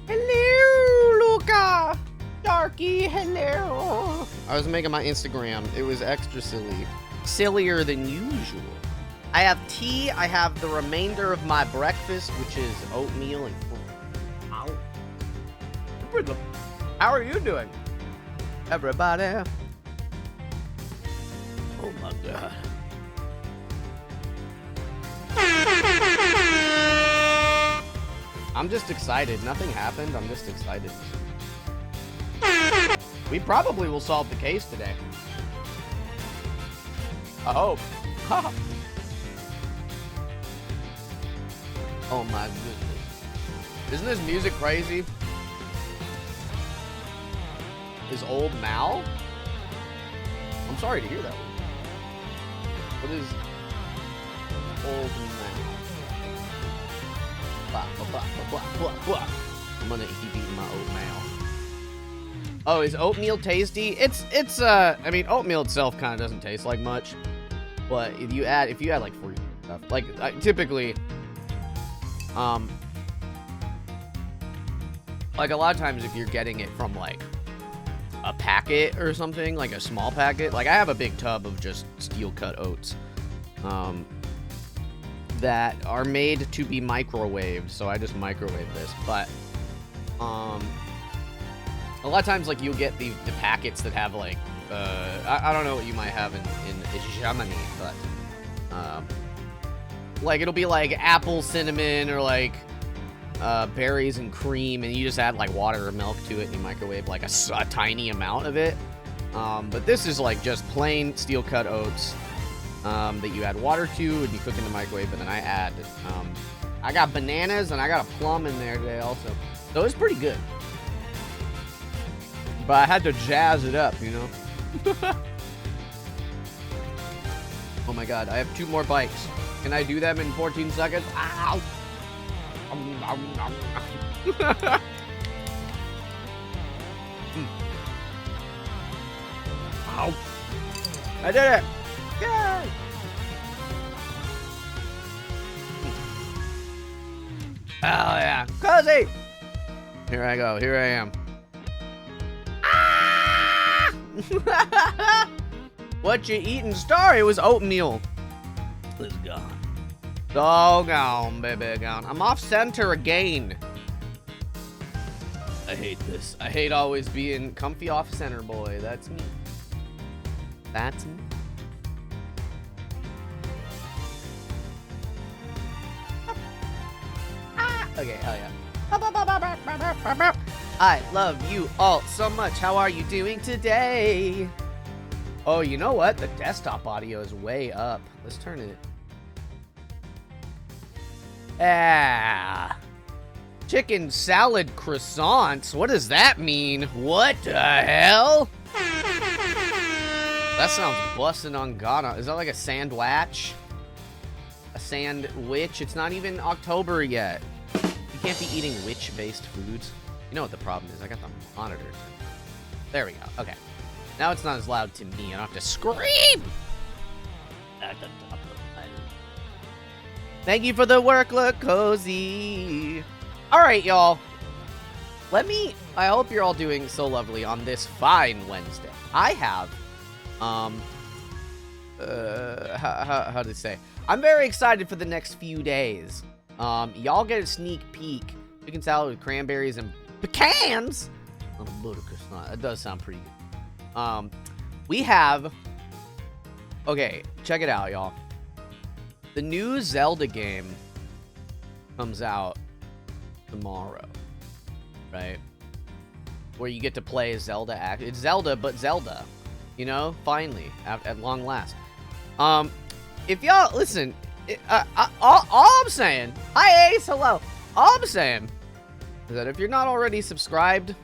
Hello, Luca. Darky, hello. I was making my Instagram. It was extra silly. Sillier than usual. I have tea. I have the remainder of my breakfast, which is oatmeal and fruit. Ow. How are you doing, everybody? Oh my god. I'm just excited. Nothing happened. I'm just excited. We probably will solve the case today. I hope. Oh my goodness. Isn't this music crazy? Is old Mal? I'm sorry to hear that one. What is old Mal? Blah, blah, blah, blah, blah, blah. I'm gonna keep eating my oatmeal. Oh, is oatmeal tasty? I mean, oatmeal itself kind of doesn't taste like much, but if you add like fruit stuff, like typically, like a lot of times if you're getting it from like a packet or something, like a small packet, like I have a big tub of just steel cut oats, that are made to be microwaved, so I just microwave this, but, a lot of times, like, you'll get the packets that have, like, I don't know what you might have in Germany, but, like, it'll be, like, apple cinnamon or, like, berries and cream, and you just add, like, water or milk to it, and you microwave, like, a tiny amount of it, but this is, like, just plain steel-cut oats, that you add water to, and you cook in the microwave, and then I got bananas, and I got a plum in there today, also, so it's pretty good. But I had to jazz it up, you know? Oh my god, I have 2 more bites. Can I do them in 14 seconds? Ow! Ow! I did it! Yay! Oh yeah, cozy! Here I go, here I am. What you eating, Star? It was oatmeal. It's gone. So gone, baby, gone. I'm off center again. I hate this. I hate always being comfy off center, boy. That's me. That's me. Okay, hell yeah. I love you all so much. How are you doing today? Oh, you know what? The desktop audio is way up. Let's turn it. Ah. Chicken salad croissants. What does that mean? What the hell? That sounds bussin' on Ghana. Is that like a sandwich? A sandwich? It's not even October yet. You can't be eating witch-based foods. You know what the problem is? I got the monitor. There we go. Okay. Now it's not as loud to me. I don't have to scream at the top of the head. Thank you for the work, look cozy. All right, y'all. I hope you're all doing so lovely on this fine Wednesday. I have, how to say? I'm very excited for the next few days. Y'all get a sneak peek. Chicken salad with cranberries and pecans on a butter croissant. That does sound pretty good. We have, okay, check it out, y'all. The new Zelda game comes out tomorrow, right? Where you get to play Zelda. It's Zelda, but Zelda, you know, finally, at long last. If y'all, listen, all I'm saying, hi Ace, hello. All I'm saying is that if you're not already subscribed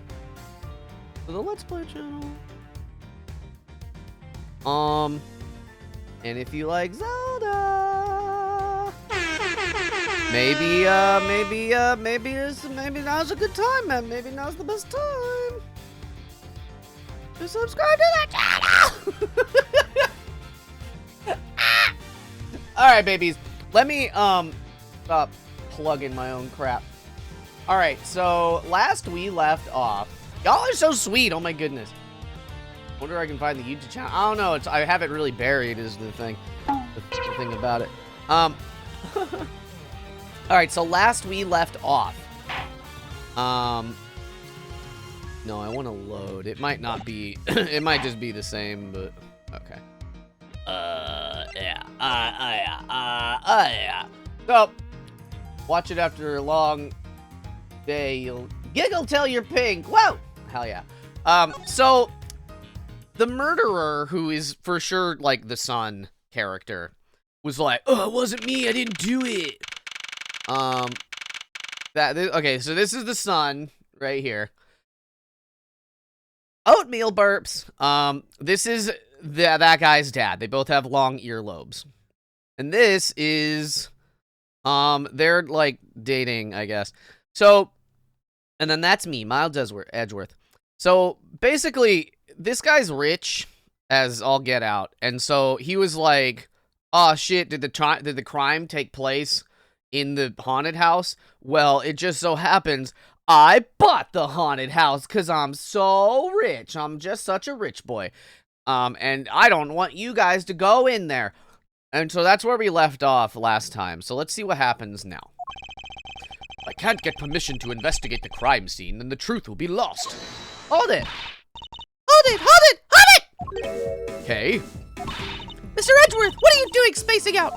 to the Let's Play channel, and if you like Zelda, maybe now's a good time, man. Maybe now's the best time to subscribe to that channel. All right, babies. Let me stop plugging my own crap. Alright, so last we left off. Y'all are so sweet, oh my goodness. Wonder if I can find the YouTube channel. I don't know, I have it really buried is the thing. The thing about it. Alright, so last we left off. No, I want to load. It might not be, it might just be the same, but, okay. Yeah. So, watch it after a long day. You'll giggle till you're pink. Whoa! Hell yeah. So, the murderer, who is for sure, like, the son character, was like, oh, it wasn't me, I didn't do it. Okay, so this is the son, right here. Oatmeal burps. This is that guy's dad. They both have long earlobes. And this is, they're, like, dating, I guess. So, and then that's me, Miles Edgeworth. So, basically, this guy's rich as all get out. And so, he was like, oh, shit, did the crime take place in the haunted house? Well, it just so happens I bought the haunted house because I'm so rich. I'm just such a rich boy. And I don't want you guys to go in there. And so that's where we left off last time. So let's see what happens now. I can't get permission to investigate the crime scene, then the truth will be lost. Hold it. Hold it, hold it, hold it! Okay. Mr. Edgeworth, what are you doing spacing out?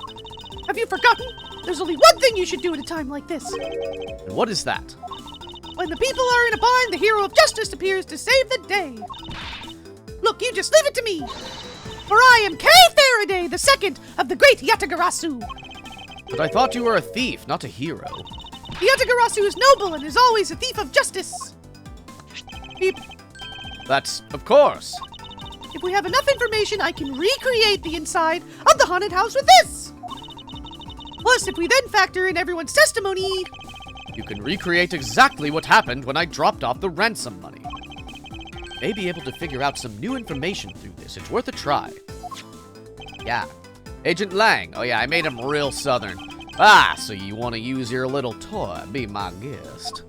Have you forgotten? There's only one thing you should do at a time like this. And what is that? When the people are in a bind, the hero of justice appears to save the day. Look, you just leave it to me. For I am Kay Faraday, the second of the great Yatagarasu. But I thought you were a thief, not a hero. The Yatagarasu is noble and is always a thief of justice. Beep. That's, of course. If we have enough information, I can recreate the inside of the haunted house with this. Plus, if we then factor in everyone's testimony... You can recreate exactly what happened when I dropped off the ransom money. May be able to figure out some new information through this. It's worth a try. Yeah. Agent Lang. Oh yeah, I made him real southern. Ah, so you want to use your little toy? Be my guest.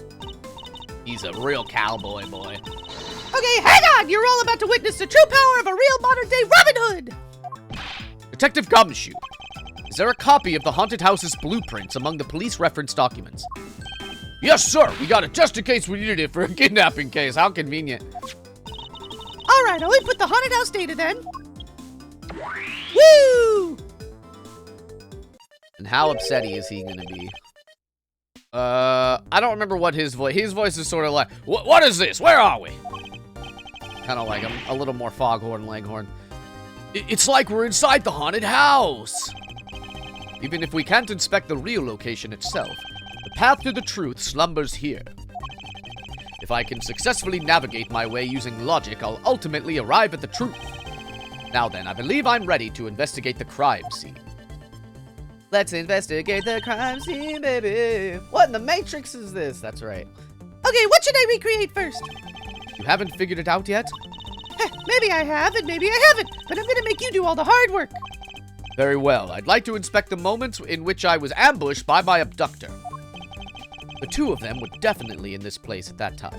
He's a real cowboy boy. Okay, hang on! You're all about to witness the true power of a real modern-day Robin Hood! Detective Gumshoe. Is there a copy of the haunted house's blueprints among the police reference documents? Yes, sir! We got it just in case we needed it for a kidnapping case. How convenient. Alright, I'll input the haunted house data then. Woo! And how upsetty is he gonna be? I don't remember what his voice... His voice is sort of like, what is this? Where are we? Kind of like a little more Foghorn Leghorn. It's like we're inside the haunted house. Even if we can't inspect the real location itself, the path to the truth slumbers here. If I can successfully navigate my way using logic, I'll ultimately arrive at the truth. Now then, I believe I'm ready to investigate the crime scene. Let's investigate the crime scene, baby. What in the Matrix is this? That's right. Okay, what should I recreate first? You haven't figured it out yet? Maybe I have, and maybe I haven't, but I'm gonna make you do all the hard work. Very well. I'd like to inspect the moments in which I was ambushed by my abductor. The two of them were definitely in this place at that time.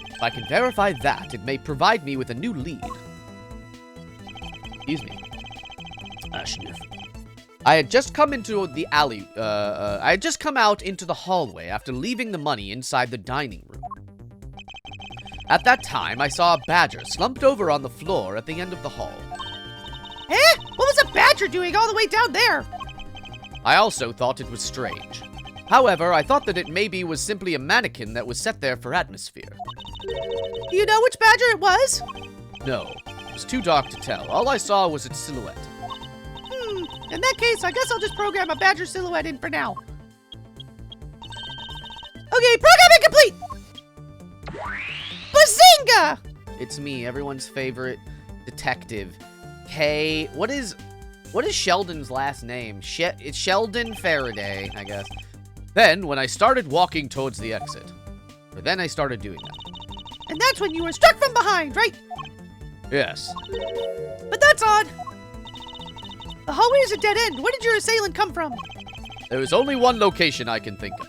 If I can verify that, it may provide me with a new lead. Excuse me. Sniff. I had just come into the alley, I had just come out into the hallway after leaving the money inside the dining room. At that time, I saw a badger slumped over on the floor at the end of the hall. Eh? What was a badger doing all the way down there? I also thought it was strange. However, I thought that it maybe was simply a mannequin that was set there for atmosphere. Do you know which badger it was? No, it was too dark to tell. All I saw was its silhouette. In that case, I guess I'll just program a badger silhouette in for now. Okay, programming complete! Bazinga! It's me, everyone's favorite detective. Kay, what is Sheldon's last name? It's Sheldon Faraday, I guess. Then, when I started walking towards the exit. Or then I started doing that. And that's when you were struck from behind, right? Yes. But that's odd. The hallway is a dead end. Where did your assailant come from? There is only one location I can think of.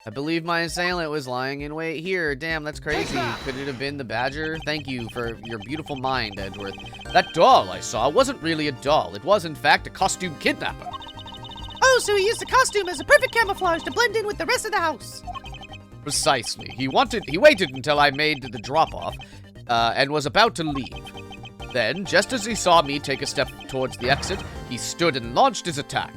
I believe my assailant was lying in wait here. Damn, that's crazy. Could it have been the badger? Thank you for your beautiful mind, Edgeworth. That doll I saw wasn't really a doll. It was, in fact, a costume kidnapper. Oh, so he used the costume as a perfect camouflage to blend in with the rest of the house. Precisely. He waited until I made the drop-off, and was about to leave. Then, just as he saw me take a step towards the exit, he stood and launched his attack.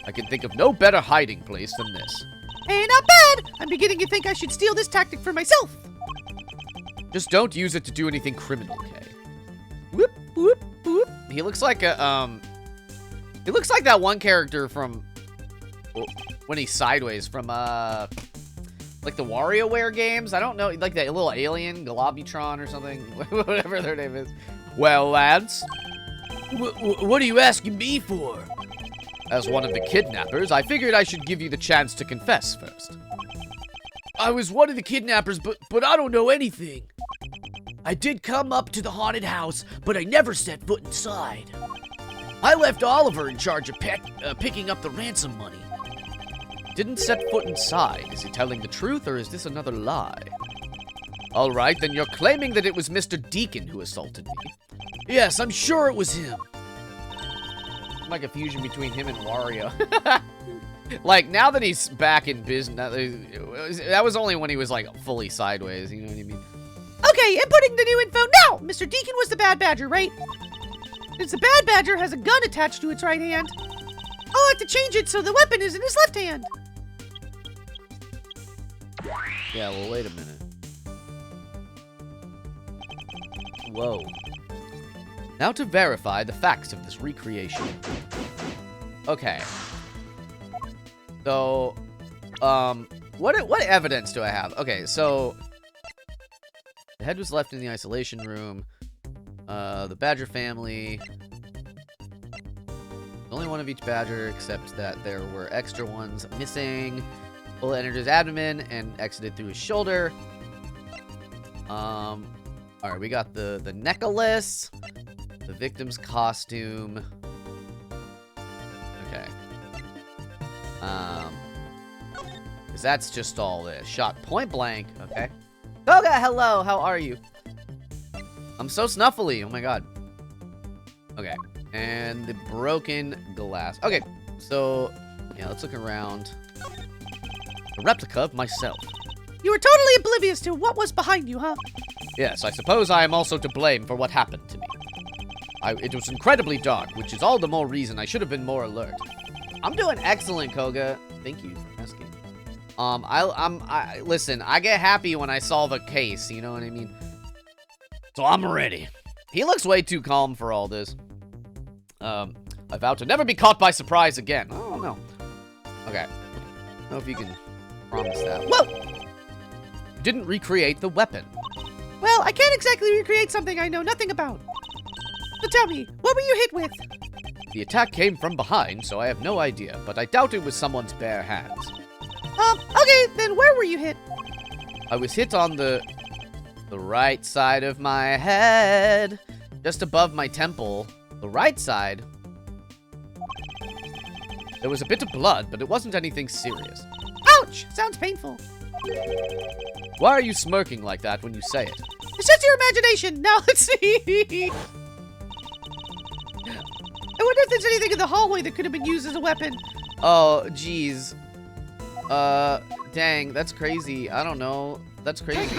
I can think of no better hiding place than this. Hey, not bad! I'm beginning to think I should steal this tactic for myself. Just don't use it to do anything criminal, Kay. Whoop, whoop, whoop. He looks like a, he looks like that one character from, when he's sideways, from, like the WarioWare games. I don't know, like that little alien, Galobutron or something, whatever their name is. Well, lads, what are you asking me for? As one of the kidnappers, I figured I should give you the chance to confess first. I was one of the kidnappers, but I don't know anything. I did come up to the haunted house, but I never set foot inside. I left Oliver in charge of picking up the ransom money. Didn't set foot inside. Is he telling the truth, or is this another lie? All right, then you're claiming that it was Mr. Deacon who assaulted me. Yes, I'm sure it was him. Like a fusion between him and Wario. Like, now that he's back in business, that was only when he was, like, fully sideways, you know what I mean? Okay, inputting the new info now! Mr. Deacon was the bad badger, right? Since the bad badger has a gun attached to its right hand, I'll have to change it so the weapon is in his left hand. Yeah, well, wait a minute. Whoa. Now to verify the facts of this recreation. Okay. So, what evidence do I have? Okay, so the head was left in the isolation room. The badger family. Only one of each badger, except that there were extra ones missing. Bullet entered his abdomen and exited through his shoulder. Alright, we got the necklace. The victim's costume. Okay. Because that's just all this. Shot point blank. Okay. Goga, hello. How are you? I'm so snuffly. Oh my god. Okay. And the broken glass. Okay. So, yeah, let's look around. A replica of myself. You were totally oblivious to what was behind you, huh? Yes, I suppose I am also to blame for what happened to me. It was incredibly dark, which is all the more reason I should have been more alert. I'm doing excellent, Koga. Thank you for asking. Listen, I get happy when I solve a case, you know what I mean? So I'm ready. He looks way too calm for all this. I vow to never be caught by surprise again. Oh, no. Okay. I don't know if you can promise that. Whoa! Didn't recreate the weapon. Well, I can't exactly recreate something I know nothing about. So tell me, what were you hit with? The attack came from behind, so I have no idea, but I doubt it was someone's bare hands. Okay, then where were you hit? I was hit on the right side of my head, just above my temple. The right side. There was a bit of blood, but it wasn't anything serious. Ouch! Sounds painful. Why are you smirking like that when you say it? It's just your imagination. Now let's see. I wonder if there's anything in the hallway that could have been used as a weapon. Oh, jeez. Dang, that's crazy. I don't know. That's crazy.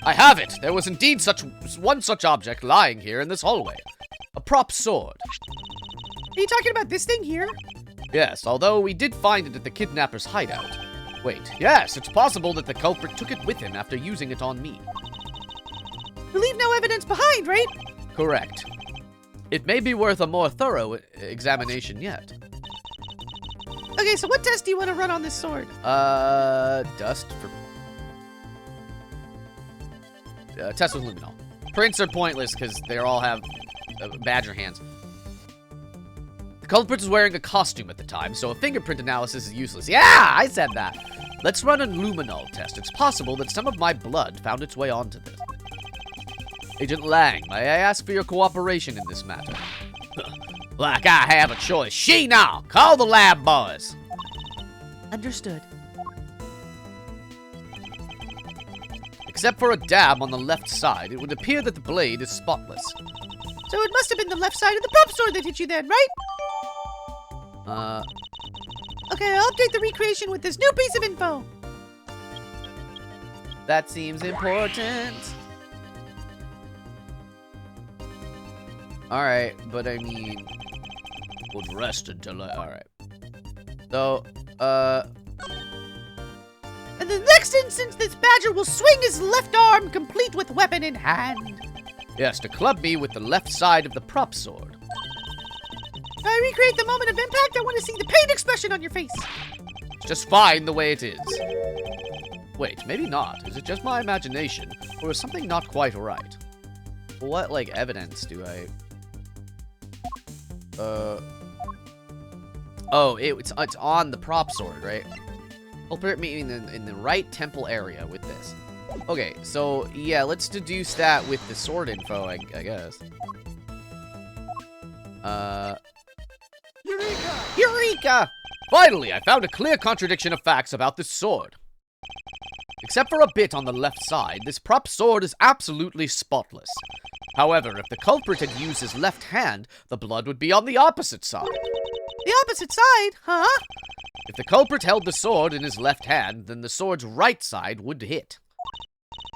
I have it! There was indeed one such object lying here in this hallway. A prop sword. Are you talking about this thing here? Yes, although we did find it at the kidnapper's hideout. Wait, yes, it's possible that the culprit took it with him after using it on me. You leave no evidence behind, right? Correct. It may be worth a more thorough examination yet. Okay, so what test do you want to run on this sword? Dust for... test with luminol. Prints are pointless because they all have badger hands. The culprit is wearing a costume at the time, so a fingerprint analysis is useless. Yeah, I said that. Let's run a luminol test. It's possible that some of my blood found its way onto this. Agent Lang, may I ask for your cooperation in this matter? Like I have a choice. She now! Call the lab boys! Understood. Except for a dab on the left side, it would appear that the blade is spotless. So it must have been the left side of the prop sword that hit you then, right? Okay, I'll update the recreation with this new piece of info. That seems important. Alright, but I mean... would rest until I... Alright. So, In the next instance, this badger will swing his left arm complete with weapon in hand. yes, to club me with the left side of the prop sword. If I recreate the moment of impact, I want to see the pain expression on your face. It's just fine the way it is. Wait, maybe not. Is it just my imagination? Or is something not quite right? What, like, evidence do I... Oh, it's on the prop sword, right? Culprit meeting in the right temple area with this. Okay, so, yeah, let's deduce that with the sword info, I guess. Eureka! Eureka! Finally, I found a clear contradiction of facts about this sword. Except for a bit on the left side, this prop sword is absolutely spotless. However, if the culprit had used his left hand, the blood would be on the opposite side. The opposite side, huh? If the culprit held the sword in his left hand, then the sword's right side would hit.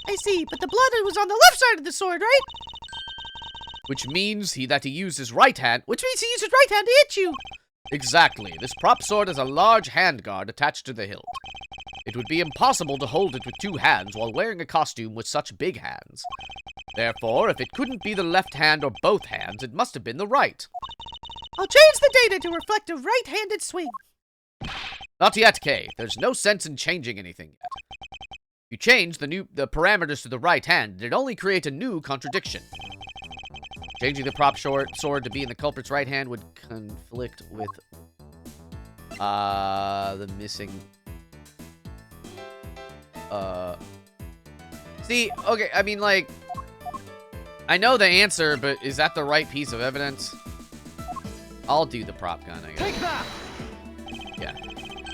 I see, but the blood was on the left side of the sword, right? Which means that he used his right hand... Which means he used his right hand to hit you. Exactly. This prop sword has a large handguard attached to the hilt. It would be impossible to hold it with two hands while wearing a costume with such big hands. Therefore, if it couldn't be the left hand or both hands, it must have been the right. I'll change the data to reflect a right-handed swing. Not yet, Kay. There's no sense in changing anything yet. If you change the parameters to the right hand, it'd only create a new contradiction. Changing the prop sword to be in the culprit's right hand would conflict with the missing... See, okay, I mean, like... I know the answer, but is that the right piece of evidence? I'll do the prop gun, I guess. Take that! Yeah.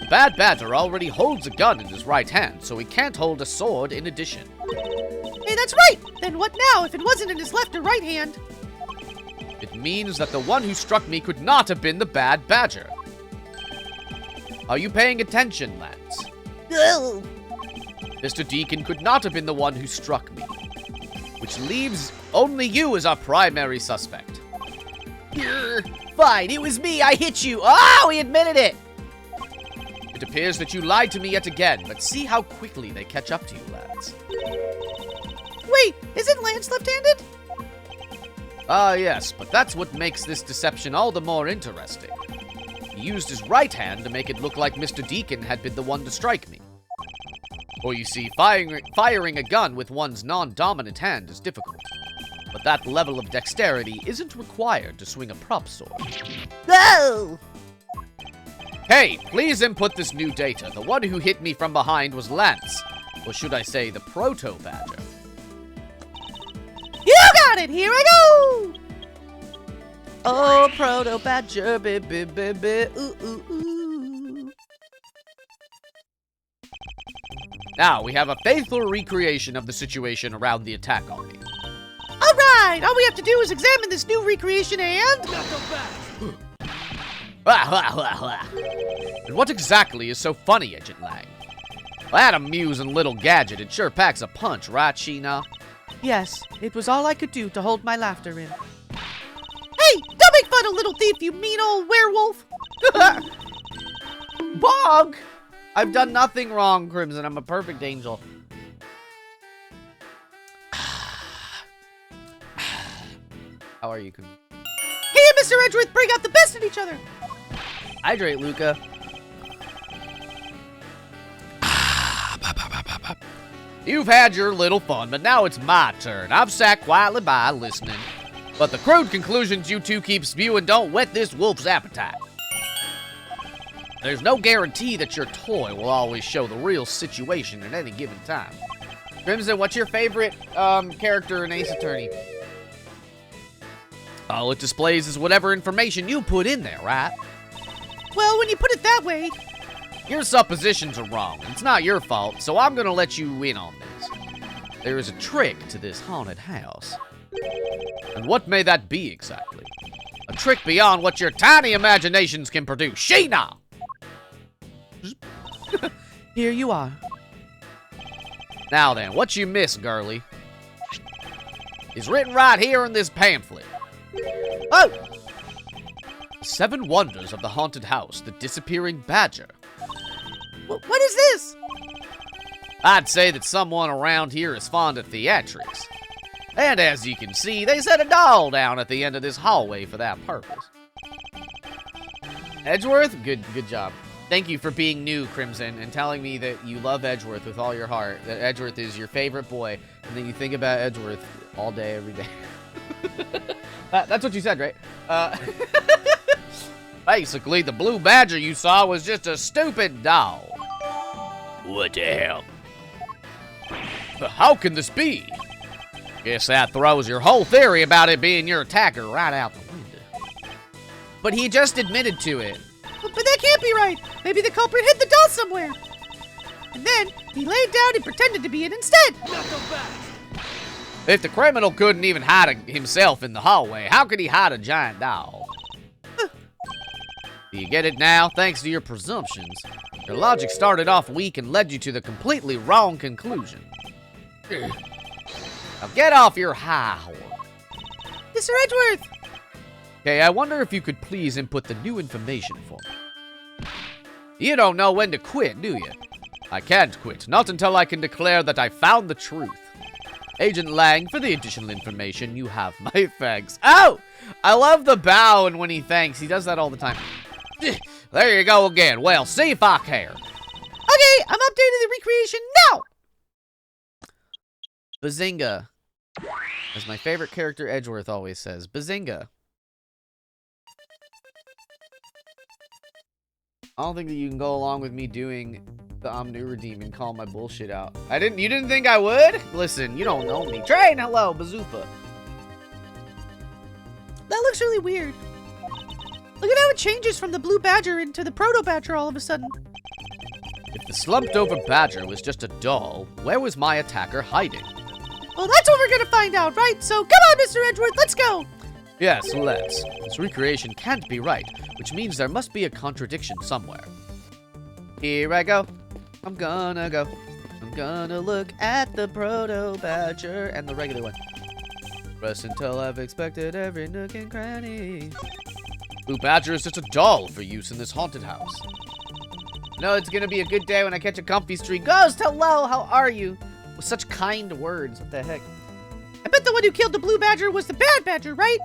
The bad badger already holds a gun in his right hand, so he can't hold a sword in addition. Hey, that's right! Then what now if it wasn't in his left or right hand? It means that the one who struck me could not have been the bad badger. Are you paying attention, Lance? No. Mr. Deacon could not have been the one who struck me, which leaves only you as our primary suspect. Fine, it was me, I hit you. Oh, he admitted it! It appears that you lied to me yet again, but see how quickly they catch up to you, Lance. Wait, isn't Lance left-handed? Ah, yes, but that's what makes this deception all the more interesting. He used his right hand to make it look like Mr. Deacon had been the one to strike me. For you see, firing a gun with one's non-dominant hand is difficult. But that level of dexterity isn't required to swing a prop sword. No! Hey, please input this new data. The one who hit me from behind was Lance. Or should I say, the proto-badger. You got it! Here I go! Oh, proto-badger, ooh, ooh, ooh. Now, we have a faithful recreation of the situation around the attack on me. Alright, all we have to do is examine this new recreation and... And what exactly is so funny, Agent Lang? That amusing little gadget, it sure packs a punch, right, Sheena? Yes, it was all I could do to hold my laughter in. Hey, don't make fun of little thief, you mean old werewolf! Bog! I've done nothing wrong, Crimson. I'm a perfect angel. How are you, Crimson? He and Mr. Edgeworth bring out the best in each other! Hydrate, Luca. You've had your little fun, but now it's my turn. I've sat quietly by listening. But the crude conclusions you two keep spewing don't whet this wolf's appetite. There's no guarantee that your toy will always show the real situation at any given time. Crimson, what's your favorite character in Ace Attorney? All it displays is whatever information you put in there, right? Well, when you put it that way... Your suppositions are wrong. It's not your fault, so I'm gonna let you in on this. There is a trick to this haunted house. And what may that be exactly? A trick beyond what your tiny imaginations can produce. Sheena! Here you are. Now then, what you miss, girlie, is written right here in this pamphlet. Oh! The 7 Wonders of the Haunted House, the Disappearing Badger. What is this? I'd say that someone around here is fond of theatrics. And as you can see, they set a doll down at the end of this hallway for that purpose. Edgeworth, good job. Thank you for being new, Crimson, and telling me that you love Edgeworth with all your heart, that Edgeworth is your favorite boy, and that you think about Edgeworth all day, every day. That's what you said, right? Basically, the blue badger you saw was just a stupid doll. What the hell? How can this be? Guess that throws your whole theory about it being your attacker right out the window. But he just admitted to it. But that can't be right. Maybe the culprit hid the doll somewhere. And then he laid down and pretended to be it instead. If the criminal couldn't even hide himself in the hallway, how could he hide a giant doll? Do you get it now? Thanks to your presumptions. Your logic started off weak and led you to the completely wrong conclusion. Now get off your high horse. Mr. Edgeworth! Okay, I wonder if you could please input the new information for me. You don't know when to quit, do you? I can't quit, not until I can declare that I found the truth. Agent Lang, for the additional information, you have my thanks. Oh! I love the bow and when he thanks. He does that all the time. There you go again. Well, see if I care. Okay, I'm updating the recreation now! Bazinga. As my favorite character Edgeworth always says. Bazinga. I don't think that you can go along with me doing the Omni-Redeem and call my bullshit out. You didn't think I would? Listen, you don't know me. Train, hello, Bazoopa. That looks really weird. Look at how it changes from the blue badger into the proto badger all of a sudden. If the slumped over badger was just a doll, where was my attacker hiding? Well, that's what we're gonna find out, right? So come on, Mr. Edgeworth, let's go! Yes, let's. This recreation can't be right, which means there must be a contradiction somewhere. Here I go. I'm gonna go. I'm gonna look at the proto badger and the regular one. Rest until I've expected every nook and cranny. Blue badger is just a doll for use in this haunted house. No, it's gonna be a good day when I catch a comfy streak. Ghost, hello, how are you? With such kind words, what the heck? I bet the one who killed the blue badger was the bad badger, right?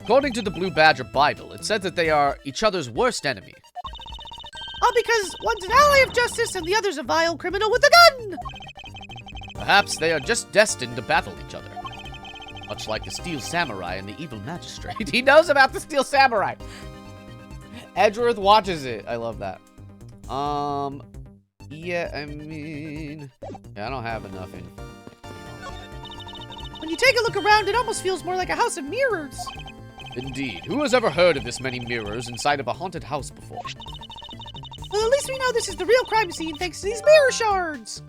According to the Blue Badger Bible, it says that they are each other's worst enemy. All because one's an ally of justice and the other's a vile criminal with a gun! Perhaps they are just destined to battle each other. Much like the Steel Samurai and the Evil Magistrate. He knows about the Steel Samurai! Edgeworth watches it. I love that. Yeah, I mean... Yeah, I don't have enough info. When you take a look around, it almost feels more like a house of mirrors. Indeed. Who has ever heard of this many mirrors inside of a haunted house before? Well, at least we know this is the real crime scene thanks to these mirror shards.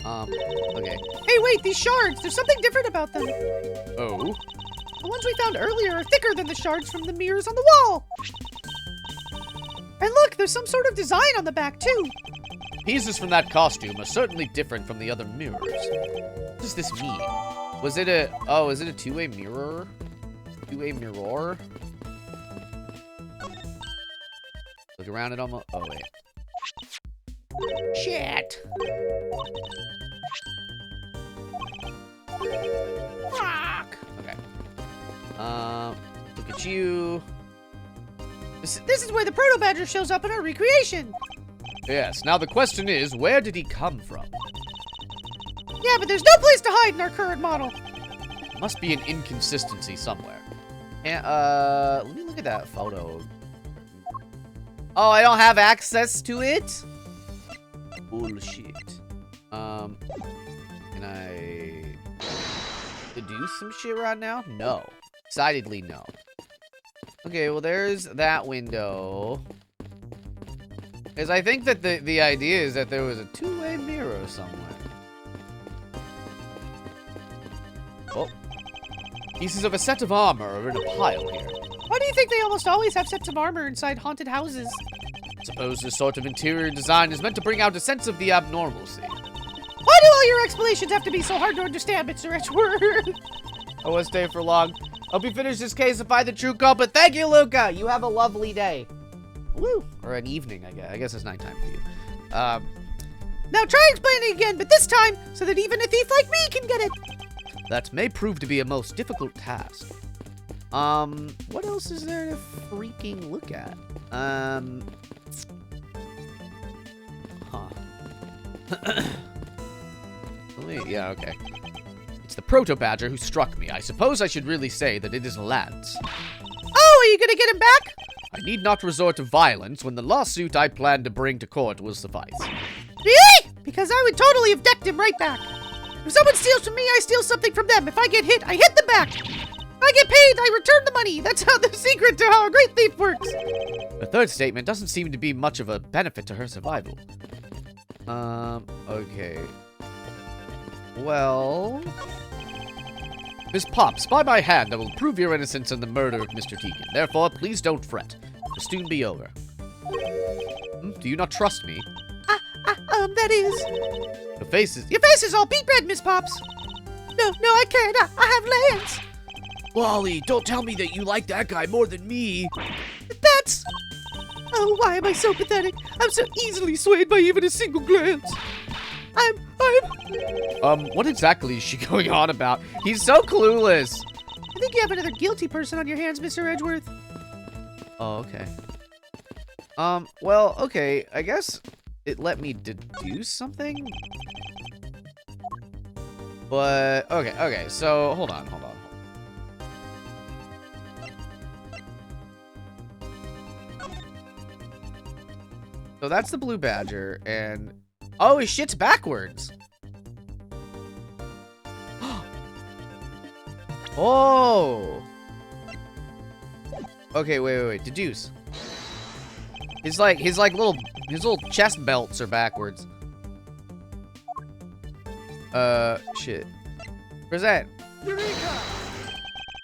Okay. Hey, wait, these shards, there's something different about them. Oh? The ones we found earlier are thicker than the shards from the mirrors on the wall. And look, there's some sort of design on the back, too. Pieces from that costume are certainly different from the other mirrors. What does this mean? Was it a... Oh, is it a two-way mirror? Two-way mirror? Look around it almost... Oh, wait. Shit! Fuck! Okay. Look at you. This is where the Proto Badger shows up in our recreation. Yes, now the question is, where did he come from? Yeah, but there's no place to hide in our current model. Must be an inconsistency somewhere. And, let me look at that photo. Oh, I don't have access to it? Bullshit. Can I do some shit right now? No. Decidedly no. Okay, well, there's that window. Because I think that the idea is that there was a two-way mirror somewhere. Oh. Pieces of a set of armor are in a pile here. Why do you think they almost always have sets of armor inside haunted houses? Suppose this sort of interior design is meant to bring out a sense of the abnormalcy. Why do all your explanations have to be so hard to understand, Mr. Edgeworth? I won't stay for long. Hope you finish this case and find the true culprit. Thank you, Luca. You have a lovely day. Woo. Or an evening, I guess. I guess it's nighttime for you. Now try explaining again, but this time so that even a thief like me can get it. That may prove to be a most difficult task. What else is there to freaking look at? Yeah, okay. It's the proto-badger who struck me. I suppose I should really say that it is Lance. Oh, are you gonna get him back? I need not resort to violence when the lawsuit I planned to bring to court will suffice. Really? Because I would totally have decked him right back. If someone steals from me, I steal something from them. If I get hit, I hit them back. If I get paid, I return the money. That's how the secret to how a great thief works. The third statement doesn't seem to be much of a benefit to her survival. Okay. Well... Miss Pops, by my hand, I will prove your innocence in the murder of Mr. Tegan. Therefore, please don't fret. It will soon be over. Do you not trust me? That is... Your face is all beet red, Miss Pops. No, I can't. I have Lance. Wally, don't tell me that you like that guy more than me. That's... Oh, why am I so pathetic? I'm so easily swayed by even a single glance. What exactly is she going on about? He's so clueless. I think you have another guilty person on your hands, Mr. Edgeworth. Oh, okay. Well, okay, I guess it let me deduce something? But, okay, so, hold on. So that's the blue badger, and... Oh, his shit's backwards! Oh! Okay, wait, deduce. His little chest belts are backwards. Shit. Present. Eureka!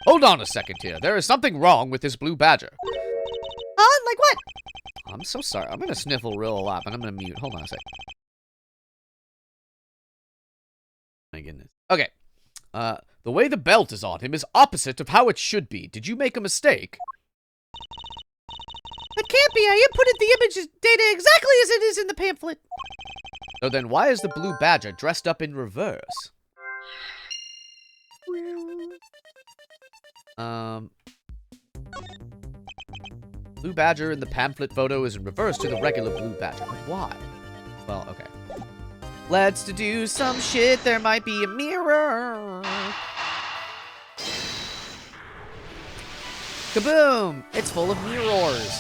Hold on a second here. There is something wrong with this blue badger. Like what? I'm so sorry. I'm gonna sniffle real loud, and I'm gonna mute. Hold on a sec. My goodness. Okay. The way the belt is on him is opposite of how it should be. Did you make a mistake? It can't be. I inputted the image data exactly as it is in the pamphlet. So then why is the blue badger dressed up in reverse? Blue badger in the pamphlet photo is in reverse to the regular blue badger. Why? Well, okay. Let's do some shit. There might be a mirror. Kaboom! It's full of mirrors.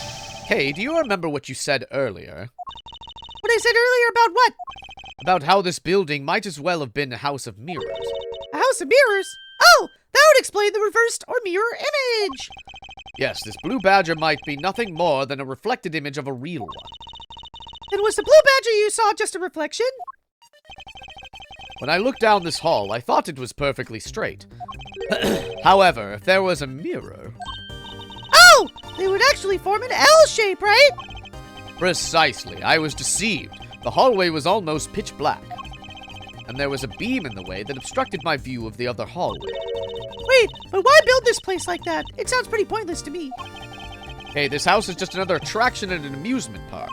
Hey, do you remember what you said earlier? What I said earlier about what? About how this building might as well have been a house of mirrors. A house of mirrors? Oh, that would explain the reversed or mirror image. Yes, this blue badger might be nothing more than a reflected image of a real one. Then was the blue badger you saw just a reflection? When I looked down this hall, I thought it was perfectly straight. However, if there was a mirror... Oh! They would actually form an L shape, right? Precisely. I was deceived. The hallway was almost pitch black. And there was a beam in the way that obstructed my view of the other hallway. Wait, but why build this place like that? It sounds pretty pointless to me. Hey, this house is just another attraction at an amusement park.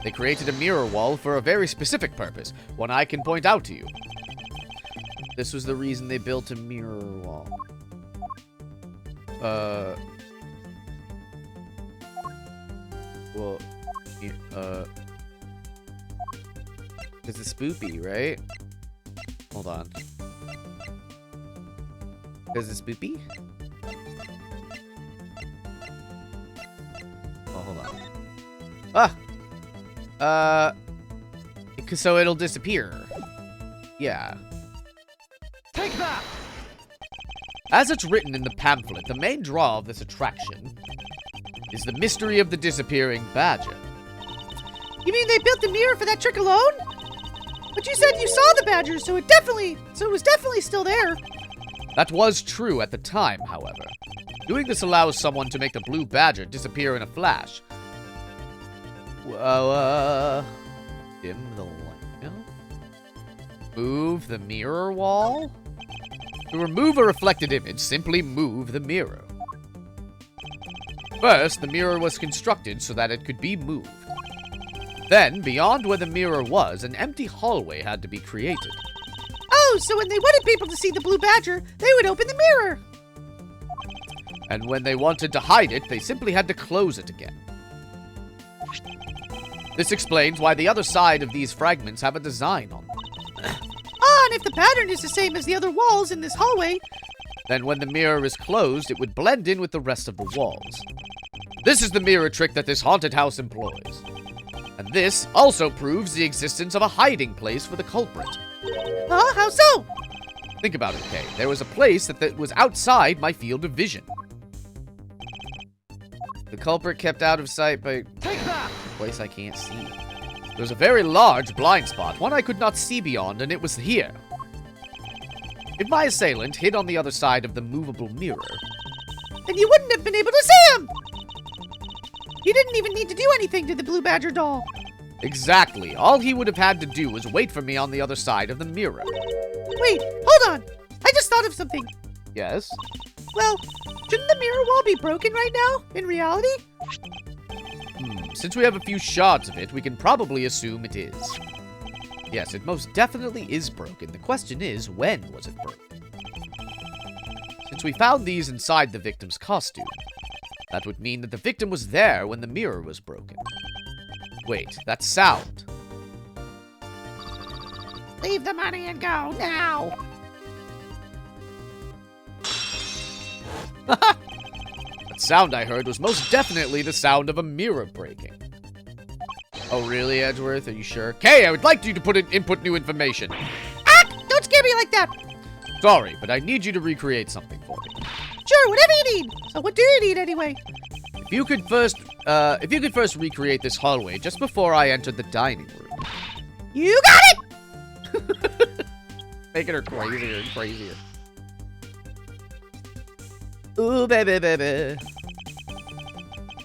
They created a mirror wall for a very specific purpose, one I can point out to you. This was the reason they built a mirror wall. Well, because it's spoopy, right? Hold on. Because it's spoopy? Oh, hold on. So it'll disappear. Yeah. Take that! As it's written in the pamphlet, the main draw of this attraction is the mystery of the disappearing badger. You mean they built the mirror for that trick alone? But you said you saw the badger, so it was definitely still there. That was true at the time, however. Doing this allows someone to make the blue badger disappear in a flash. Dim the light. No? Move the mirror wall? To remove a reflected image, simply move the mirror. First, the mirror was constructed so that it could be moved. Then, beyond where the mirror was, an empty hallway had to be created. Oh, so when they wanted people to see the blue badger, they would open the mirror. And when they wanted to hide it, they simply had to close it again. This explains why the other side of these fragments have a design on them. And if the pattern is the same as the other walls in this hallway, then when the mirror is closed, it would blend in with the rest of the walls. This is the mirror trick that this haunted house employs. And this also proves the existence of a hiding place for the culprit. How so? Think about it, Kay. There was a place that was outside my field of vision. The culprit kept out of sight by Take that! a place I can't see. There was a very large blind spot, one I could not see beyond, and it was here. If my assailant hid on the other side of the movable mirror, then you wouldn't have been able to see him! You didn't even need to do anything to the blue badger doll. exactly, all he would have had to do was wait for me on the other side of the mirror. Wait, hold on. I just thought of something. Yes? Well, shouldn't the mirror wall be broken right now, in reality? Since we have a few shards of it, we can probably assume it is. Yes, it most definitely is broken. The question is, when was it broken? Since we found these inside the victim's costume, that would mean that the victim was there when the mirror was broken. Wait, that sound. Leave the money and go now. That sound I heard was most definitely the sound of a mirror breaking. Oh, really, Edgeworth? Are you sure? Kay, I would like you to input new information. Don't scare me like that. Sorry, but I need you to recreate something for me. Sure, whatever you need. So what do you need anyway? If you could first recreate this hallway just before I entered the dining room. You got it! Making her crazier and crazier. Ooh, baby, baby.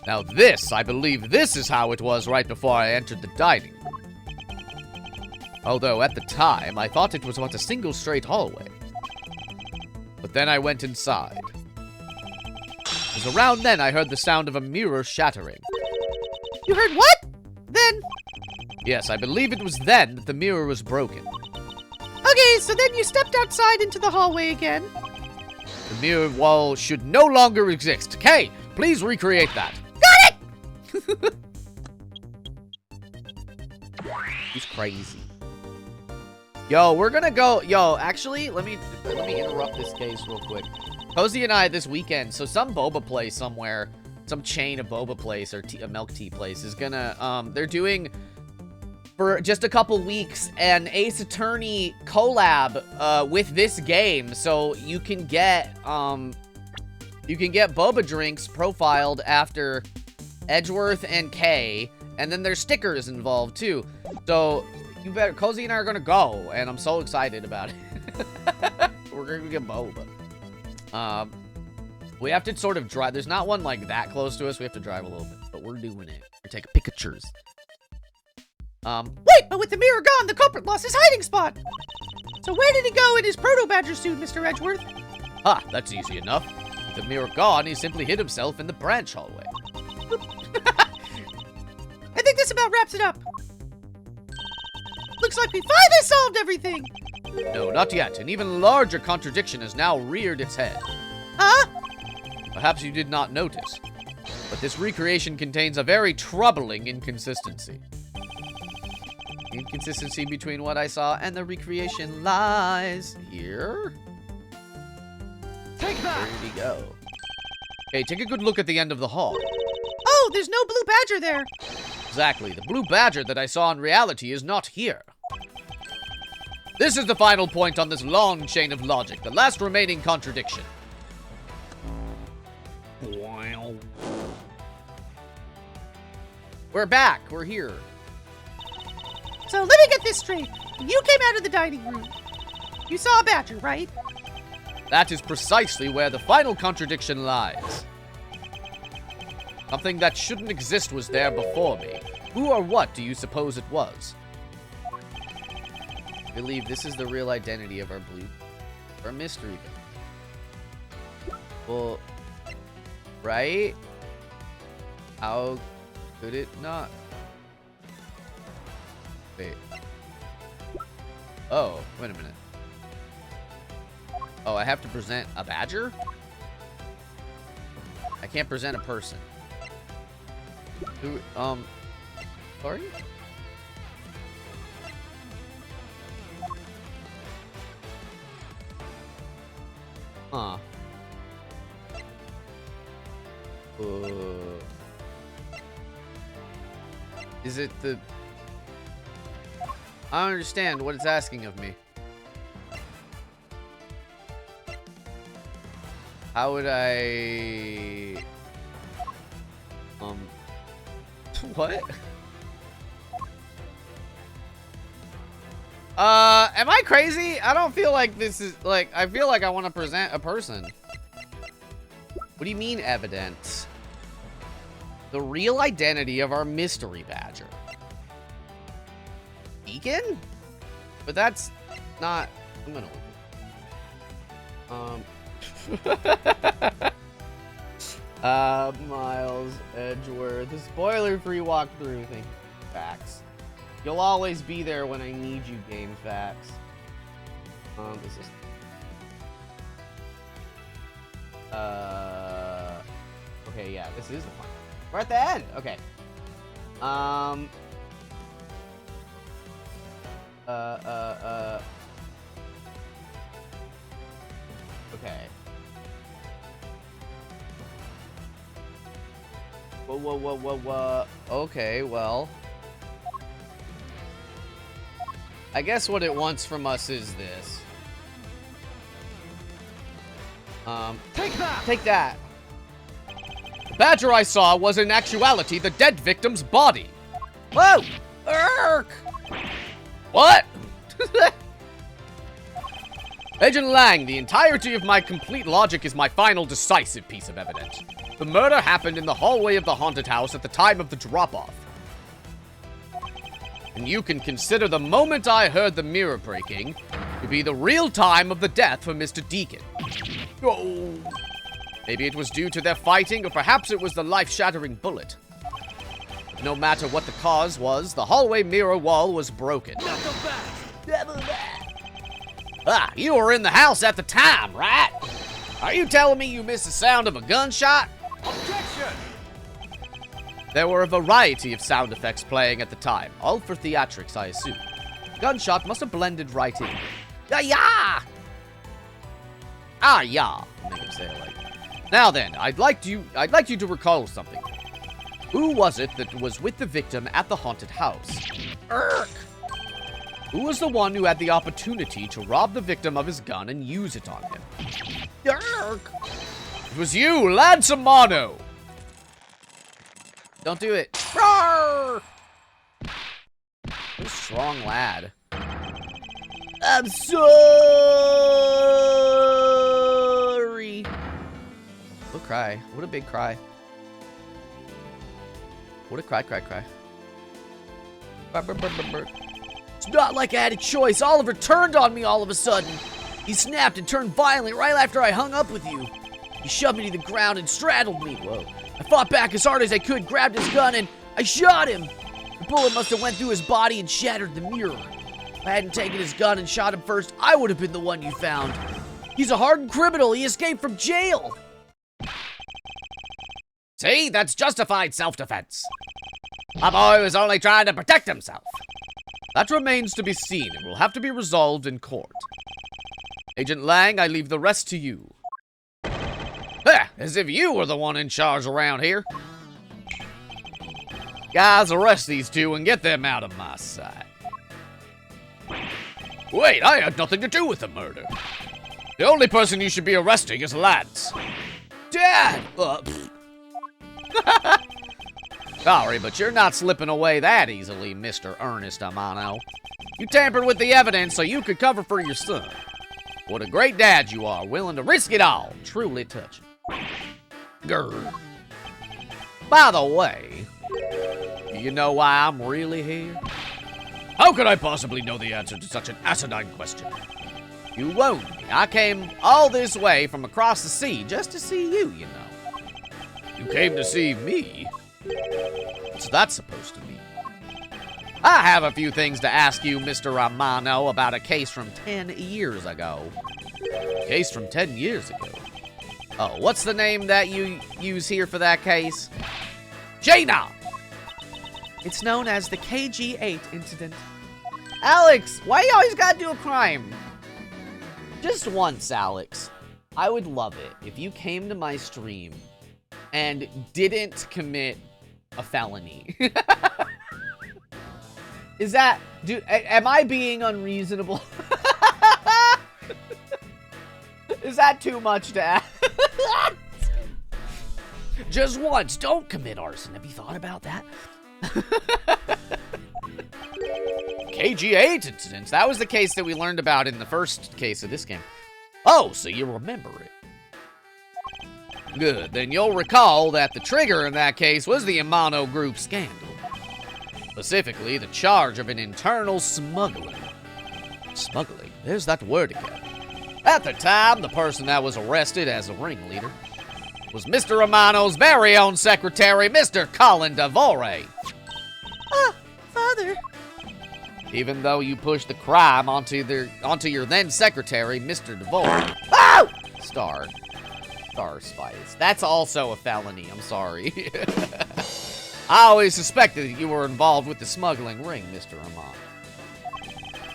Now this, I believe this is how it was right before I entered the dining room. Although, at the time, I thought it was but a single straight hallway. But then I went inside. It was around then I heard the sound of a mirror shattering. You heard what? Then? Yes, I believe it was then that the mirror was broken. Okay, so then you stepped outside into the hallway again. The mirror wall should no longer exist. Kay, please recreate that. Got it! He's crazy. Yo, we're gonna go. Yo, actually, let me interrupt this case real quick. Cozy and I this weekend, so some boba place somewhere, some chain of boba place or a milk tea place is gonna, they're doing for just a couple weeks an Ace Attorney collab with this game, so you can get boba drinks profiled after Edgeworth and Kay, and then there's stickers involved too. So you better, Cozy and I are gonna go, and I'm so excited about it. We're gonna get boba. We have to sort of drive. There's not one like that close to us. We have to drive a little bit, but we're doing it. We're taking pictures. Wait, but with the mirror gone, the culprit lost his hiding spot. So where did he go in his proto-badger suit, Mr. Edgeworth? That's easy enough. With the mirror gone, he simply hid himself in the branch hallway. I think this about wraps it up. Looks like we finally solved everything. No, not yet. An even larger contradiction has now reared its head. Huh? Perhaps you did not notice, but this recreation contains a very troubling inconsistency. The inconsistency between what I saw and the recreation lies here. Take that! Where did he go? Okay, take a good look at the end of the hall. Oh, there's no blue badger there. Exactly. The blue badger that I saw in reality is not here. This is the final point on this long chain of logic, the last remaining contradiction. We're back. We're here. So let me get this straight. You came out of the dining room. You saw a badger, right? That is precisely where the final contradiction lies. Something that shouldn't exist was there before me. Who or what do you suppose it was? I believe this is the real identity of our mystery. Well, right? How could it not? Wait. Oh, wait a minute. Oh, I have to present a badger? I can't present a person. Who, sorry? Huh. Is it the... I don't understand what it's asking of me. How would I... What? Am I crazy? I don't feel like this is, like, I feel like I want to present a person. What do you mean, evidence? The real identity of our mystery badger. Deacon? But that's not... I'm gonna... Miles, Edgeworth. The spoiler-free walkthrough thing. Facts. You'll always be there when I need you, game facts. This is... Okay, yeah, this is the one. We're at the end! Okay. Okay. Whoa. Okay, well. I guess what it wants from us is this. Take that! Take that. The badger I saw was in actuality the dead victim's body. Whoa! Urk! What? Agent Lang, the entirety of my complete logic is my final decisive piece of evidence. The murder happened in the hallway of the haunted house at the time of the drop-off. And you can consider the moment I heard the mirror breaking to be the real time of the death for Mr. Deacon. Oh. Maybe it was due to their fighting, or perhaps it was the life-shattering bullet. No matter what the cause was, the hallway mirror wall was broken. Ah, you were in the house at the time, right? Are you telling me you missed the sound of a gunshot? Objection! There were a variety of sound effects playing at the time, all for theatrics, I assume. Gunshot must have blended right in. Ah-yah! Ah-yah. Make him say it like. Now then, I'd like you to recall something. Who was it that was with the victim at the haunted house? Urk! Who was the one who had the opportunity to rob the victim of his gun and use it on him? Urk! It was you, Lansamano! Don't do it. Roar! What a strong lad. I'm sorry. What a cry. What a big cry. What a cry. It's not like I had a choice. Oliver turned on me all of a sudden. He snapped and turned violent right after I hung up with you. He shoved me to the ground and straddled me. Whoa. I fought back as hard as I could, grabbed his gun, and I shot him. The bullet must have went through his body and shattered the mirror. If I hadn't taken his gun and shot him first, I would have been the one you found. He's a hardened criminal. He escaped from jail. See, that's justified self-defense. My boy was only trying to protect himself. That remains to be seen and will have to be resolved in court. Agent Lang, I leave the rest to you. As if you were the one in charge around here. Guys, arrest these two and get them out of my sight. Wait, I had nothing to do with the murder. The only person you should be arresting is Lance. Dad! Sorry, but you're not slipping away that easily, Mr. Ernest Amano. You tampered with the evidence so you could cover for your son. What a great dad you are, willing to risk it all. Truly touching. Grr. By the way, do you know why I'm really here? How could I possibly know the answer to such an asinine question? You won't me. I came all this way from across the sea just to see you, you know. You came to see me? What's that supposed to mean? I have a few things to ask you, Mr. Romano, about a case from 10 years ago. A case from 10 years ago? Oh, what's the name that you use here for that case? Jaina! It's known as the KG-8 incident. Alex, why you always gotta do a crime? Just once, Alex. I would love it if you came to my stream and didn't commit a felony. Is that, dude, am I being unreasonable? Is that too much to ask? Just once, don't commit arson. Have you thought about that? KG-8 incidents. That was the case that we learned about in the first case of this game. Oh, so you remember it. Good, then you'll recall that the trigger in that case was the Amano Group scandal. Specifically, the charge of an internal smuggling. Smuggling? There's that word again. At the time, the person that was arrested as a ringleader was Mr. Amano's very own secretary, Mr. Colin Devore. Ah, Father. Even though you pushed the crime onto your then secretary, Mr. Devore. Oh! Star Spice. That's also a felony, I'm sorry. I always suspected that you were involved with the smuggling ring, Mr. Amano.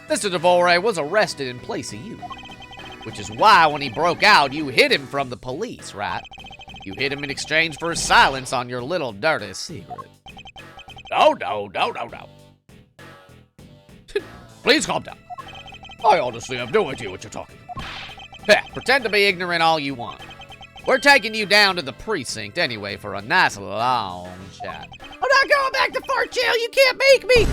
Mr. Devore was arrested in place of you. Which is why when he broke out, you hid him from the police, right? You hid him in exchange for his silence on your little dirty secret. No. Please calm down. I honestly have no idea what you're talking about. Yeah, pretend to be ignorant all you want. We're taking you down to the precinct anyway for a nice long chat. I'm not going back to fart jail. You can't make me.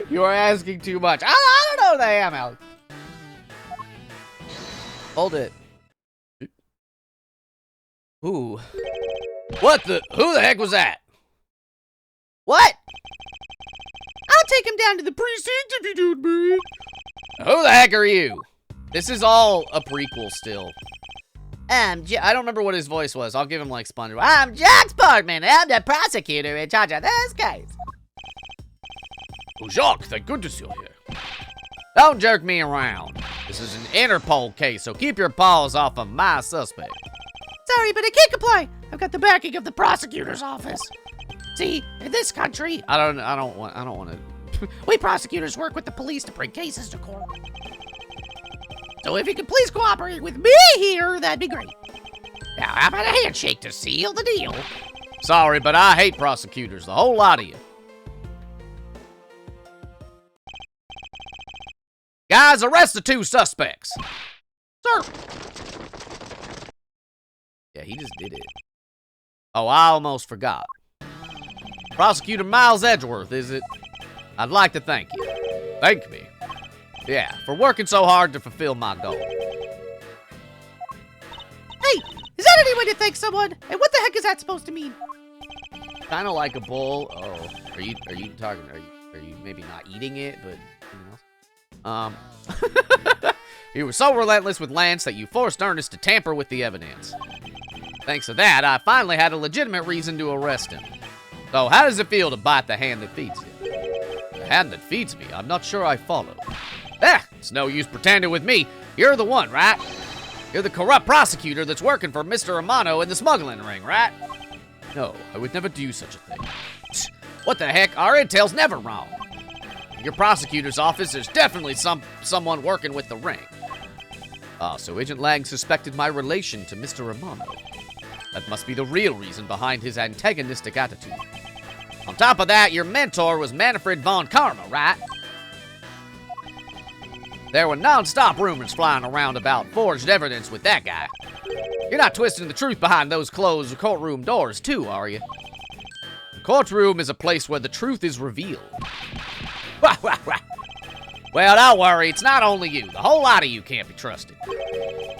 You are asking too much. I don't know who they am, Alex. Hold it. Who? What the? Who the heck was that? What? I'll take him down to the precinct if you don't mind. Who the heck are you? This is all a prequel still. I don't remember what his voice was. I'll give him like SpongeBob. I'm Jack Portman. I'm the prosecutor in charge of this case. Oh, Jacques, thank goodness you're here. Don't jerk me around. This is an Interpol case, so keep your paws off of my suspect. Sorry, but I can't comply. I've got the backing of the prosecutor's office. See, in this country, I don't want to. we prosecutors work with the police to bring cases to court. So if you could please cooperate with me here, that'd be great. Now, how about a handshake to seal the deal? Sorry, but I hate prosecutors, the whole lot of you. Guys, arrest the two suspects. Sir. Yeah, he just did it. Oh, I almost forgot. Prosecutor Miles Edgeworth, is it? I'd like to thank you. Thank me? Yeah, for working so hard to fulfill my goal. Hey, is that any way to thank someone? And what the heck is that supposed to mean? Kind of like a bull. Oh, are you talking? Are you maybe not eating it, but something else? You were so relentless with Lance that you forced Ernest to tamper with the evidence. Thanks to that, I finally had a legitimate reason to arrest him. So, how does it feel to bite the hand that feeds you? The hand that feeds me? I'm not sure I follow. It's no use pretending with me. You're the one, right? You're the corrupt prosecutor that's working for Mr. Amano in the smuggling ring, right? No, I would never do such a thing. What the heck? Our intel's never wrong. In your prosecutor's office, there's definitely someone working with the ring. So Agent Lang suspected my relation to Mr. Amano. That must be the real reason behind his antagonistic attitude. On top of that, your mentor was Manfred von Karma, right? There were non-stop rumors flying around about forged evidence with that guy. You're not twisting the truth behind those closed courtroom doors, too, are you? The courtroom is a place where the truth is revealed. Well, don't worry, it's not only you. The whole lot of you can't be trusted.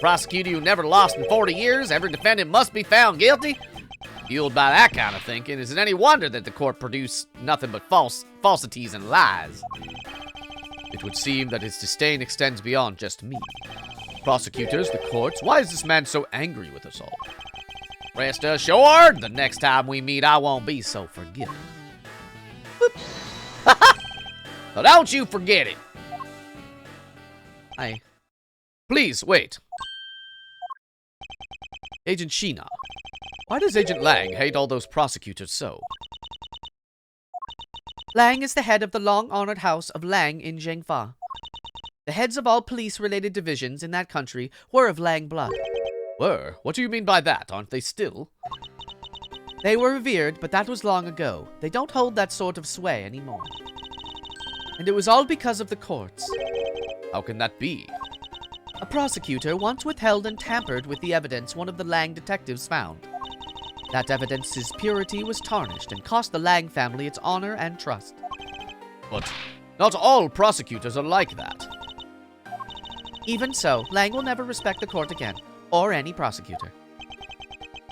Prosecutor who never lost in 40 years, every defendant must be found guilty? Fueled by that kind of thinking, is it any wonder that the court produced nothing but falsities and lies? It would seem that his disdain extends beyond just me. Prosecutors, the courts, why is this man so angry with us all? Rest assured, the next time we meet, I won't be so forgiving. So don't you forget it. Please, wait. Agent Sheena, why does Agent Lang hate all those prosecutors so? Lang is the head of the long-honored house of Lang in Zhengfa. The heads of all police-related divisions in that country were of Lang blood. Were? What do you mean by that? Aren't they still? They were revered, but that was long ago. They don't hold that sort of sway anymore. And it was all because of the courts. How can that be? A prosecutor once withheld and tampered with the evidence one of the Lang detectives found. That evidence's purity was tarnished and cost the Lang family its honor and trust. But not all prosecutors are like that. Even so, Lang will never respect the court again, or any prosecutor.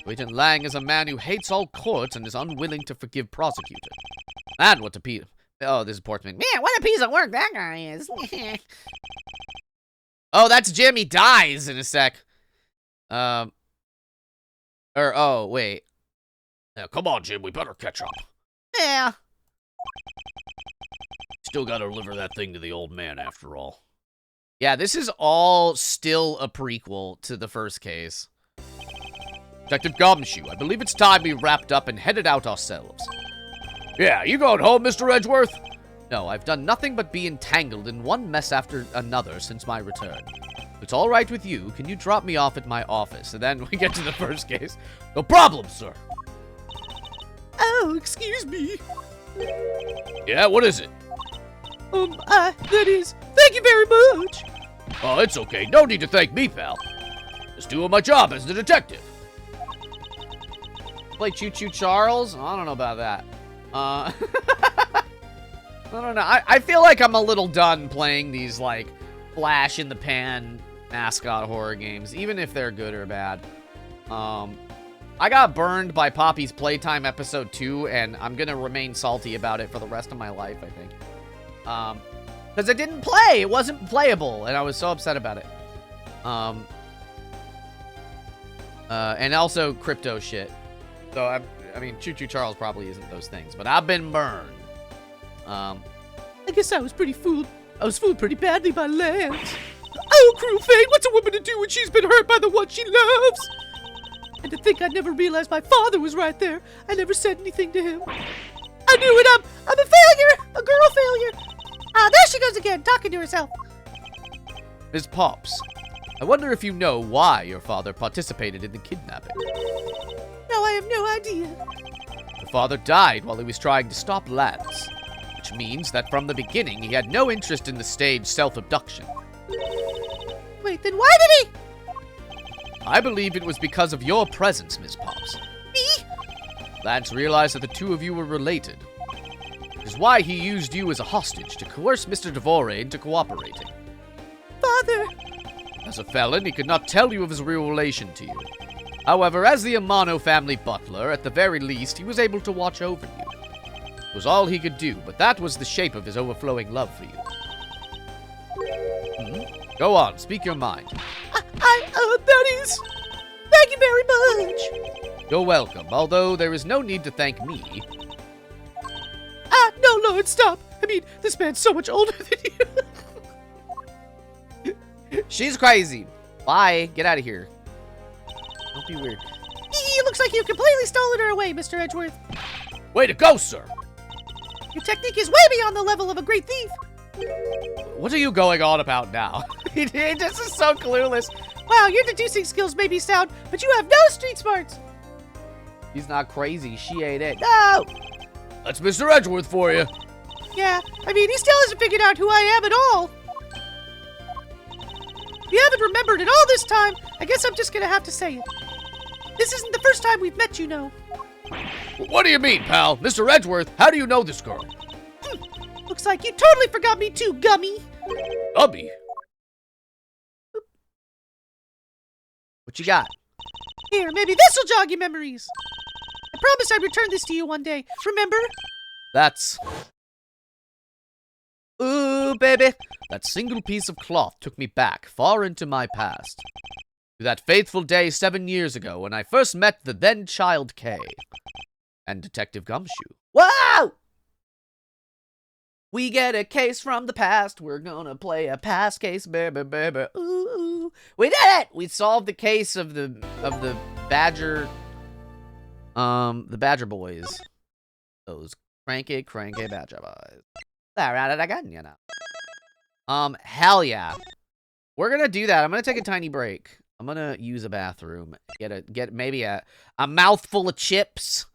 Agent Lang is a man who hates all courts and is unwilling to forgive prosecutors. And what a piece... Oh, this is Portsman. Man, what a piece of work that guy is. Oh, that's Jim. He dies in a sec. Oh, wait. Now, come on, Jim. We better catch up. Yeah. Still gotta deliver that thing to the old man, after all. Yeah, this is all still a prequel to the first case. Detective Gumshoe, I believe it's time we wrapped up and headed out ourselves. Yeah, you going home, Mr. Edgeworth? No, I've done nothing but be entangled in one mess after another since my return. If it's all right with you, can you drop me off at my office, and then we get to the first case? No problem, sir. Oh, excuse me. Yeah, what is it? That is, thank you very much. Oh, it's okay. No need to thank me, pal. Just doing my job as the detective. Play Choo Choo Charles? I don't know about that. I don't know. I feel like I'm a little done playing these, like, flash-in-the-pan mascot horror games, even if they're good or bad. I got burned by Poppy's Playtime Episode 2, and I'm gonna remain salty about it for the rest of my life, I think. Because it didn't play! It wasn't playable, and I was so upset about it. And also crypto shit. So, I mean, Choo Choo Charles probably isn't those things, but I've been burned. I guess I was fooled. I was fooled pretty badly by Lance. Oh, cruel fate, what's a woman to do when she's been hurt by the one she loves? And to think I never realized my father was right there. I never said anything to him. I knew it, I'm a failure, a girl failure. Ah, there she goes again, talking to herself. Ms. Pops, I wonder if you know why your father participated in the kidnapping. No, I have no idea. Your father died while he was trying to stop Lance, which means that from the beginning he had no interest in the staged self-abduction. Wait, then why did he? I believe it was because of your presence, Ms. Pops. Me? Lance realized that the two of you were related. Which is why he used you as a hostage to coerce Mr. Devore into cooperating. Father! As a felon, he could not tell you of his real relation to you. However, as the Amano family butler, at the very least, he was able to watch over you. It was all he could do, but that was the shape of his overflowing love for you. Go on, speak your mind. That is... Thank you very much. You're welcome, although there is no need to thank me. No, Lord, stop. I mean, this man's so much older than you. She's crazy. Bye. Get out of here. Don't be weird. It looks like you've completely stolen her away, Mr. Edgeworth. Way to go, sir. Your technique is way beyond the level of a great thief. What are you going on about now? He just is so clueless. Wow, your deducing skills may be sound, but you have no street smarts. He's not crazy. She ain't it. No! That's Mr. Edgeworth for you. Yeah, I mean, he still hasn't figured out who I am at all. If you haven't remembered it all this time, I guess I'm just gonna have to say it. This isn't the first time we've met, you know. What do you mean, pal? Mr. Edgeworth, how do you know this girl? Looks like you totally forgot me too, Gummy. Gummy? What you got? Here, maybe this'll jog your memories. I promised I'd return this to you one day. Remember? That's... Ooh, baby. That single piece of cloth took me back, far into my past. To that faithful day 7 years ago when I first met the then-child Kay. And Detective Gumshoe. Whoa! We get a case from the past. We're gonna play a past case, baby, baby. Ooh. We did it! We solved the case of the Badger... the Badger Boys. Those cranky Badger Boys. They're at it again, you know. Hell yeah. We're gonna do that. I'm gonna take a tiny break. I'm gonna use a bathroom. Get maybe a mouthful of chips.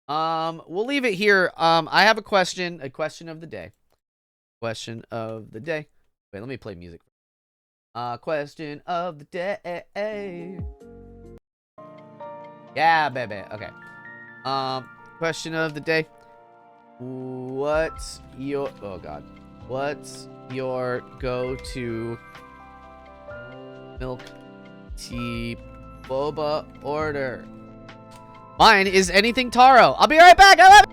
We'll leave it here. I have a question of the day. Question of the day. Wait, let me play music. Question of the day. Yeah, baby. Okay. Question of the day. What's your go-to milk tea boba order? Mine is anything taro. I'll be right back. I love it.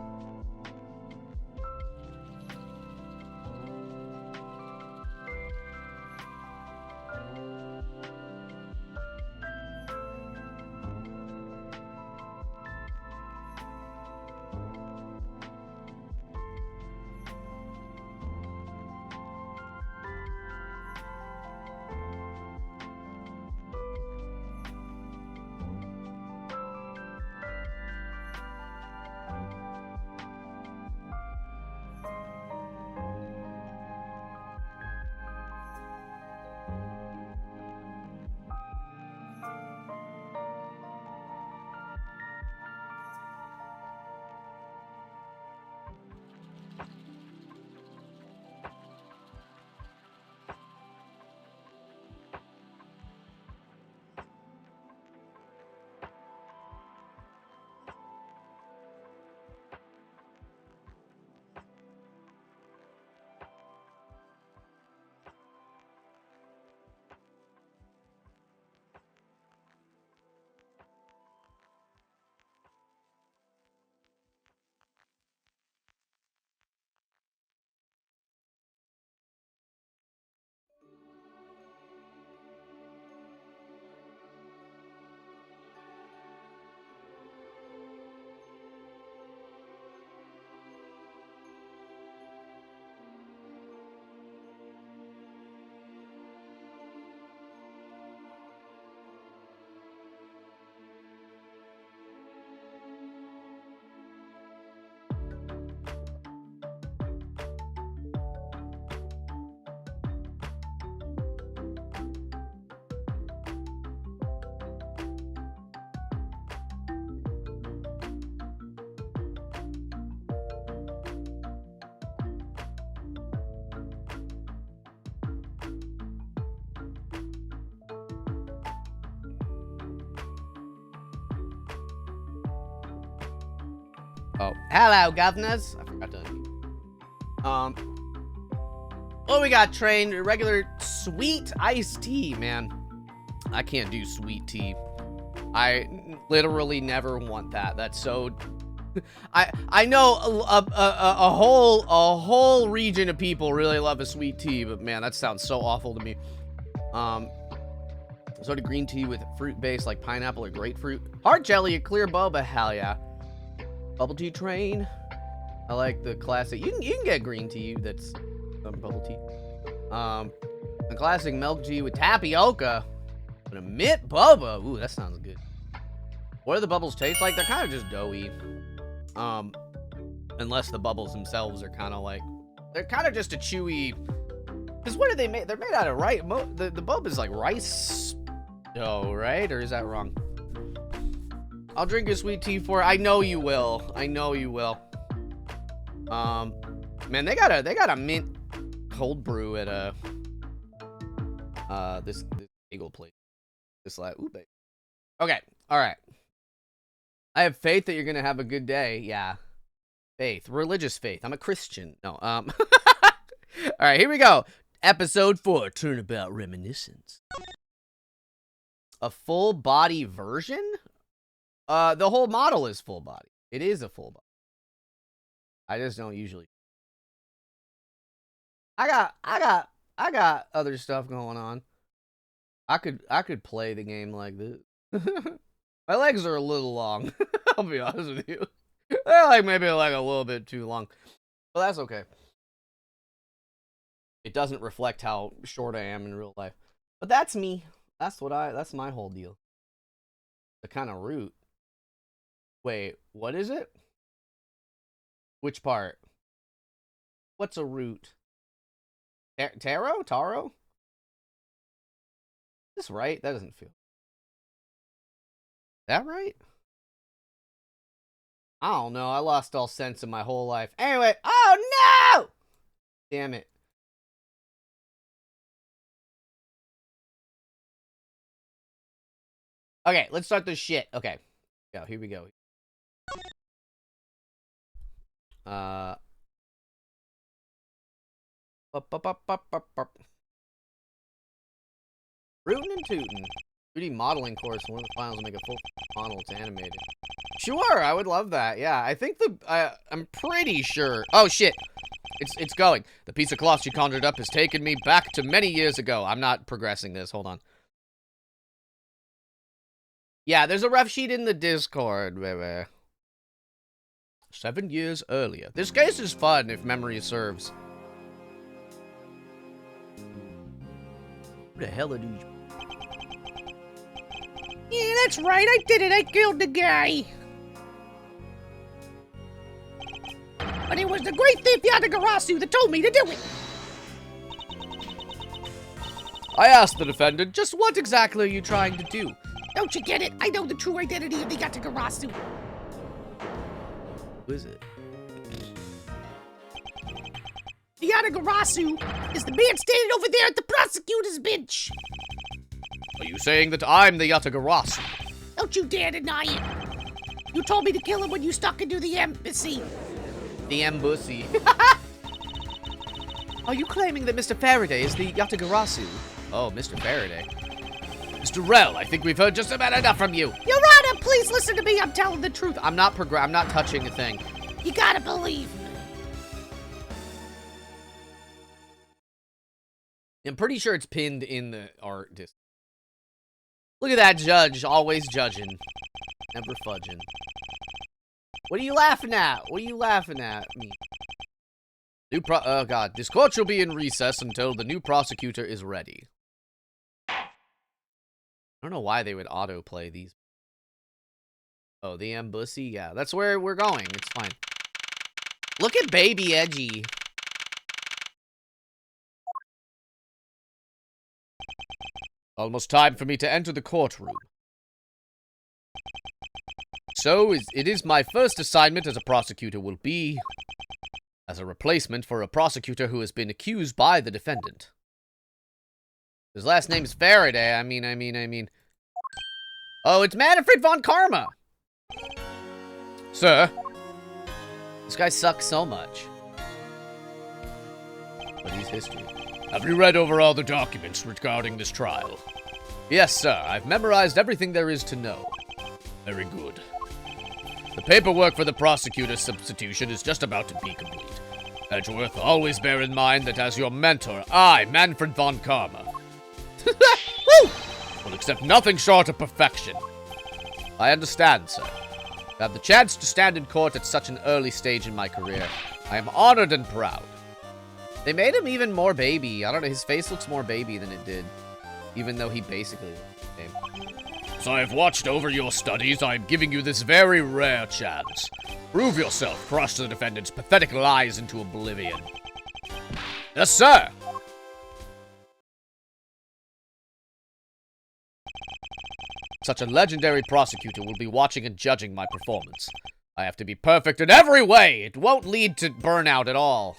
Oh, hello, governors. I forgot to unmute. Oh, we got trained regular sweet iced tea, man. I can't do sweet tea. I literally never want that. That's so. I know a whole region of people really love a sweet tea, but man, that sounds so awful to me. Sort of green tea with fruit base like pineapple or grapefruit. Hard jelly, a clear boba, hell yeah. Bubble tea train. I like the classic. You can get green tea that's bubble tea. The classic milk tea with tapioca. But a mint boba. Ooh, that sounds good. What do the bubbles taste like? They're kind of just doughy. Unless the bubbles themselves are kind of like, they're kind of just a chewy. Because what are they made? They're made out of rice. The boba is like rice dough, right? Or is that wrong? I'll drink a sweet tea for. I know you will. I know you will. Man, they got a mint cold brew at This bagel plate. This like, ooh, baby. Okay, all right. I have faith that you're gonna have a good day. Yeah, faith, religious faith. I'm a Christian. No, All right, here we go. Episode 4, Turnabout Reminiscence. A full body version? The whole model is full body. It is a full body. I just don't usually. I got other stuff going on. I could play the game like this. My legs are a little long. I'll be honest with you. They're like maybe like a little bit too long. But that's okay. It doesn't reflect how short I am in real life. But that's me. That's my whole deal. The kind of root. Wait, what is it? Which part? What's a root? Taro? Taro? Is this right? That doesn't feel. Is that right? I don't know. I lost all sense in my whole life. Anyway, oh no! Damn it. Okay, let's start this shit. Okay. Go, here we go. Rootin' and tootin'. 3D modeling course. One of the finals will make a full model. It's animated. Sure, I would love that. Yeah, I think I'm pretty sure. Oh shit, it's going. The piece of cloth she conjured up has taken me back to many years ago. I'm not progressing this. Hold on. Yeah, there's a ref sheet in the Discord. 7 years earlier. This case is fun if memory serves. Who the hell are these? Yeah, that's right. I did it. I killed the guy. But it was the great thief Yatagarasu that told me to do it. I asked the defendant, just what exactly are you trying to do? Don't you get it? I know the true identity of the Yatagarasu. Who is it? The Yatagarasu is the man standing over there at the prosecutor's bench. Are you saying that I'm the Yatagarasu? Don't you dare deny it. You told me to kill him when you stuck into the embassy. The embassy. Are you claiming that Mr. Faraday is the Yatagarasu? Oh, Mr. Faraday. Mr. Rell, I think we've heard just about enough from you. Your Honor, please listen to me. I'm telling the truth. I'm not touching a thing. You gotta believe me. I'm pretty sure it's pinned in the art disc. Look at that judge, always judging. Never fudging. What are you laughing at? What are you laughing at me? Oh god, this court shall be in recess until the new prosecutor is ready. I don't know why they would autoplay these. Oh, the embassy? Yeah, that's where we're going. It's fine. Look at baby Edgy. Almost time for me to enter the courtroom. So, it is my first assignment as a prosecutor will be as a replacement for a prosecutor who has been accused by the defendant. His last name's Faraday. I mean. Oh, it's Manfred von Karma. Sir? This guy sucks so much. But he's history. Have you read over all the documents regarding this trial? Yes, sir. I've memorized everything there is to know. Very good. The paperwork for the prosecutor's substitution is just about to be complete. Edgeworth, always bear in mind that as your mentor, I, Manfred von Karma, will accept nothing short of perfection. I understand, sir. To have the chance to stand in court at such an early stage in my career, I am honored and proud. They made him even more baby. I don't know, his face looks more baby than it did. Even though he basically looked the same. As I have watched over your studies, I am giving you this very rare chance. Prove yourself, crush the defendant's pathetic lies into oblivion. Yes, sir! Such a legendary prosecutor will be watching and judging my performance. I have to be perfect in every way! It won't lead to burnout at all.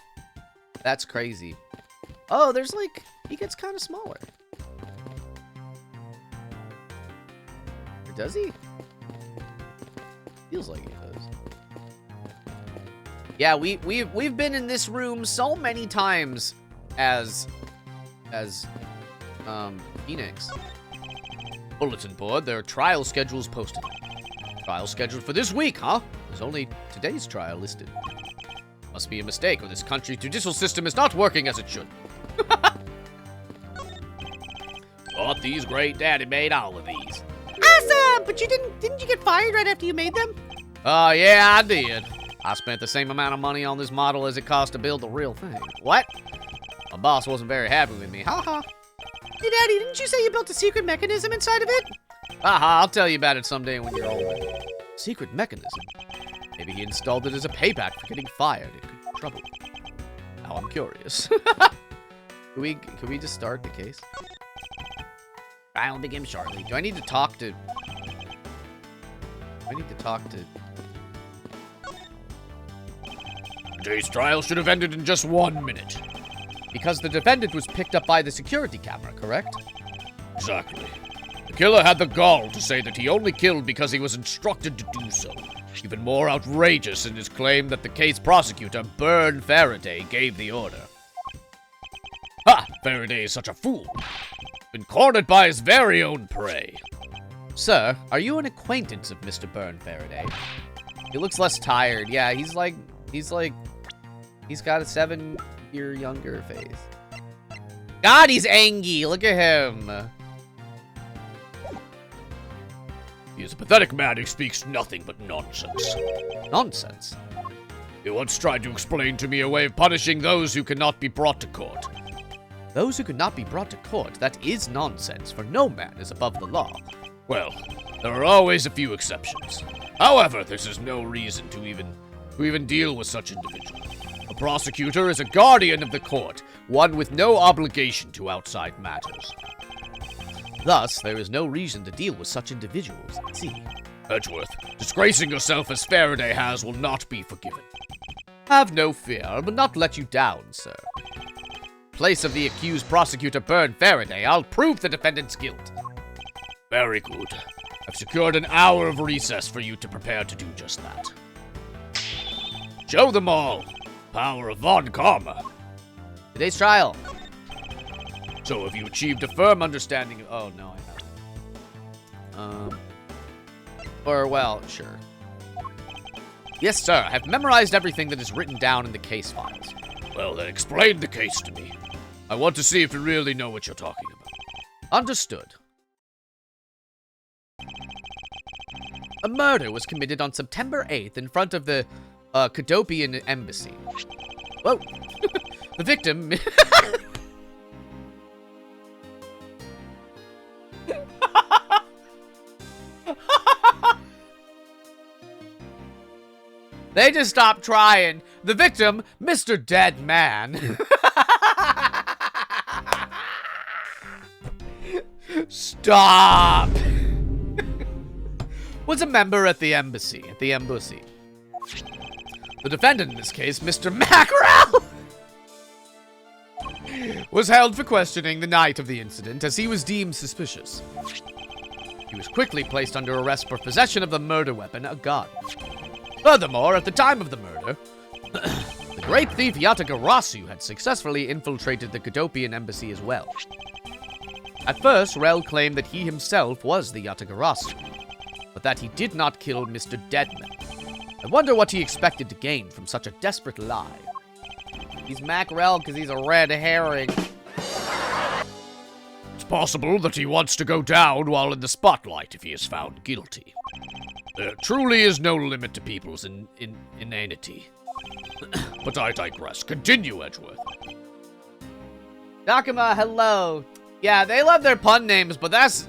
That's crazy. Oh, there's like, he gets kind of smaller. Or does he? Feels like he does. Yeah, we've been in this room so many times as Phoenix. Bulletin board, there are trial schedules posted. Trial scheduled for this week, huh? There's only today's trial listed. Must be a mistake, or this country's judicial system is not working as it should. Thought these great daddy made all of these. Awesome! But you didn't you get fired right after you made them? Oh, yeah, I did. I spent the same amount of money on this model as it cost to build the real thing. What? My boss wasn't very happy with me. Ha ha. Hey, Daddy, didn't you say you built a secret mechanism inside of it? Haha, I'll tell you about it someday when you're older. Secret mechanism? Maybe he installed it as a payback for getting fired. It could be trouble. Now I'm curious. Can we just start the case? I'll begin shortly. Do I need to talk to... Today's trial should have ended in just 1 minute. Because the defendant was picked up by the security camera, correct? Exactly. The killer had the gall to say that he only killed because he was instructed to do so. Even more outrageous in his claim that the case prosecutor, Byrne Faraday, gave the order. Ha! Faraday is such a fool. Been cornered by his very own prey. Sir, are you an acquaintance of Mr. Byrne Faraday? He looks less tired. Yeah, he's got a 7-year younger face. God, he's angry. Look at him. He is a pathetic man who speaks nothing but nonsense. Nonsense? He once tried to explain to me a way of punishing those who cannot be brought to court. Those who could not be brought to court, that is nonsense, for no man is above the law. Well, there are always a few exceptions. However, this is no reason to even deal with such individuals. A prosecutor is a guardian of the court, one with no obligation to outside matters. Thus, there is no reason to deal with such individuals. See, Edgeworth, disgracing yourself as Faraday has will not be forgiven. Have no fear, I will not let you down, sir. In place of the accused prosecutor Byrne Faraday, I'll prove the defendant's guilt. Very good. I've secured an hour of recess for you to prepare to do just that. Show them all. Power of Von Karma. Today's trial. So have you achieved a firm understanding of... Oh, no, I haven't. Or, well, sure. Yes, sir, I have memorized everything that is written down in the case files. Well, then explain the case to me. I want to see if you really know what you're talking about. Understood. A murder was committed on September 8th in front of the Cadopian embassy. Whoa. The victim... They just stopped trying. The victim, Mr. Dead Man. Stop. Was a member at the embassy. The defendant in this case, Mr. Mackerel, was held for questioning the night of the incident as he was deemed suspicious. He was quickly placed under arrest for possession of the murder weapon, a gun. Furthermore, at the time of the murder, the great thief Yatagarasu had successfully infiltrated the Cadopian embassy as well. At first, Rel claimed that he himself was the Yatagarasu, but that he did not kill Mr. Deadman. I wonder what he expected to gain from such a desperate lie. He's Mackerel because he's a red herring. It's possible that he wants to go down while in the spotlight if he is found guilty. There truly is no limit to people's inanity. But I digress. Continue, Edgeworth. Nakama, hello. Yeah, they love their pun names, but that's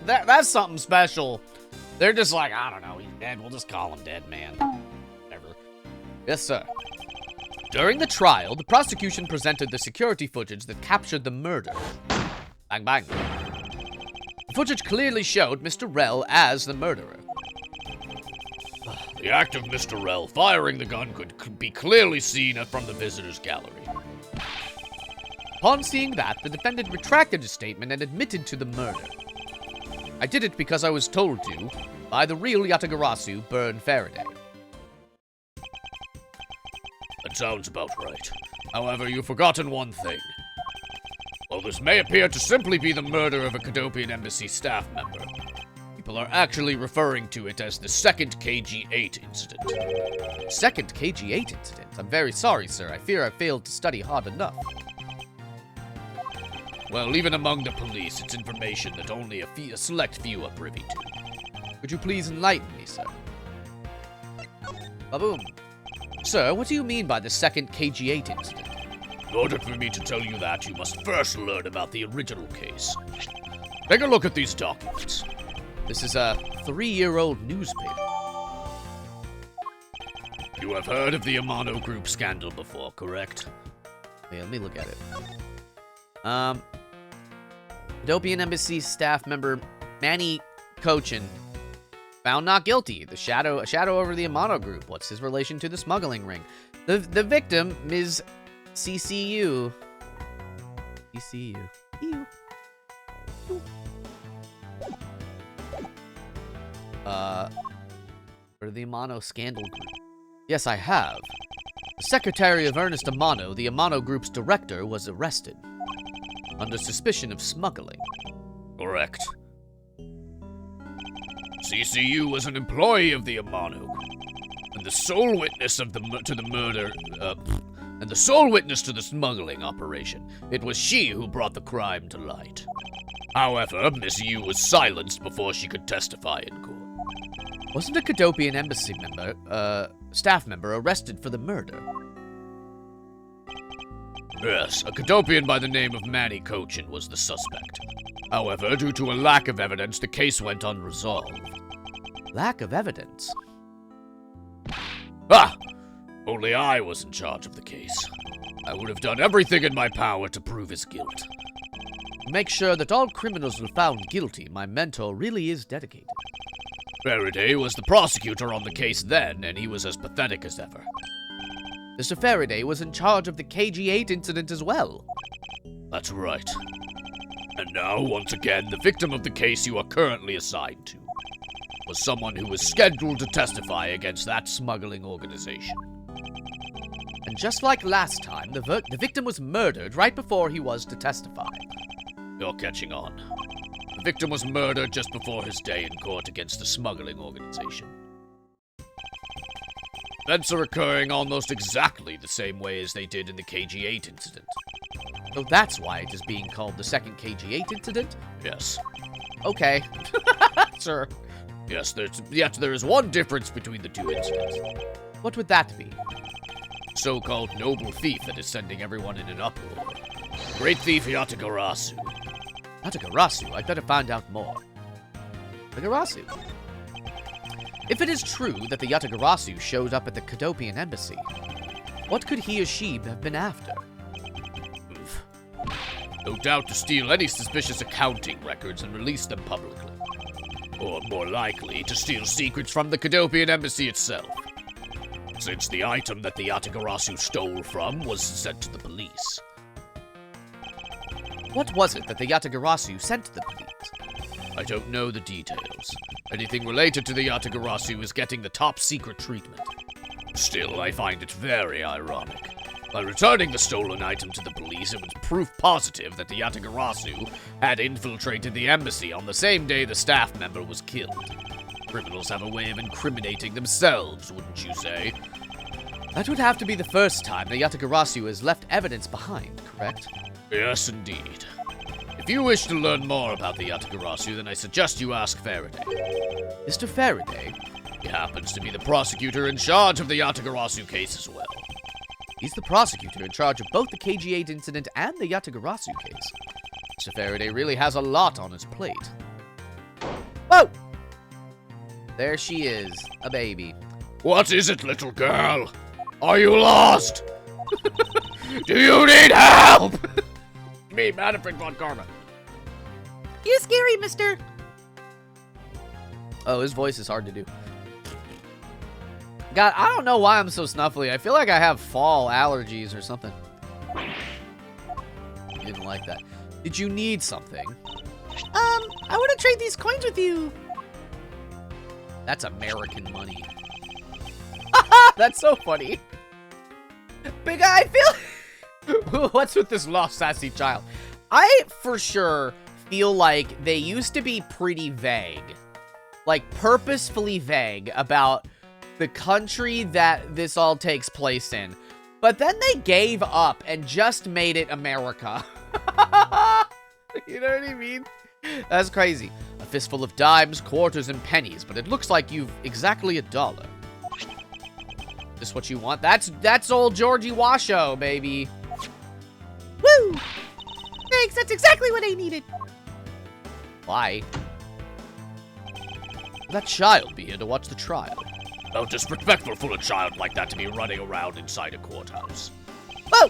something special. They're just like, I don't know, he's dead. We'll just call him Dead Man. Whatever. Yes, sir. During the trial, the prosecution presented the security footage that captured the murder. Bang, bang. The footage clearly showed Mr. Rel as the murderer. The act of Mr. Rel firing the gun could be clearly seen from the visitor's gallery. Upon seeing that, the defendant retracted his statement and admitted to the murder. I did it because I was told to, by the real Yatagarasu, Burn Faraday. That sounds about right. However, you've forgotten one thing. While this may appear to simply be the murder of a Cadopian Embassy staff member, people are actually referring to it as the second KG-8 incident. Second KG-8 incident? I'm very sorry, sir. I fear I failed to study hard enough. Well, even among the police, it's information that only a select few are privy to. Could you please enlighten me, sir? Baboom. Sir, what do you mean by the second KG-8 incident? In order for me to tell you that, you must first learn about the original case. Take a look at these documents. This is a 3-year-old newspaper. You have heard of the Amano Group scandal before, correct? Wait, let me look at it. Cadopian Embassy staff member Manny Cochin found not guilty. A shadow over the Amano Group. What's his relation to the smuggling ring? The victim, Ms. CCU. CCU. Ew. For the Amano scandal group. Yes, I have. The secretary of Ernest Amano, the Amano Group's director, was arrested under suspicion of smuggling. Correct. CCU was an employee of the Amano Group, and the sole witness to the murder, and the sole witness to the smuggling operation. It was she who brought the crime to light. However, Miss Yu was silenced before she could testify in court. Wasn't a Cadopian Embassy staff member arrested for the murder? Yes, a Cadopian by the name of Manny Cochin was the suspect. However, due to a lack of evidence, the case went unresolved. Lack of evidence? Ah! Only I was in charge of the case. I would have done everything in my power to prove his guilt. To make sure that all criminals are found guilty, my mentor really is dedicated. Faraday was the prosecutor on the case then, and he was as pathetic as ever. Mr. Faraday was in charge of the KG-8 incident as well. That's right. And now, once again, the victim of the case you are currently assigned to was someone who was scheduled to testify against that smuggling organization. And just like last time, the victim was murdered right before he was to testify. You're catching on. The victim was murdered just before his day in court against the smuggling organization. Events are occurring almost exactly the same way as they did in the KG-8 incident. So that's why it is being called the second KG-8 incident? Yes. Okay. Sir. Yes, yet there is one difference between the two incidents. What would that be? So-called noble thief that is sending everyone in an uproar. Great thief Yatagarasu. Yatagarasu? I'd better find out more. Yatagarasu? If it is true that the Yatagarasu showed up at the Cadopian Embassy, what could he or she have been after? No doubt to steal any suspicious accounting records and release them publicly. Or, more likely, to steal secrets from the Cadopian Embassy itself. Since the item that the Yatagarasu stole from was sent to the police. What was it that the Yatagarasu sent to the police? I don't know the details. Anything related to the Yatagarasu is getting the top secret treatment. Still, I find it very ironic. By returning the stolen item to the police, it was proof positive that the Yatagarasu had infiltrated the embassy on the same day the staff member was killed. Criminals have a way of incriminating themselves, wouldn't you say? That would have to be the first time the Yatagarasu has left evidence behind, correct? Yes, indeed. If you wish to learn more about the Yatagarasu, then I suggest you ask Faraday. Mr. Faraday? He happens to be the prosecutor in charge of the Yatagarasu case as well. He's the prosecutor in charge of both the KG-8 incident and the Yatagarasu case. Mr. Faraday really has a lot on his plate. Whoa! There she is, a baby. What is it, little girl? Are you lost? Do you need help? Me, Manfred von Karma. You're scary, mister. Oh, his voice is hard to do. God, I don't know why I'm so snuffly. I feel like I have fall allergies or something. I didn't like that. Did you need something? I want to trade these coins with you. That's American money. That's so funny. Big Eye, feel. What's with this lost sassy child? I for sure feel like they used to be pretty vague, like purposefully vague about the country that this all takes place in. But then they gave up and just made it America. You know what I mean? That's crazy. A fistful of dimes, quarters, and pennies, but it looks like you've exactly $1. Is this what you want? That's old Georgie Washoe, baby. Woo! Thanks, that's exactly what I needed. Why? Will that child be here to watch the trial? How disrespectful for a child like that to be running around inside a courthouse. Whoa!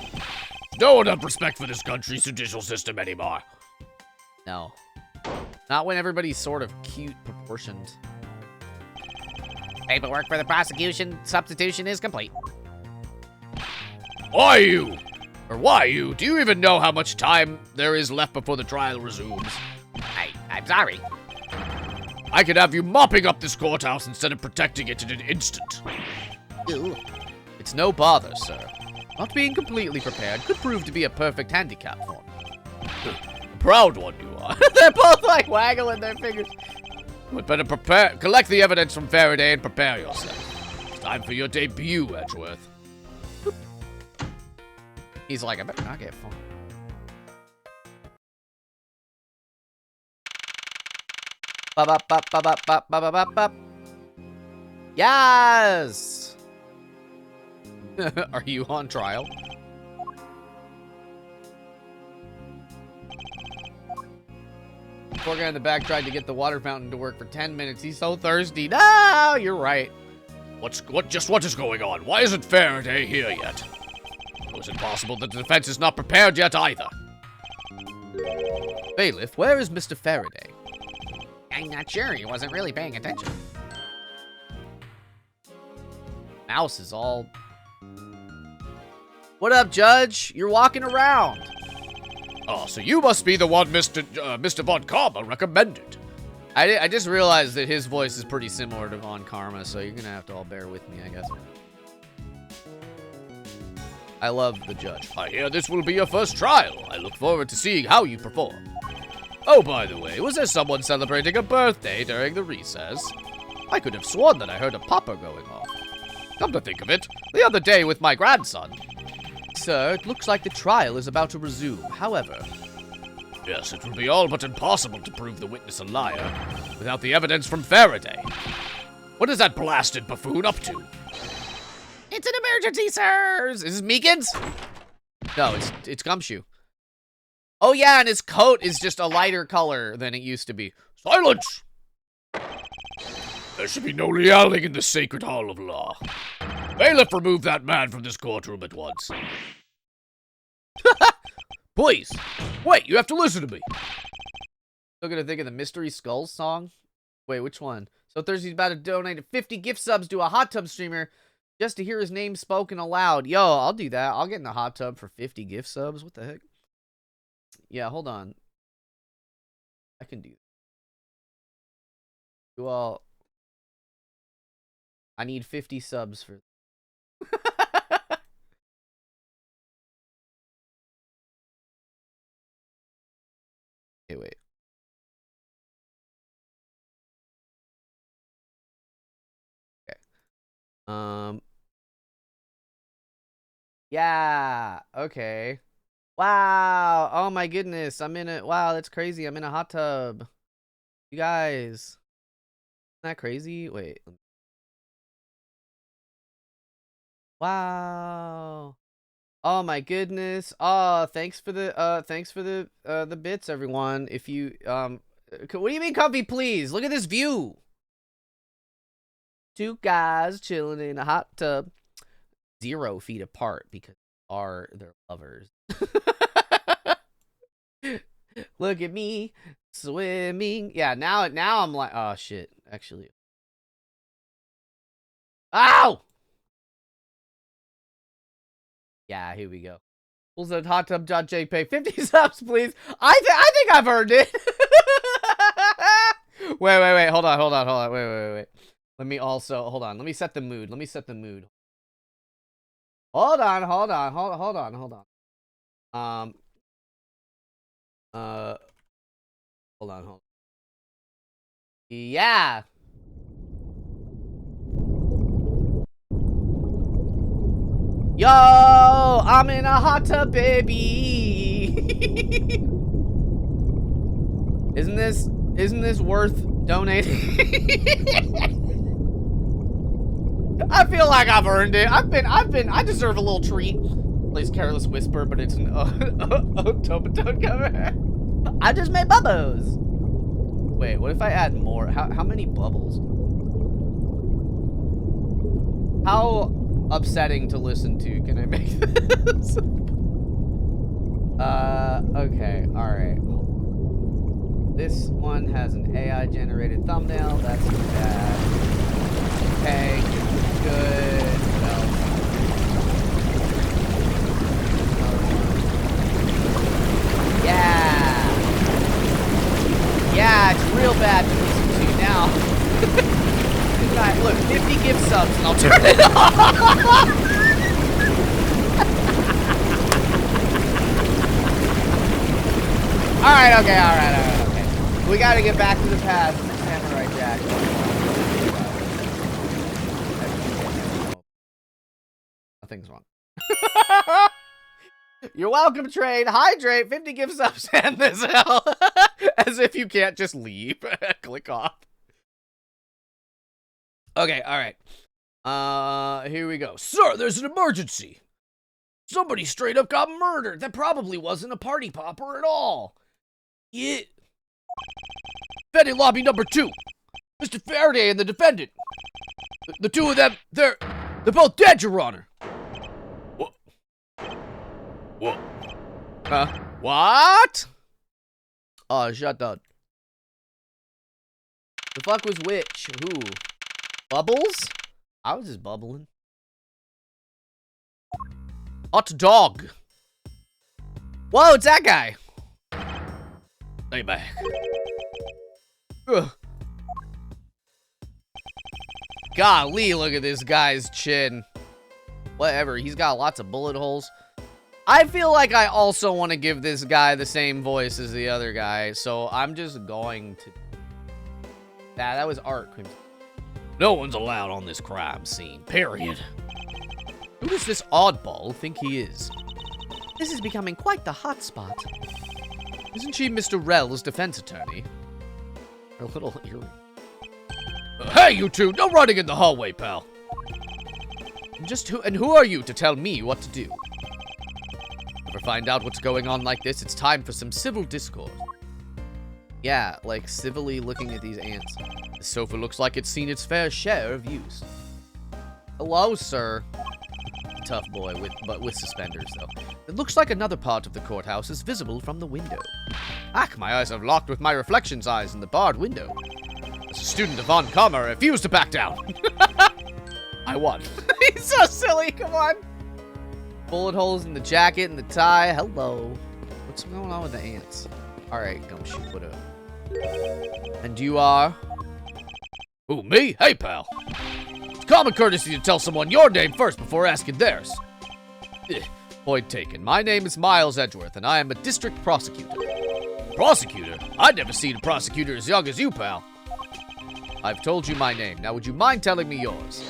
No one have respect for this country's judicial system anymore. No. Not when everybody's sort of cute proportioned. Paperwork for the prosecution substitution is complete. Why you? Do you even know how much time there is left before the trial resumes? I'm sorry. I could have you mopping up this courthouse instead of protecting it in an instant. Ew. It's no bother, sir. Not being completely prepared could prove to be a perfect handicap for me. A proud one you are. They're both like waggling their fingers. But better collect the evidence from Faraday and prepare yourself. It's time for your debut, Edgeworth. He's like, I better not get phone. Ba-ba-ba-ba-ba-ba-ba-ba-ba. Yes! Are you on trial? Poor guy in the back tried to get the water fountain to work for 10 minutes. He's so thirsty. No, you're right. What is going on? Why isn't Faraday here yet? Or is it possible that the defense is not prepared yet either? Bailiff, where is Mr. Faraday? I'm not sure. He wasn't really paying attention. Mouse is all... What up, Judge? You're walking around. Oh, so you must be the one Mr. Von Karma recommended. I just realized that his voice is pretty similar to Von Karma, so you're gonna have to all bear with me, I guess. I love the judge. I hear this will be your first trial. I look forward to seeing how you perform. Oh, by the way, was there someone celebrating a birthday during the recess? I could have sworn that I heard a popper going off. Come to think of it, the other day with my grandson. Sir, it looks like the trial is about to resume. However... Yes, it would be all but impossible to prove the witness a liar without the evidence from Faraday. What is that blasted buffoon up to? It's an emergency, sirs! Is this Meekins? No, it's Gumshoe. Oh yeah, and his coat is just a lighter color than it used to be. Silence! There should be no yelling in the sacred hall of law. Bailiff, remove that man from this courtroom at once. Please. Wait, you have to listen to me. Still gonna think of the Mystery Skulls song? Wait, which one? So Thursday's about to donate 50 gift subs to a hot tub streamer just to hear his name spoken aloud. Yo, I'll do that. I'll get in the hot tub for 50 gift subs. What the heck? Yeah, hold on. I can do that. Well, I need 50 subs for... Okay, wait. Okay. Yeah, okay. Wow. Oh my goodness. Wow, that's crazy. I'm in a hot tub. You guys. Isn't that crazy? Wait. Wow. Oh my goodness. Oh, thanks for the bits, everyone. If you what do you mean comfy, please? Look at this view. Two guys chilling in a hot tub. 0 feet apart because they're lovers. Look at me swimming. Yeah, now I'm like, oh shit. Actually. Ow! Yeah, here we go. Pulls out hottub.jpg. 50 subs, please. I think I've earned it. Wait. Hold on. Wait. Let me also, hold on. Let me set the mood. Let me set the mood. Hold on. Hold on. Yeah. Yo, I'm in a hot tub, baby. Isn't this worth donating? I feel like I've earned it. I deserve a little treat. Plays Careless Whisper, but it's an Tobatone cover. I just made bubbles. Wait, what if I add more? How many bubbles? How upsetting to listen to can I make this? Okay, alright. This one has an AI generated thumbnail. That's bad. Okay, good. Well. Yeah, it's real bad to listen to now. Right, look, 50 gift subs and I'll turn it off. Alright, okay. We gotta get back to the past. Samurai Jack. Nothing's wrong. You're welcome, Trade. Hydrate, 50 gift subs, and this hell. As if you can't just leave. Click off. Okay, alright. Here we go. Sir, there's an emergency. Somebody straight up got murdered. That probably wasn't a party popper at all. Yeah. Defendant lobby number 2. Mr. Faraday and the defendant. The two of them, they're both dead, Your Honor. What? What? Oh, shut up. The fuck was which? Who? Bubbles? I was just bubbling. Hot dog. Whoa, it's that guy. Stay back. Ugh. Golly, look at this guy's chin. Whatever, he's got lots of bullet holes. I feel like I also want to give this guy the same voice as the other guy, so I'm just going to... That was art, Crimson. No one's allowed on this crime scene, period. Who does this oddball think he is? This is becoming quite the hot spot. Isn't she Mr. Rell's defense attorney? A little eerie. Hey, you two! No running in the hallway, pal! And who are you to tell me what to do? Ever find out what's going on like this? It's time for some civil discourse. Yeah, like civilly looking at these ants. The sofa looks like it's seen its fair share of use. Hello, sir. Tough boy, but with suspenders, though. It looks like another part of the courthouse is visible from the window. Ack, my eyes are locked with my reflection's eyes in the barred window. As a student of Von Karma, I refuse to back down. I won. He's so silly, come on. Bullet holes in the jacket and the tie. Hello. What's going on with the ants? Alright, Gumshoe, what up? And you are? Who, me? Hey, pal. It's common courtesy to tell someone your name first before asking theirs. Point taken. My name is Miles Edgeworth, and I am a district prosecutor. Prosecutor? I'd never seen a prosecutor as young as you, pal. I've told you my name. Now, would you mind telling me yours?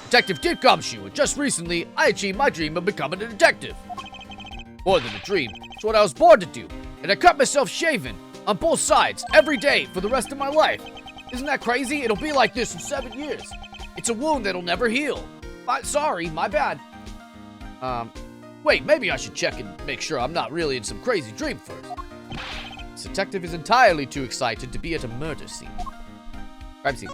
Detective Dick Gumshoe, and just recently, I achieved my dream of becoming a detective. More than a dream. It's what I was born to do. And I cut myself shaving on both sides every day for the rest of my life. Isn't that crazy? It'll be like this in 7 years. It's a wound that'll never heal. Sorry, my bad. Wait, maybe I should check and make sure I'm not really in some crazy dream first. This detective is entirely too excited to be at a murder scene. Crime scene.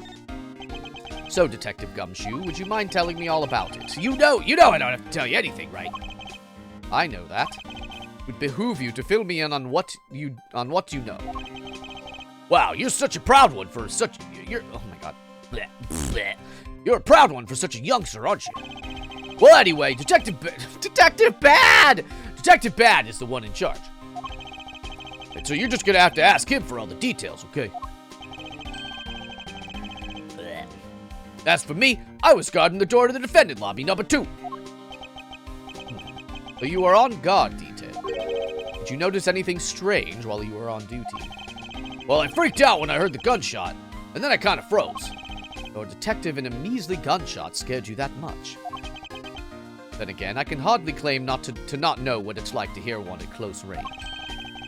So, Detective Gumshoe, would you mind telling me all about it? You know I don't have to tell you anything, right? I know that. It would behoove you to fill me in on what you know. Wow, you're such a proud one for such... oh my god. Blech, blech. You're a proud one for such a youngster, aren't you? Well, anyway, Detective Bad! Detective Bad is the one in charge. And so you're just gonna have to ask him for all the details, okay? As for me, I was guarding the door to the defendant lobby number 2. So you were on guard, detail. Did you notice anything strange while you were on duty? Well, I freaked out when I heard the gunshot, and then I kind of froze. So a detective and a measly gunshot scared you that much. Then again, I can hardly claim to not know what it's like to hear one at close range.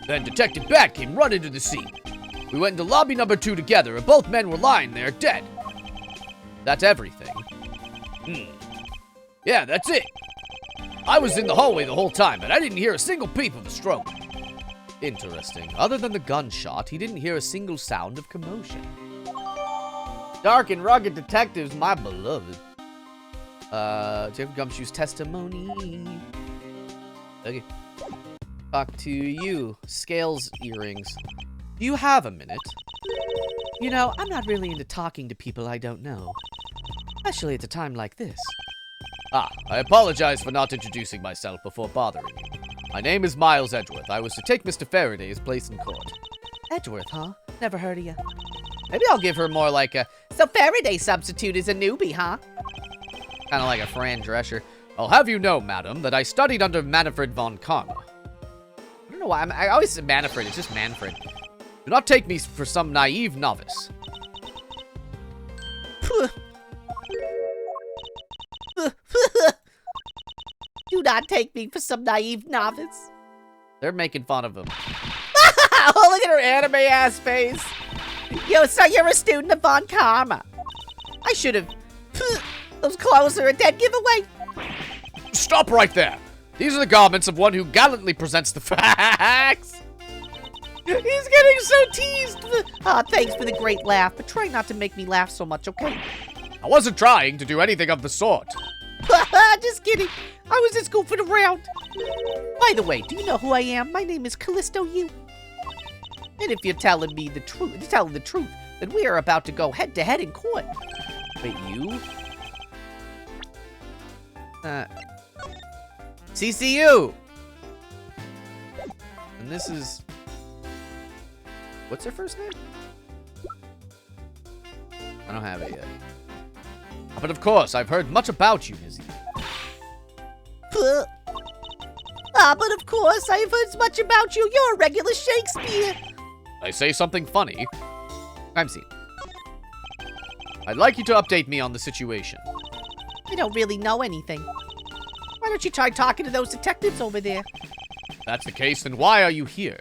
Then Detective Bat came running to the scene. We went into lobby number 2 together, and both men were lying there dead. That's everything. Yeah, that's it. I was in the hallway the whole time, and I didn't hear a single peep of a struggle. Interesting. Other than the gunshot, he didn't hear a single sound of commotion. Dark and rugged detectives, my beloved. Detective Gumshoe's testimony. Okay. Talk to you. Scales earrings. Do you have a minute? You know, I'm not really into talking to people I don't know. Especially at a time like this. I apologize for not introducing myself before bothering you. My name is Miles Edgeworth. I was to take Mr. Faraday's place in court. Edgeworth, huh? Never heard of you. Maybe I'll give her more like a... So Faraday substitute is a newbie, huh? Kind of like a Fran Drescher. I'll have you know, madam, that I studied under Manfred von Karma. I don't know why. I always say Manfred. It's just Manfred. Do not take me for some naive novice. Do not take me for some naive novice. They're making fun of him. Oh, look at her anime-ass face. Yo, so you're a student of Von Karma. I should have... Those clothes are a dead giveaway. Stop right there. These are the garments of one who gallantly presents the facts. He's getting so teased. Thanks for the great laugh, but try not to make me laugh so much, okay? I wasn't trying to do anything of the sort. Just kidding. I was just goofing around. By the way, do you know who I am? My name is Callisto Yu. And if you're telling me the truth, then we are about to go head-to-head in court. Wait, you? CCU! And this is... What's her first name? I don't have it yet. But of course, I've heard much about you, Izzy. But of course, I have heard much about you. You're a regular Shakespeare. I say something funny. Crime scene. I'd like you to update me on the situation. I don't really know anything. Why don't you try talking to those detectives over there? If that's the case, then why are you here?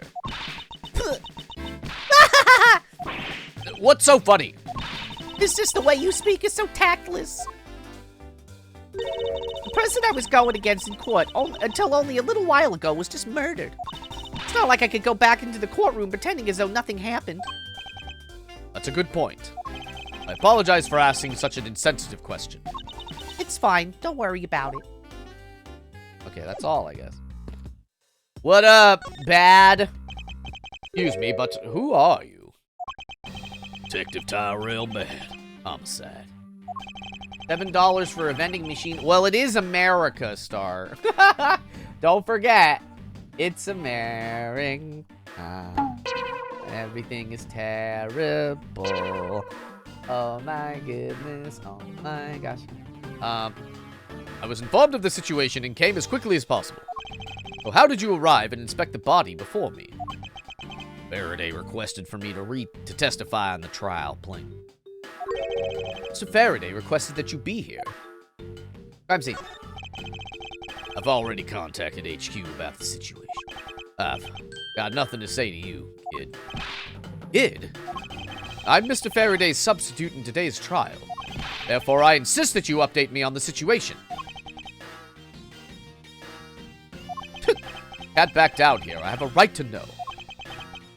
What's so funny? It's just the way you speak is so tactless. The person I was going against in court, until only a little while ago, was just murdered. It's not like I could go back into the courtroom pretending as though nothing happened. That's a good point. I apologize for asking such an insensitive question. It's fine. Don't worry about it. Okay, that's all, I guess. What up, bad? Excuse me, but who are you? Detective Tyrell Bad. Homicide. $7 for a vending machine. Well, it is America, Star. Don't forget, it's America. Everything is terrible. Oh my goodness. Oh my gosh. I was informed of the situation and came as quickly as possible. So how did you arrive and inspect the body before me? Faraday requested for me to testify on the trial plain. Mr. Faraday requested that you be here. Crime scene. I've already contacted HQ about the situation. I've got nothing to say to you, kid. Kid? I'm Mr. Faraday's substitute in today's trial. Therefore, I insist that you update me on the situation. Cat backed out here. I have a right to know.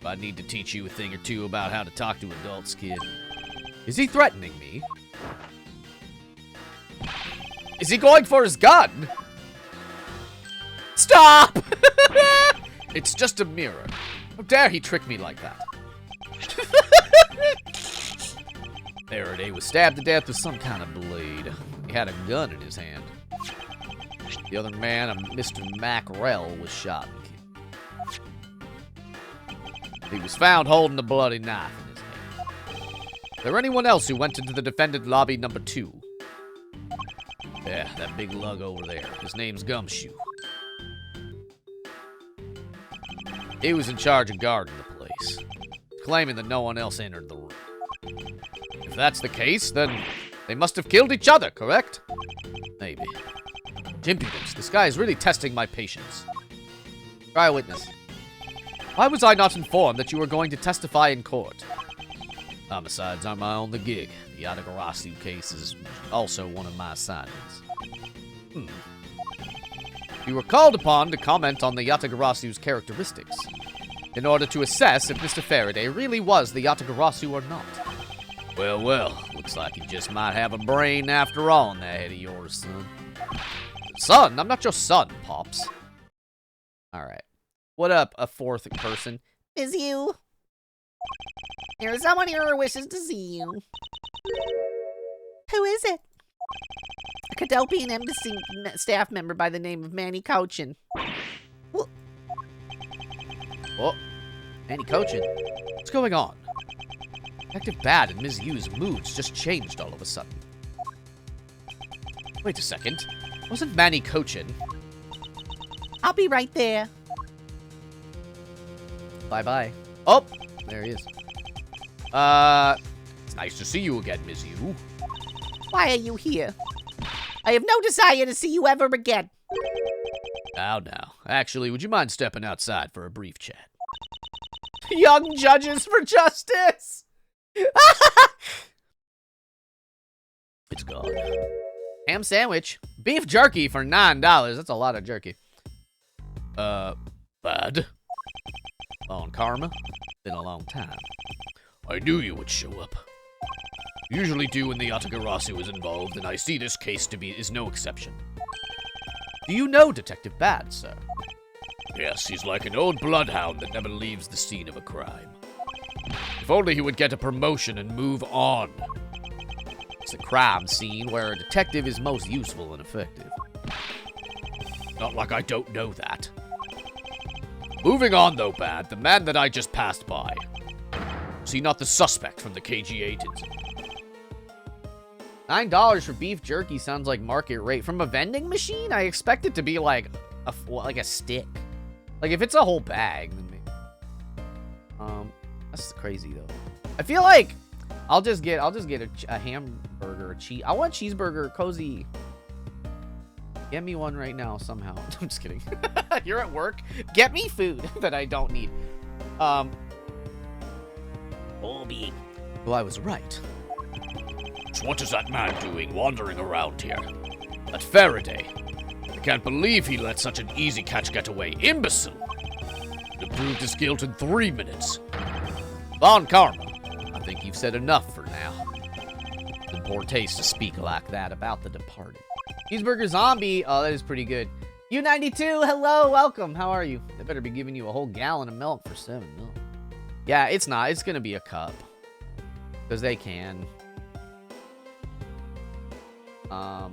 I need to teach you a thing or two about how to talk to adults, kid. Is he threatening me? Is he going for his gun? Stop! It's just a mirror. How dare he trick me like that? Faraday was stabbed to death with some kind of blade. He had a gun in his hand. The other man, a Mr. Mackerel, was shot and killed. He was found holding a bloody knife in his hand. there anyone else who went into the defendant lobby number 2? Yeah, that big lug over there. His name's Gumshoe. He was in charge of guarding the place, claiming that no one else entered the room. If that's the case, then they must have killed each other, correct? Maybe. Impudence, this guy is really testing my patience. Try a witness. Why was I not informed that you were going to testify in court? Homicides aren't my only gig. The Yatagarasu case is also one of my assignments. You were called upon to comment on the Yatagarasu's characteristics, in order to assess if Mr. Faraday really was the Yatagarasu or not. Well, looks like you just might have a brain after all in that head of yours, son. Son? I'm not your son, Pops. Alright. What up, a fourth person? Is you? There is someone here who wishes to see you. Who is it? A Cadopian embassy staff member by the name of Manny Cochin. Oh, Manny Cochin. What's going on? Detective Bad and Ms. Yu's moods just changed all of a sudden. Wait a second. Wasn't Manny Cochin? I'll be right there. Bye-bye. Oh, there he is. It's nice to see you again, Ms. Yu. Why are you here? I have no desire to see you ever again. Now. Actually, would you mind stepping outside for a brief chat? Young judges for justice! It's gone. Ham sandwich. Beef jerky for $9. That's a lot of jerky. Bad? On Karma? Been a long time. I knew you would show up. Usually do when the Yatagarasu is involved, and I see this case is no exception. Do you know Detective Bad, sir? Yes, he's like an old bloodhound that never leaves the scene of a crime. If only he would get a promotion and move on. It's a crime scene where a detective is most useful and effective. Not like I don't know that. Moving on, though, Bad, the man that I just passed by. Was he not the suspect from the KG8 incident? $9 for beef jerky sounds like market rate. From a vending machine? I expect it to be like a stick. Like if it's a whole bag, then maybe. That's crazy though. I feel like I'll just get a hamburger, I want cheeseburger, cozy. Get me one right now somehow. I'm just kidding. You're at work. Get me food that I don't need. Bobby. Well, I was right. So what is that man doing wandering around here? That Faraday. I can't believe he let such an easy catch get away. Imbecile! He proved his guilt in 3 minutes. Von Karma, I think you've said enough for now. It's in poor taste to speak like that about the departed. Cheeseburger zombie. Oh, that is pretty good. U92, hello, welcome. How are you? They better be giving you a whole gallon of milk for $7 mil. Yeah, it's not. It's gonna be a cup. Because they can. Oh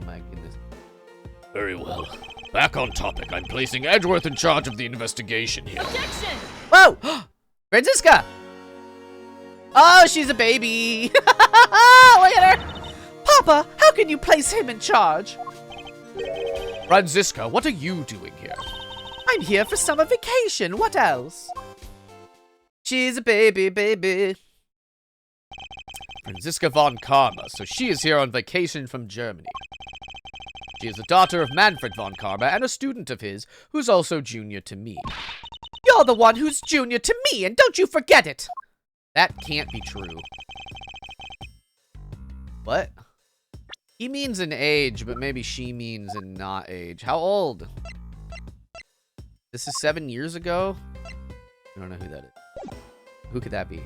my goodness. Very well. Back on topic. I'm placing Edgeworth in charge of the investigation here. Objection! Whoa! Franziska! Oh, she's a baby. Look at her. Papa, how can you place him in charge? Franziska, what are you doing here? I'm here for summer vacation. What else? She's a baby. Franziska von Karma, so she is here on vacation from Germany. She is the daughter of Manfred von Karma and a student of his, who's also junior to me. You're the one who's junior to me, and don't you forget it! That can't be true. What? He means in age, but maybe she means in not age. How old? This is 7 years ago? I don't know who that is. Who could that be?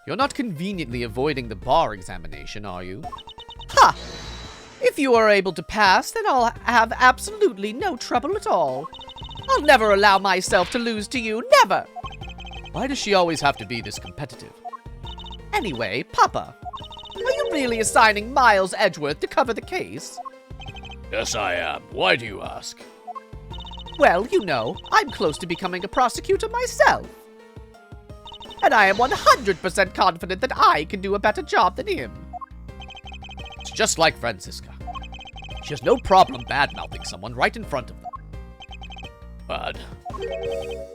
You're not conveniently avoiding the bar examination, are you? Ha! If you are able to pass, then I'll have absolutely no trouble at all. I'll never allow myself to lose to you, never! Why does she always have to be this competitive? Anyway, Papa, are you really assigning Miles Edgeworth to cover the case? Yes, I am. Why do you ask? Well, you know, I'm close to becoming a prosecutor myself. and I am 100% confident that I can do a better job than him. It's just like Franziska. She has no problem bad-mouthing someone right in front of them. Bad.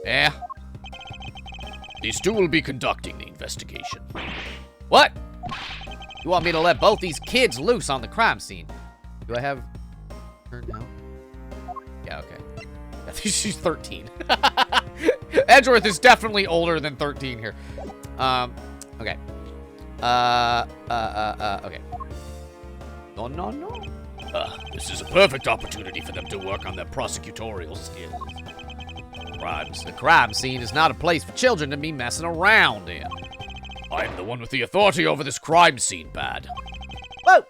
Yeah. These two will be conducting the investigation. What? You want me to let both these kids loose on the crime scene? Do I have her now? Yeah, okay. I think she's 13. Edgeworth is definitely older than 13 here. Okay. Okay. No. This is a perfect opportunity for them to work on their prosecutorial skills. The crime scene is not a place for children to be messing around in. I am the one with the authority over this crime scene, Bad. Whoa!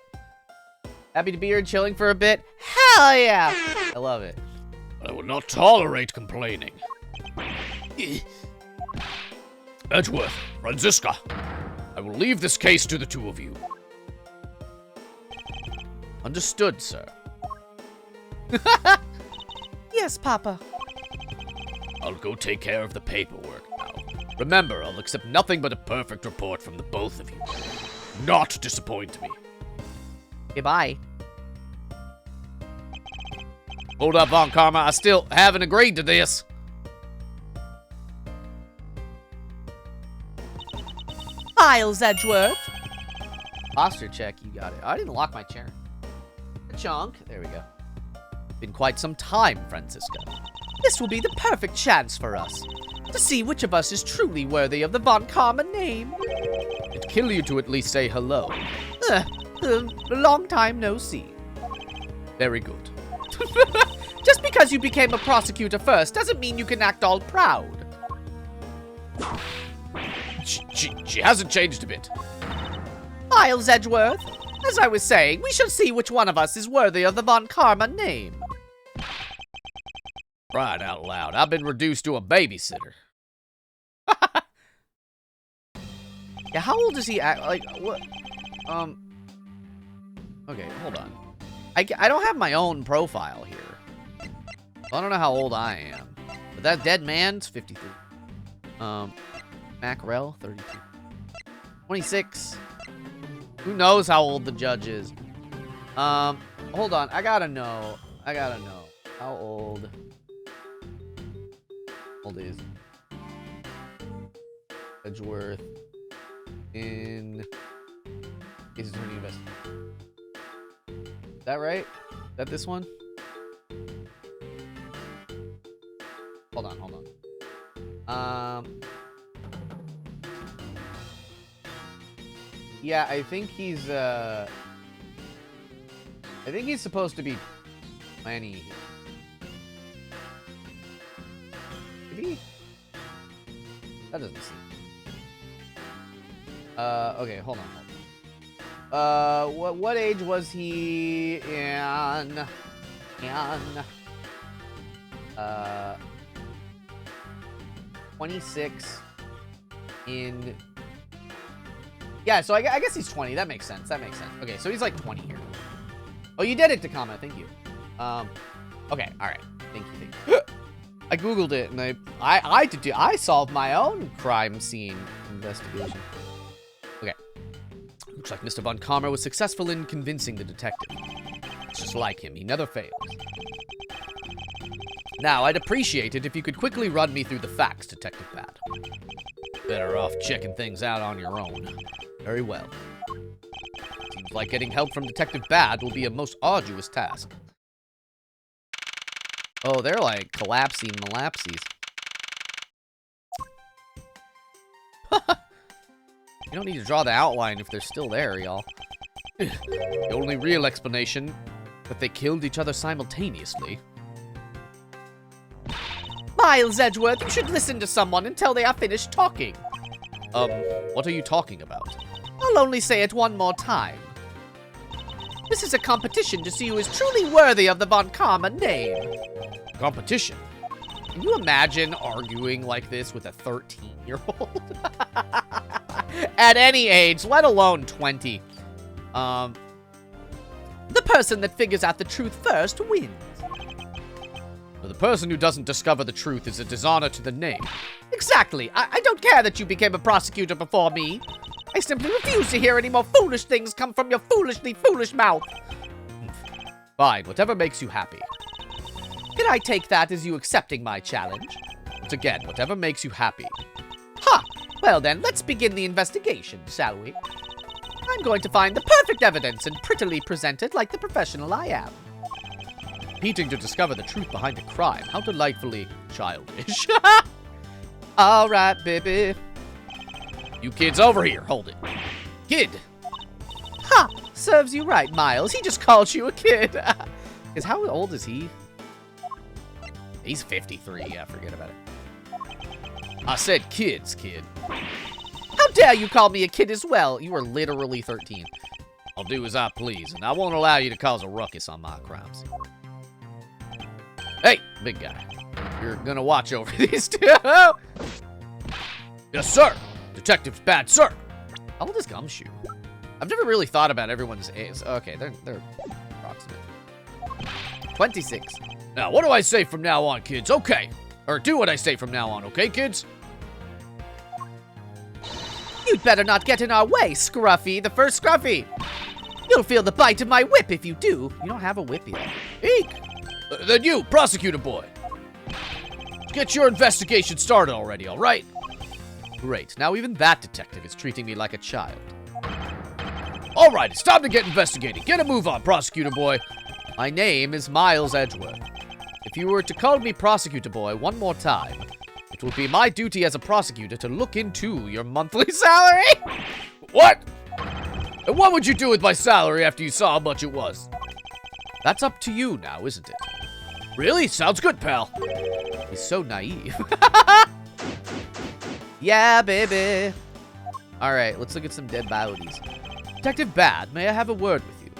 Happy to be here chilling for a bit? Hell yeah! I love it. I will not tolerate complaining. Edgeworth, Franziska, I will leave this case to the two of you. Understood, sir. Yes, Papa. I'll go take care of the paperwork now. Remember, I'll accept nothing but a perfect report from the both of you. Not disappoint me. Goodbye. Hold up, Von Karma. I still haven't agreed to this. Miles Edgeworth. Posture check, you got it. I didn't lock my chair. A chunk. There we go. Been quite some time, Franziska. This will be the perfect chance for us to see which of us is truly worthy of the Von Karma name. It'd kill you to at least say hello. Long time no see. Very good. Just because you became a prosecutor first doesn't mean you can act all proud. She hasn't changed a bit. Miles Edgeworth, as I was saying, we shall see which one of us is worthy of the Von Karma name. Crying out loud, I've been reduced to a babysitter. Yeah, how old is he? Like, what? Okay, hold on. I don't have my own profile here. I don't know how old I am. But that dead man's 53. Mackerel, 32. 26. Who knows how old the judge is? Hold on. I gotta know. How old is Edgeworth in case attorney investigation? Is that right? Is that this one? Hold on. Yeah, I think he's supposed to be 20. Maybe? That doesn't seem. Okay, hold on. What age was he in 26 in... Yeah, so I guess he's 20. That makes sense. Okay, so he's like 20 here. Oh, you did it, Takama. Thank you. Okay, all right. Thank you. I googled it and I solved my own crime scene investigation. Okay. Looks like Mr. Von Karma was successful in convincing the detective. It's just like him. He never fails. Now, I'd appreciate it if you could quickly run me through the facts, Detective Bad. Better off checking things out on your own. Very well. Seems like getting help from Detective Bad will be a most arduous task. Oh, they're like collapsing malapses. You don't need to draw the outline if they're still there, y'all. The only real explanation that they killed each other simultaneously. Miles Edgeworth, you should listen to someone until they are finished talking. What are you talking about? I'll only say it one more time. This is a competition to see who is truly worthy of the Von Karma name. Competition? Can you imagine arguing like this with a 13-year-old? At any age, let alone 20. The person that figures out the truth first wins. For the person who doesn't discover the truth is a dishonor to the name. Exactly. I don't care that you became a prosecutor before me. I simply refuse to hear any more foolish things come from your foolishly foolish mouth. Fine, whatever makes you happy. Can I take that as you accepting my challenge? Once again, whatever makes you happy. Ha! Well then, let's begin the investigation, shall we? I'm going to find the perfect evidence and prettily present it like the professional I am. Competing to discover the truth behind a crime. How delightfully childish. All right, baby. You kids over here, hold it. Kid! Ha! Serves you right, Miles. He just called you a kid. Is how old is he? He's 53, yeah, forget about it. I said kids, kid. How dare you call me a kid as well? You are literally 13. I'll do as I please, and I won't allow you to cause a ruckus on my crimes. Hey, big guy. You're gonna watch over these two. Yes, sir. Detective's bad, sir. How old is Gumshoe? I've never really thought about everyone's age. Okay, they're approximate. 26. Now, what do I say from now on, kids? Okay. Or do what I say from now on, okay, kids? You'd better not get in our way, Scruffy, the first Scruffy. You'll feel the bite of my whip if you do. You don't have a whip yet. Eek! Then you, prosecutor boy. Get your investigation started already, all right? Great. Now even that detective is treating me like a child. All right, it's time to get investigating. Get a move on, prosecutor boy. My name is Miles Edgeworth. If you were to call me prosecutor boy one more time, it will be my duty as a prosecutor to look into your monthly salary. What? And what would you do with my salary after you saw how much it was? That's up to you now, isn't it? Really? Sounds good, pal. He's so naive. Yeah, baby. All right, let's look at some dead bodies. Detective Bad, may I have a word with you?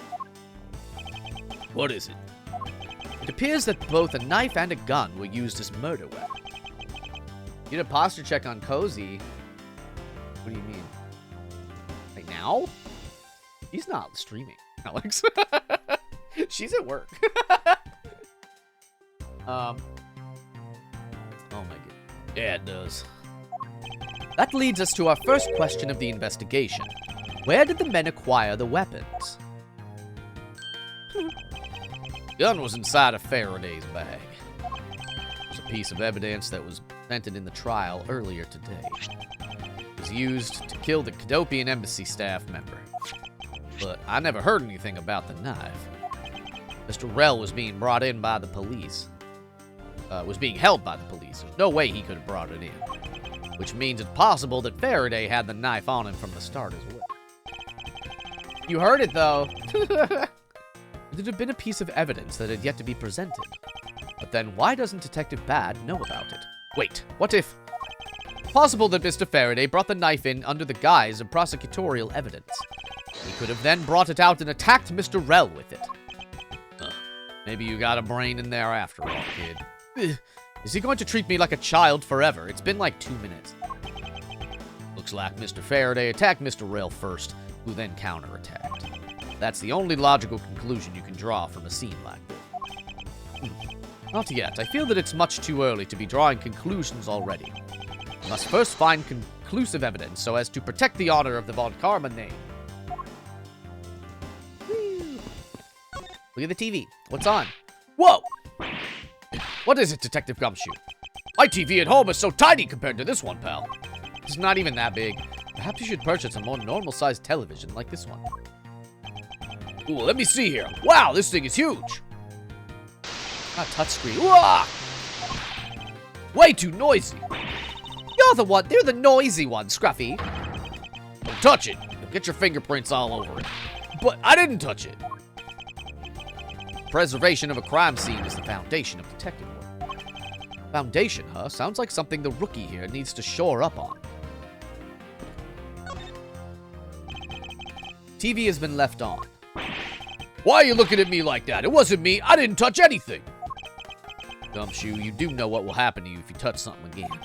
What is it? It appears that both a knife and a gun were used as murder weapons. Get a posture check on Cozy. What do you mean? Right now? He's not streaming, Alex. She's at work. Oh my god. Yeah, it does. That leads us to our first question of the investigation. Where did the men acquire the weapons? Gun was inside of Faraday's bag. There's a piece of evidence that was presented in the trial earlier today. It was used to kill the Cadopian embassy staff member. But I never heard anything about the knife. Mr. Rell was being brought in by the police. Was being held by the police. There's no way he could have brought it in. Which means it's possible that Faraday had the knife on him from the start as well. You heard it, though. It had been a piece of evidence that had yet to be presented. But then why doesn't Detective Bad know about it? Wait, what if... Possible that Mr. Faraday brought the knife in under the guise of prosecutorial evidence. He could have then brought it out and attacked Mr. Rell with it. Maybe you got a brain in there after all, kid. Is he going to treat me like a child forever? It's been like 2 minutes. Looks like Mr. Faraday attacked Mr. Rell first, who then counterattacked. That's the only logical conclusion you can draw from a scene like this. Not yet. I feel that it's much too early to be drawing conclusions already. I must first find conclusive evidence so as to protect the honor of the Von Karma name. Woo. Look at the TV. What's on? Whoa! What is it, Detective Gumshoe? My TV at home is so tiny compared to this one, pal. It's not even that big. Perhaps you should purchase a more normal-sized television like this one. Ooh, let me see here. Wow, this thing is huge. Not touchscreen. Wah! Way too noisy. You're the noisy one, Scruffy. Don't touch it. You'll get your fingerprints all over it. But I didn't touch it. Preservation of a crime scene is the foundation of detective work. Foundation, huh? Sounds like something the rookie here needs to shore up on. TV has been left on. Why are you looking at me like that? It wasn't me. I didn't touch anything. Gumshoe, you do know what will happen to you if you touch something again.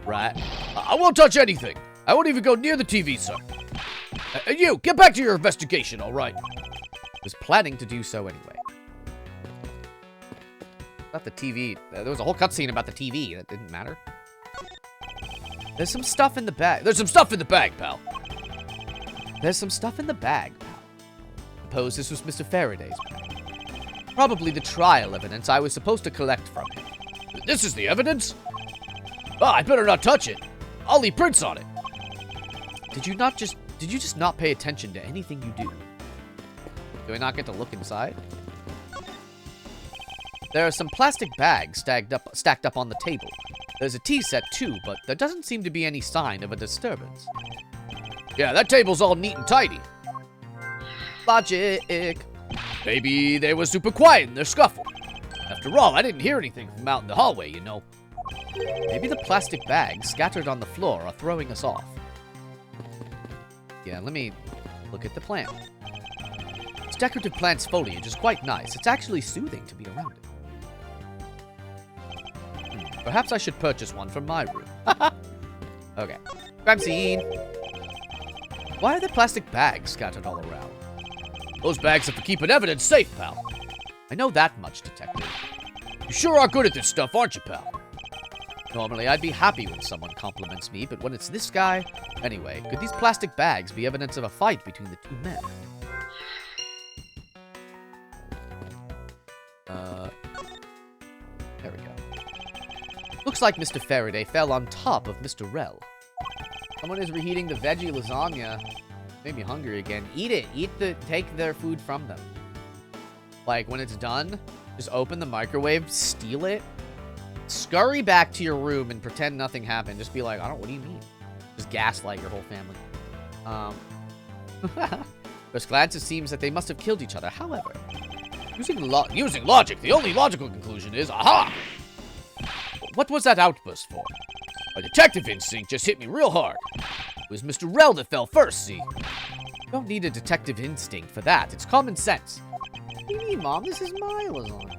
Right? I won't touch anything. I won't even go near the TV, sir. You, get back to your investigation, all right? Was planning to do so anyway. About the TV. There was a whole cutscene about the TV. That didn't matter. There's some stuff in the bag. There's some stuff in the bag, pal. There's some stuff in the bag, pal. Suppose this was Mr. Faraday's bag. Probably the trial evidence I was supposed to collect from him. This is the evidence? Ah, I better not touch it. I'll leave prints on it. Did you just not pay attention to anything you do? Do I not get to look inside? There are some plastic bags stacked up on the table. There's a tea set too, but there doesn't seem to be any sign of a disturbance. Yeah, that table's all neat and tidy. Logic. Maybe they were super quiet in their scuffle. After all, I didn't hear anything from out in the hallway, you know. Maybe the plastic bags scattered on the floor are throwing us off. Yeah, let me look at the plant. This decorative plant's foliage is quite nice. It's actually soothing to be around it. Perhaps I should purchase one from my room. Okay. Crime scene. Why are there plastic bags scattered all around? Those bags have to keep an evidence safe, pal. I know that much, Detective. You sure are good at this stuff, aren't you, pal? Normally, I'd be happy when someone compliments me, but when it's this guy... Anyway, could these plastic bags be evidence of a fight between the two men? There we go. Looks like Mr. Faraday fell on top of Mr. Rell. Someone is reheating the veggie lasagna. Made me hungry again. Eat it. Take their food from them. Like, when it's done, just open the microwave, steal it, scurry back to your room and pretend nothing happened. Just be like, what do you mean? Just gaslight your whole family. First glance, it seems that they must have killed each other. However, using logic, the only logical conclusion is, aha! What was that outburst for? My detective instinct just hit me real hard. It was Mr. Rell that fell first, see? you don't need a detective instinct for that. It's common sense. What do you mean, Mom? This is my lasagna.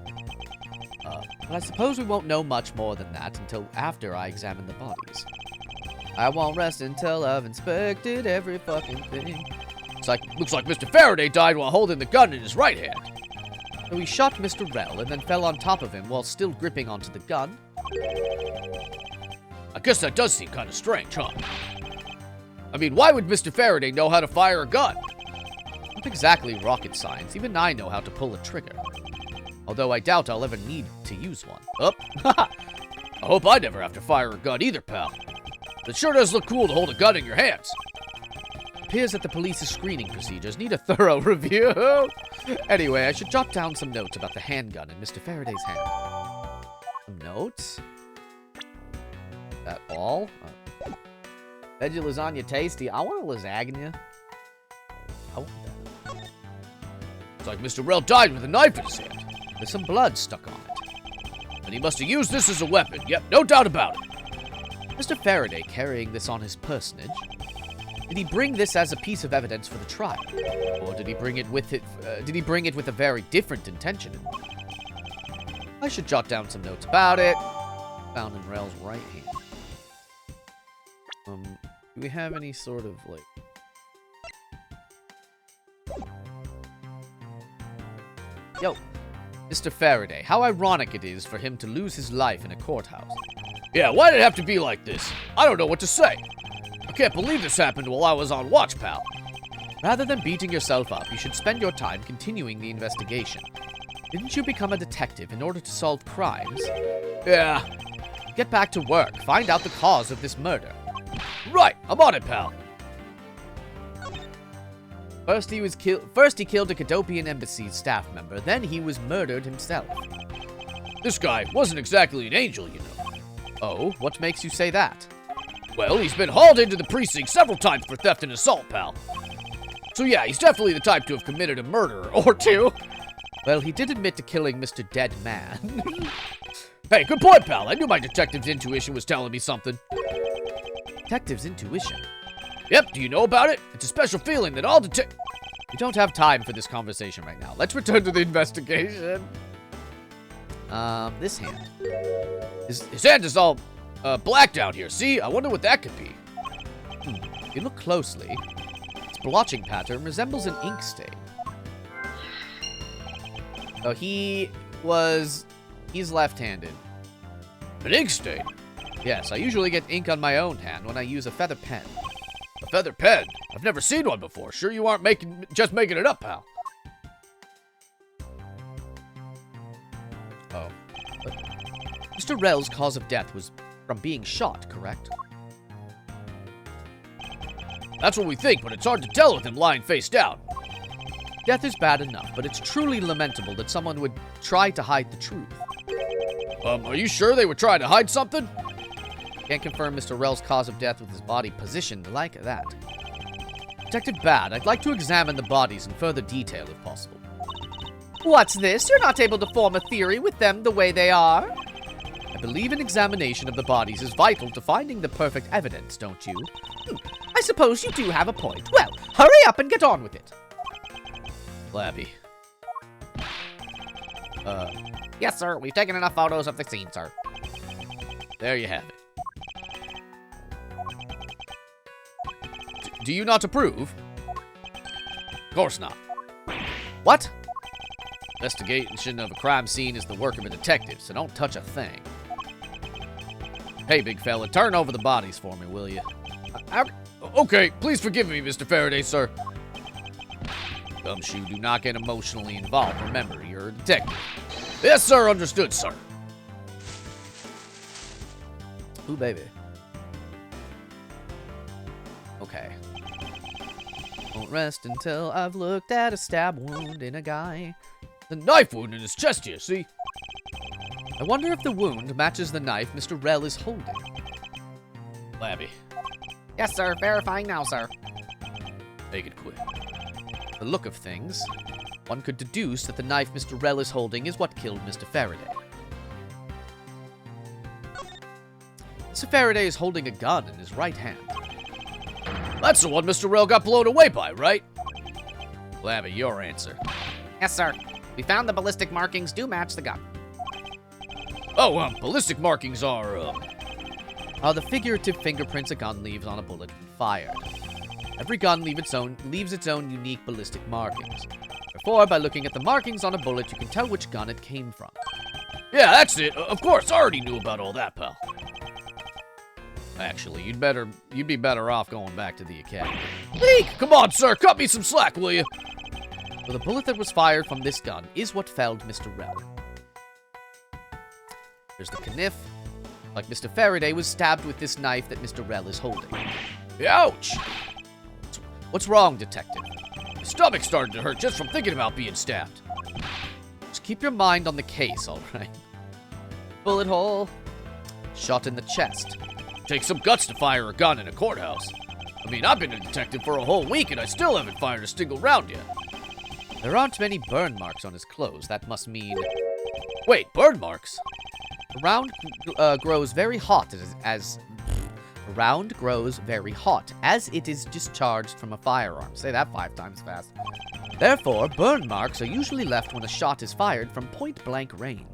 But I suppose we won't know much more than that until after I examine the bodies. I won't rest until I've inspected every fucking thing. Looks like Mr. Faraday died while holding the gun in his right hand. So he shot Mr. Rell and then fell on top of him while still gripping onto the gun. I guess that does seem kind of strange, huh? I mean, why would Mr. Faraday know how to fire a gun? Not exactly rocket science. Even I know how to pull a trigger. Although I doubt I'll ever need to use one. Oh, I hope I never have to fire a gun either, pal. It sure does look cool to hold a gun in your hands. Appears that the police's screening procedures need a thorough review. Anyway, I should jot down some notes about the handgun in Mr. Faraday's hand. Some notes? Is that all? Veggie lasagna tasty. I want a lasagna. I want that. It's like Mr. Rell died with a knife in his hand. There's some blood stuck on it. And he must have used this as a weapon. Yep, no doubt about it. Mr. Faraday carrying this on his personage. Did he bring this as a piece of evidence for the trial? Or did he bring it with a very different intention in mind? I should jot down some notes about it. Found in Rell's right hand. Do we have any sort of, like... Yo, Mr. Faraday, how ironic it is for him to lose his life in a courthouse. Yeah, why'd it have to be like this? I don't know what to say. I can't believe this happened while I was on watch, pal. Rather than beating yourself up, you should spend your time continuing the investigation. Didn't you become a detective in order to solve crimes? Yeah. Get back to work. Find out the cause of this murder. Right, I'm on it, pal. First, he killed a Cadopian embassy staff member. Then he was murdered himself. This guy wasn't exactly an angel, you know. Oh, what makes you say that? Well, he's been hauled into the precinct several times for theft and assault, pal. So yeah, he's definitely the type to have committed a murder or two. Well, he did admit to killing Mr. Dead Man. Hey, good point, pal. I knew my detective's intuition was telling me something. Detective's intuition? Yep, do you know about it? It's a special feeling that all We don't have time for this conversation right now. Let's return to the investigation. This hand. His hand is all black down here. See? I wonder what that could be. If you look closely, its blotching pattern resembles an ink stain. So he was He's left-handed. An ink stain? Yes, I usually get ink on my own hand when I use a feather pen. A feather pen? I've never seen one before. Sure you aren't just making it up, pal? Oh. Mr. Rel's cause of death was from being shot, correct? That's what we think, but it's hard to tell with him lying face down. Death is bad enough, but it's truly lamentable that someone would try to hide the truth. Are you sure they were trying to hide something? Can't confirm Mr. Rel's cause of death with his body positioned like that. Detective Bad, I'd like to examine the bodies in further detail if possible. What's this? You're not able to form a theory with them the way they are? I believe an examination of the bodies is vital to finding the perfect evidence, don't you? I suppose you do have a point. Well, hurry up and get on with it. Flabby. Yes, sir. We've taken enough photos of the scene, sir. There you have it. Do you not approve? Of course not. What? Investigation of a crime scene is the work of a detective, so don't touch a thing. Hey, big fella, turn over the bodies for me, will you? Okay, please forgive me, Mr. Faraday, sir. Gumshoe, do not get emotionally involved. Remember, you're a detective. Yes, sir, understood, sir. Ooh, baby. Okay. Won't rest until I've looked at a stab wound in a guy. The knife wound in his chest here, see? I wonder if the wound matches the knife Mr. Rel is holding. Labby, Yes, sir. Verifying now, sir. make it quick. The look of things, one could deduce that the knife Mr. Rel is holding is what killed Mr. Faraday. Mr. Faraday is holding a gun in his right hand. That's the one Mr. Rel got blown away by, right? Labby, your answer. Yes, sir. We found the ballistic markings do match the gun. Oh, ballistic markings are, The figurative fingerprints a gun leaves on a bullet when fired. Every gun leaves its own unique ballistic markings. Therefore, by looking at the markings on a bullet, you can tell which gun it came from. Yeah, that's it. Of course, I already knew about all that, pal. Actually, you'd be better off going back to the academy. Eek! Come on, sir, cut me some slack, will you? So the bullet that was fired from this gun is what felled Mr. Rel. There's the kniff. Like Mr. Faraday was stabbed with this knife that Mr. Rel is holding. Ouch! What's wrong, detective? My stomach started to hurt just from thinking about being stabbed. Just keep your mind on the case, alright? Bullet hole. Shot in the chest. Takes some guts to fire a gun in a courthouse. I mean, I've been a detective for a whole week and I still haven't fired a single round yet. There aren't many burn marks on his clothes. That must mean... Wait, burn marks? The round grows very hot as it is discharged from a firearm. Say that 5 times fast. Therefore, burn marks are usually left when a shot is fired from point-blank range.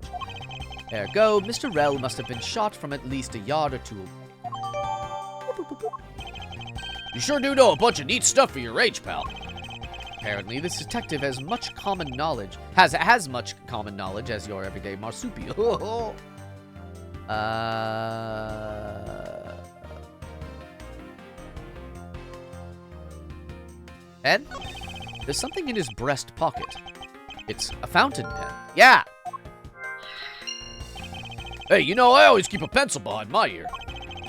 Ergo, Mr. Rel must have been shot from at least a yard or two away. You sure do know a bunch of neat stuff for your age, pal. Apparently, this detective has much common knowledge. Has much common knowledge as your everyday marsupial. Pen? There's something in his breast pocket. It's a fountain pen. Yeah! Hey, you know, I always keep a pencil behind my ear.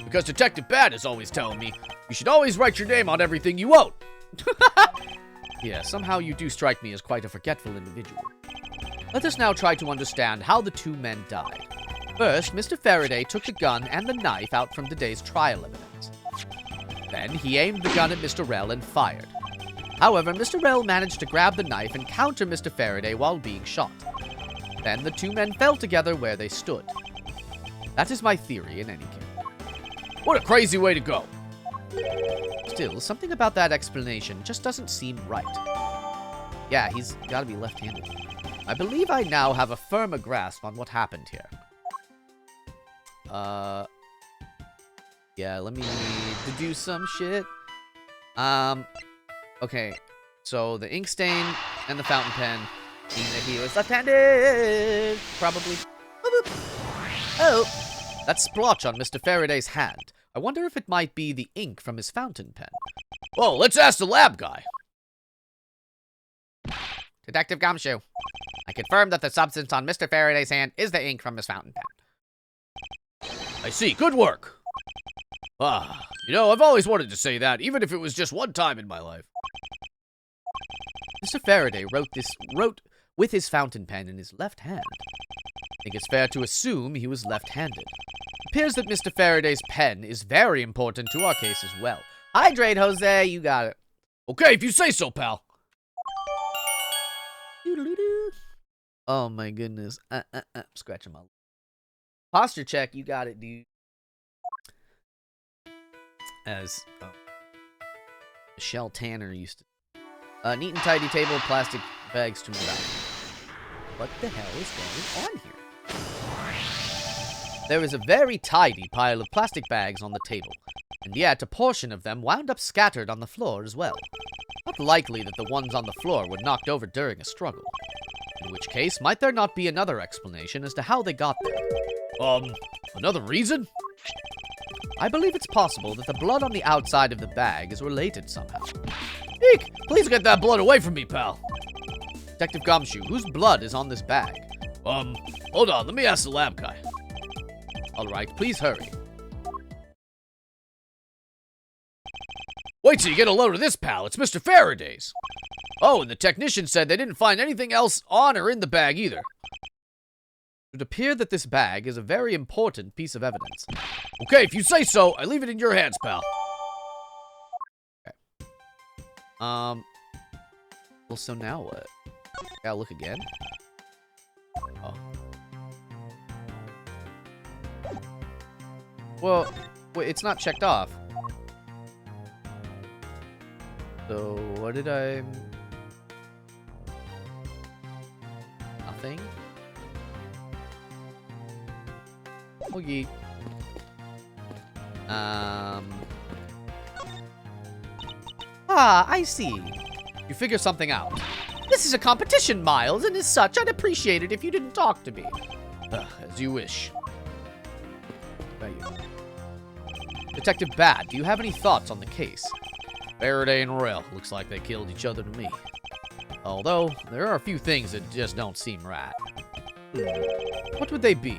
Because Detective Bad is always telling me, you should always write your name on everything you own. Yeah, somehow you do strike me as quite a forgetful individual. Let us now try to understand how the two men died. First, Mr. Faraday took the gun and the knife out from the day's trial evidence. Then, he aimed the gun at Mr. Rel and fired. However, Mr. Rel managed to grab the knife and counter Mr. Faraday while being shot. Then, the two men fell together where they stood. That is my theory in any case. What a crazy way to go. Still, something about that explanation just doesn't seem right. Yeah, he's gotta be left-handed. I believe I now have a firmer grasp on what happened here. Yeah, let me deduce some shit. Okay. So, the ink stain and the fountain pen mean that he was left-handed. Probably. Boop, boop. Oh, That splotch on Mr. Faraday's hand. I wonder if it might be the ink from his fountain pen. Well, let's ask the lab guy. Detective Gumshoe, I confirm that the substance on Mr. Faraday's hand is the ink from his fountain pen. I see. Good work. I've always wanted to say that, even if it was just one time in my life. Mr. Faraday wrote with his fountain pen in his left hand. I think it's fair to assume he was left-handed. Appears that Mr. Faraday's pen is very important to our case as well. Hydrate, Jose. You got it. Okay, if you say so, pal. Oh my goodness. Scratching my... Posture check. You got it, dude. As Michelle Tanner used to... neat and tidy table, plastic bags to move out. What the hell is going on here? There is a very tidy pile of plastic bags on the table, and yet a portion of them wound up scattered on the floor as well. Not likely that the ones on the floor were knocked over during a struggle. In which case, might there not be another explanation as to how they got there? Another reason? I believe it's possible that the blood on the outside of the bag is related somehow. Eek! Please get that blood away from me, pal. Detective Gumshoe, whose blood is on this bag? Hold on, let me ask the lab guy. Alright, please hurry. Wait till you get a load of this, pal. It's Mr. Faraday's. Oh, and the technician said they didn't find anything else on or in the bag either. It would appear that this bag is a very important piece of evidence. Okay, if you say so, I leave it in your hands, pal. Okay. Well, so now what? Gotta look again? Oh. Well, wait, it's not checked off. So, what did I... Nothing? Okay. I see. You figure something out. This is a competition, Miles, and as such, I'd appreciate it if you didn't talk to me. As you wish. Right. Detective Bat, do you have any thoughts on the case? Faraday and Rel. Looks like they killed each other to me. Although, there are a few things that just don't seem right. What would they be?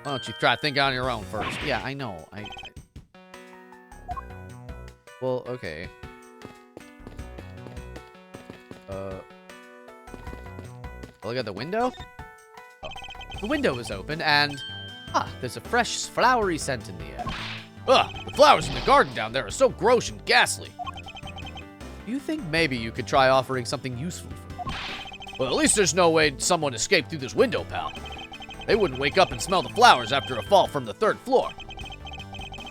Why don't you try thinking on your own first? Yeah, I know. Well, okay. Look at the window? Oh. The window is open, and... there's a fresh, flowery scent in the air. The flowers in the garden down there are so gross and ghastly. Do you think maybe you could try offering something useful for me? Well, at least there's no way someone escaped through this window, pal. They wouldn't wake up and smell the flowers after a fall from the 3rd floor.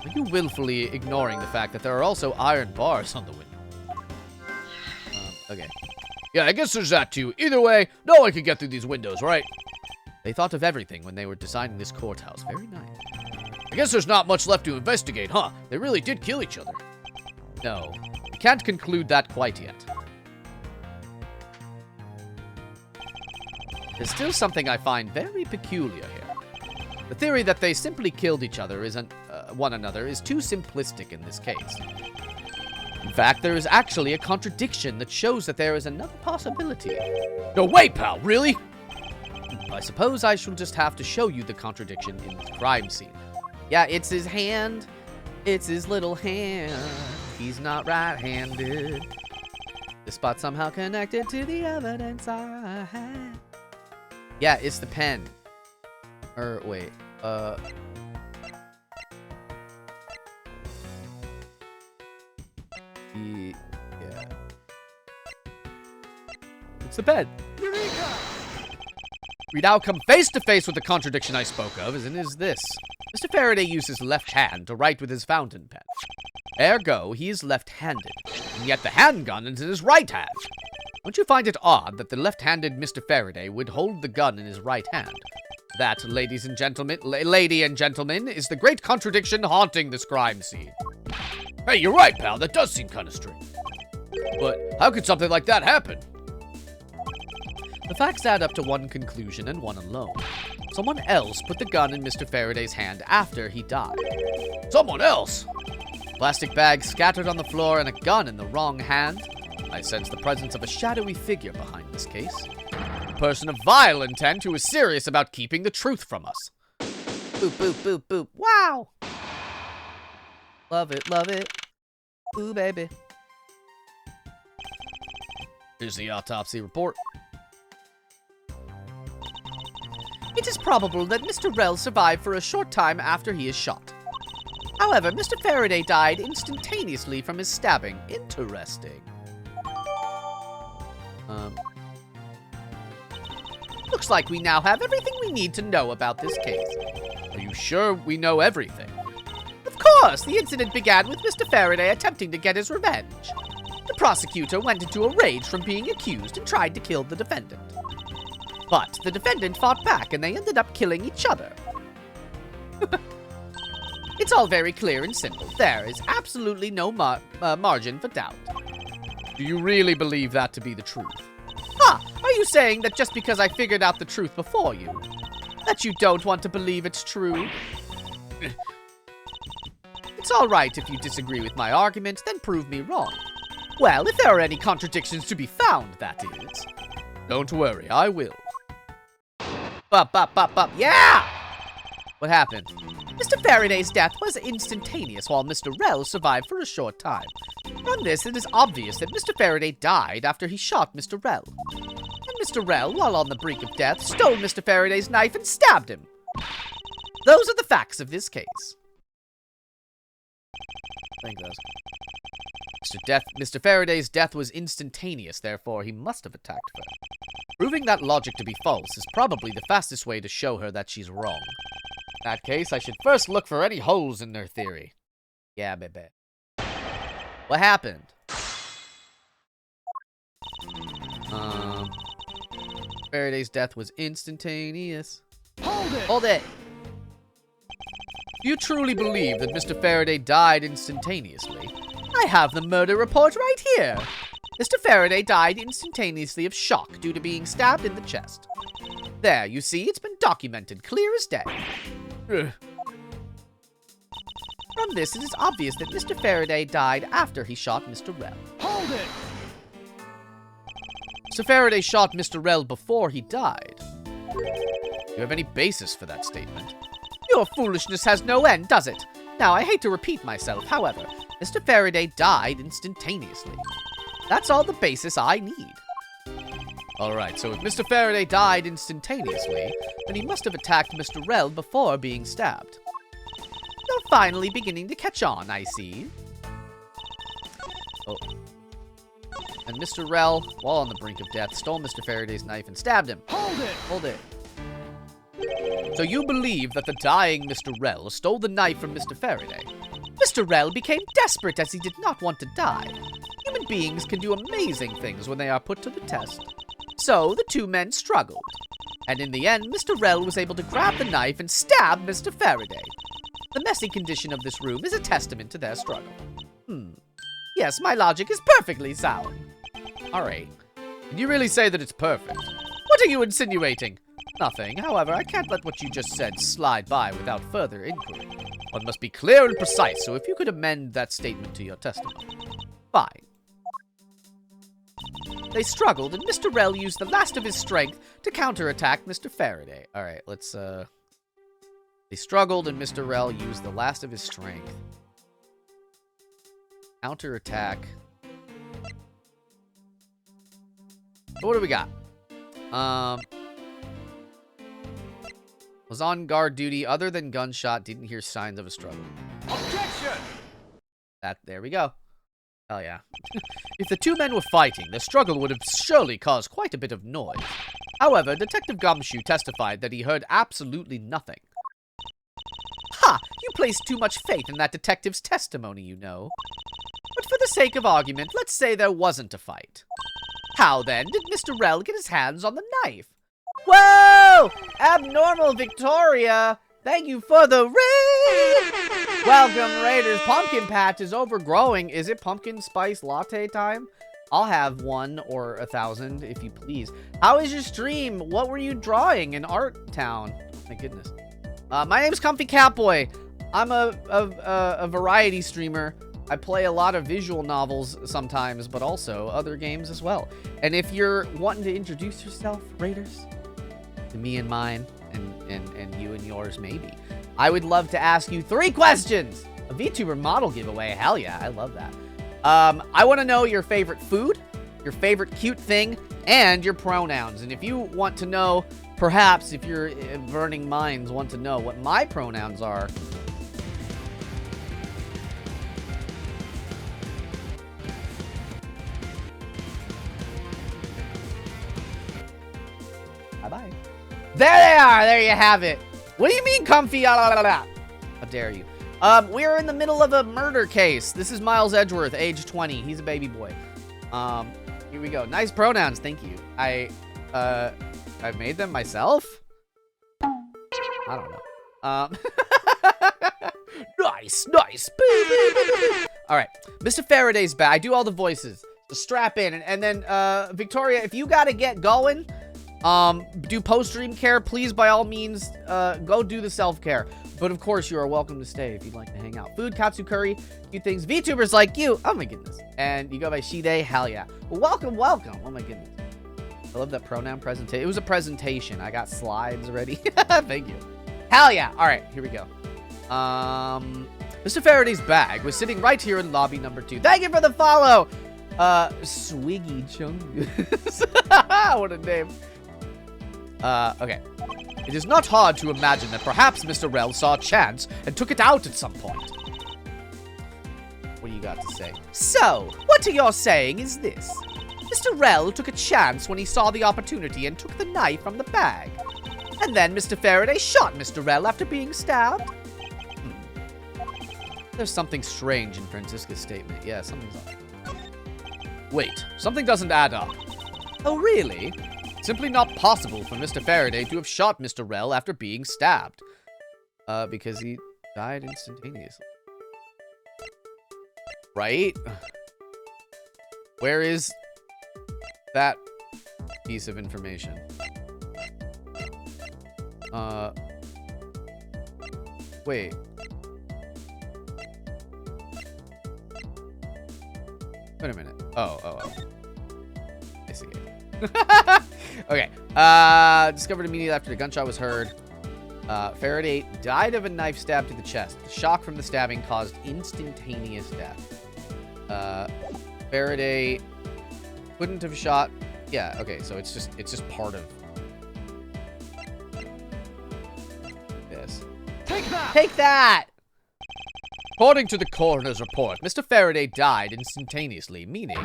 Are you willfully ignoring the fact that there are also iron bars on the window? Okay. Yeah, I guess there's that too. Either way, no one can get through these windows, right? They thought of everything when they were designing this courthouse. Very nice. I guess there's not much left to investigate, huh? They really did kill each other. No, we can't conclude that quite yet. There's still something I find very peculiar here. The theory that they simply killed each other one another is too simplistic in this case. In fact, there is actually a contradiction that shows that there is another possibility. No way, pal, really? I suppose I shall just have to show you the contradiction in the crime scene. Yeah, it's his hand. It's his little hand. He's not right-handed. The spot somehow connected to the evidence I had. Yeah, it's the pen. Or, wait, yeah. It's the pen. We now come face to face with the contradiction I spoke of, and is this. Mr. Faraday used his left hand to write with his fountain pen. Ergo, he is left-handed, and yet the handgun is in his right hand. Don't you find it odd that the left-handed Mr. Faraday would hold the gun in his right hand? That, ladies and gentlemen, lady and gentlemen, is the great contradiction haunting this crime scene. Hey, you're right, pal. That does seem kind of strange. But how could something like that happen? The facts add up to one conclusion and one alone. Someone else put the gun in Mr. Faraday's hand after he died. Someone else? Plastic bag scattered on the floor and a gun in the wrong hand. I sense the presence of a shadowy figure behind this case. A person of vile intent who is serious about keeping the truth from us. Boop, boop, boop, boop. Wow! Love it, love it. Ooh, baby. Here's the autopsy report. It is probable that Mr. Rell survived for a short time after he is shot. However, Mr. Faraday died instantaneously from his stabbing. Interesting. Looks like we now have everything we need to know about this case. Are you sure we know everything? Of course, the incident began with Mr. Faraday attempting to get his revenge. The prosecutor went into a rage from being accused and tried to kill the defendant. But the defendant fought back and they ended up killing each other. It's all very clear and simple. There is absolutely no margin for doubt. Do you really believe that to be the truth? Huh, are you saying that just because I figured out the truth before you, that you don't want to believe it's true? It's all right if you disagree with my argument, then prove me wrong. Well, if there are any contradictions to be found, that is. Don't worry, I will. Yeah! What happened? Mr. Faraday's death was instantaneous, while Mr. Rell survived for a short time. From this, it is obvious that Mr. Faraday died after he shot Mr. Rell. And Mr. Rell, while on the brink of death, stole Mr. Faraday's knife and stabbed him. Those are the facts of this case. Thank those. Mr. Faraday's death was instantaneous, therefore he must have attacked her. Proving that logic to be false is probably the fastest way to show her that she's wrong. In that case, I should first look for any holes in their theory. Yeah, baby. What happened? Faraday's death was instantaneous. Hold it! Do you truly believe that Mr. Faraday died instantaneously? I have the murder report right here. Mr. Faraday died instantaneously of shock due to being stabbed in the chest. There, you see, it's been documented, clear as day. From this, it is obvious that Mr. Faraday died after he shot Mr. Rell. Hold it! Mr. Faraday shot Mr. Rell before he died. Do you have any basis for that statement? Your foolishness has no end, does it? Now, I hate to repeat myself, however, Mr. Faraday died instantaneously. That's all the basis I need. Alright, so if Mr. Faraday died instantaneously, then he must have attacked Mr. Rell before being stabbed. You're finally beginning to catch on, I see. Oh. And Mr. Rell, while on the brink of death, stole Mr. Faraday's knife and stabbed him. Hold it! Hold it. So you believe that the dying Mr. Rell stole the knife from Mr. Faraday? Mr. Rell became desperate as he did not want to die. Human beings can do amazing things when they are put to the test. So the two men struggled. And in the end, Mr. Rell was able to grab the knife and stab Mr. Faraday. The messy condition of this room is a testament to their struggle. Yes, my logic is perfectly sound. Alright. Can you really say that it's perfect? What are you insinuating? Nothing. However, I can't let what you just said slide by without further inquiry. One must be clear and precise, so if you could amend that statement to your testimony. Fine. They struggled, and Mr. Rell used the last of his strength to counterattack Mr. Faraday. Alright, let's, They struggled, and Mr. Rell used the last of his strength. Counterattack. So what do we got? Was on guard duty other than gunshot, didn't hear signs of a struggle. Objection! There we go. Oh yeah. If the two men were fighting, the struggle would have surely caused quite a bit of noise. However, Detective Gumshoe testified that he heard absolutely nothing. Ha! You place too much faith in that detective's testimony, you know. But for the sake of argument, let's say there wasn't a fight. How then did Mr. Rell get his hands on the knife? Whoa! Abnormal Victoria! Thank you for the raid! Welcome, Raiders. Pumpkin patch is overgrowing. Is it pumpkin spice latte time? I'll have 1 or 1,000 if you please. How is your stream? What were you drawing in Art Town? My goodness. My name's Comfy Catboy. I'm a variety streamer. I play a lot of visual novels sometimes, but also other games as well. And if you're wanting to introduce yourself, Raiders, to me and mine, and you and yours maybe, I would love to ask you 3 questions. A VTuber model giveaway. Hell yeah, I love that. I want to know your favorite food, your favorite cute thing, and your pronouns. And if you want to know, perhaps if your burning minds want to know what my pronouns are, bye-bye. There they are. There you have it. What do you mean, comfy? How dare you? We're in the middle of a murder case. This is Miles Edgeworth, age 20. He's a baby boy. Here we go. Nice pronouns. Thank you. I made them myself? I don't know. Nice. All right. Mr. Faraday's back. I do all the voices. So strap in. And then, Victoria, if you got to get going, do post-stream care, please, by all means, go do the self-care. But of course, you are welcome to stay if you'd like to hang out. Food, katsu curry, a few things. VTubers like you. Oh my goodness. And you go by Shide. Hell yeah. Well, welcome. Oh my goodness. I love that pronoun presentation. It was a presentation. I got slides ready. Thank you. Hell yeah. All right, here we go. Mr. Faraday's bag was sitting right here in lobby number 2. Thank you for the follow. Swiggy Chungus. What a name. Okay. It is not hard to imagine that perhaps Mr. Rell saw a chance and took it out at some point. What do you got to say? So, what you're saying is this. Mr. Rell took a chance when he saw the opportunity and took the knife from the bag. And then Mr. Faraday shot Mr. Rell after being stabbed? There's something strange in Franziska's statement. Yeah, something's up. Wait, something doesn't add up. Oh, really? Simply not possible for Mr. Faraday to have shot Mr. Rell after being stabbed. Because he died instantaneously. Right? Where is that piece of information? Wait. Wait a minute. Oh. I see it. Okay. Discovered immediately after the gunshot was heard. Faraday died of a knife stab to the chest. The shock from the stabbing caused instantaneous death. Faraday couldn't have shot. Yeah, okay, so it's just part of this. Take that! According to the coroner's report, Mr. Faraday died instantaneously, meaning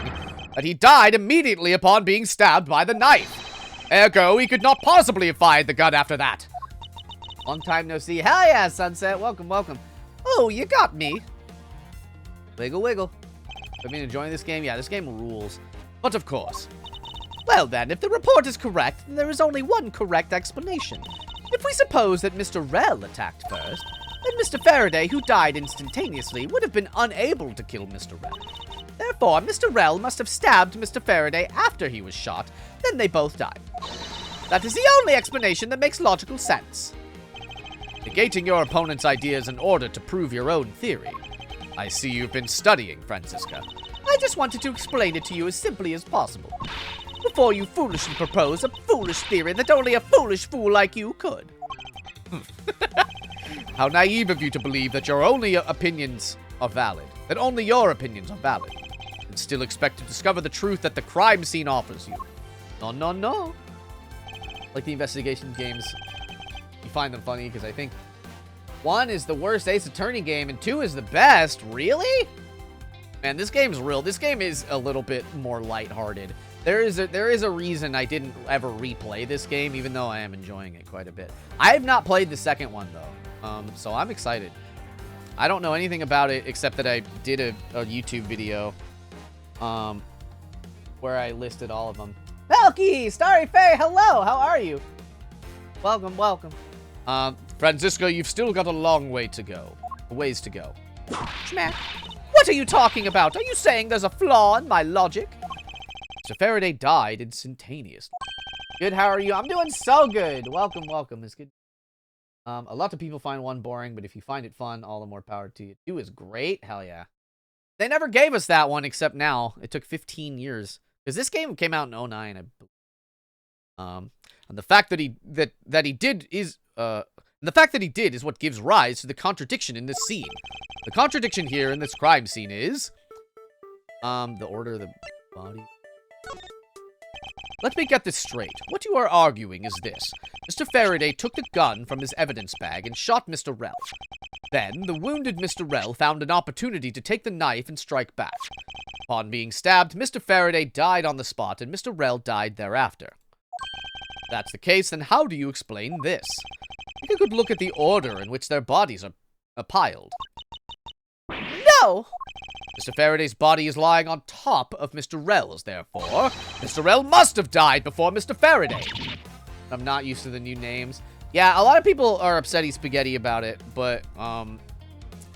that he died immediately upon being stabbed by the knife. Ergo, he could not possibly have fired the gun after that. Long time no see. Hell yeah, Sunset. Welcome. Oh, you got me. Wiggle. I've been enjoying this game. Yeah, this game rules. But of course. Well then, if the report is correct, then there is only one correct explanation. If we suppose that Mr. Rell attacked first, then Mr. Faraday, who died instantaneously, would have been unable to kill Mr. Rell. Therefore, Mr. Rell must have stabbed Mr. Faraday after he was shot, then they both died. That is the only explanation that makes logical sense. Negating your opponent's ideas in order to prove your own theory. I see you've been studying, Franziska. I just wanted to explain it to you as simply as possible. Before you foolishly propose a foolish theory that only a foolish fool like you could. How naive of you to believe that your only opinions are valid. That only your opinions are valid. And still expect to discover the truth that the crime scene offers you. No. Like the investigation games, you find them funny because I think 1 is the worst Ace Attorney game and 2 is the best. Really? Man, this game's real. This game is a little bit more lighthearted. There is a reason I didn't ever replay this game, even though I am enjoying it quite a bit. I have not played the second one, though, so I'm excited. I don't know anything about it except that I did a YouTube video where I listed all of them. Pelkey! Starry Faye, hello! How are you? Welcome. Franziska, you've still got a long way to go. Ways to go. Schmack. What are you talking about? Are you saying there's a flaw in my logic? Mr. Faraday died instantaneously. Good, how are you? I'm doing so good. Welcome, welcome. It's good. A lot of people find 1 boring, but if you find it fun, all the more power to you. 2 is great. Hell yeah. They never gave us that one except now. It took 15 years. Because this game came out in 2009. And the fact that he did is what gives rise to the contradiction in this scene. The contradiction here in this crime scene is the order of the body. Let me get this straight. What you are arguing is this. Mr. Faraday took the gun from his evidence bag and shot Mr. Rell. Then, the wounded Mr. Rell found an opportunity to take the knife and strike back. Upon being stabbed, Mr. Faraday died on the spot, and Mr. Rell died thereafter. If that's the case, then how do you explain this? Take a good look at the order in which their bodies are piled. No! Mr. Faraday's body is lying on top of Mr. Rell's, therefore, Mr. Rell must have died before Mr. Faraday. I'm not used to the new names. Yeah, a lot of people are upsetty spaghetti about it, but, I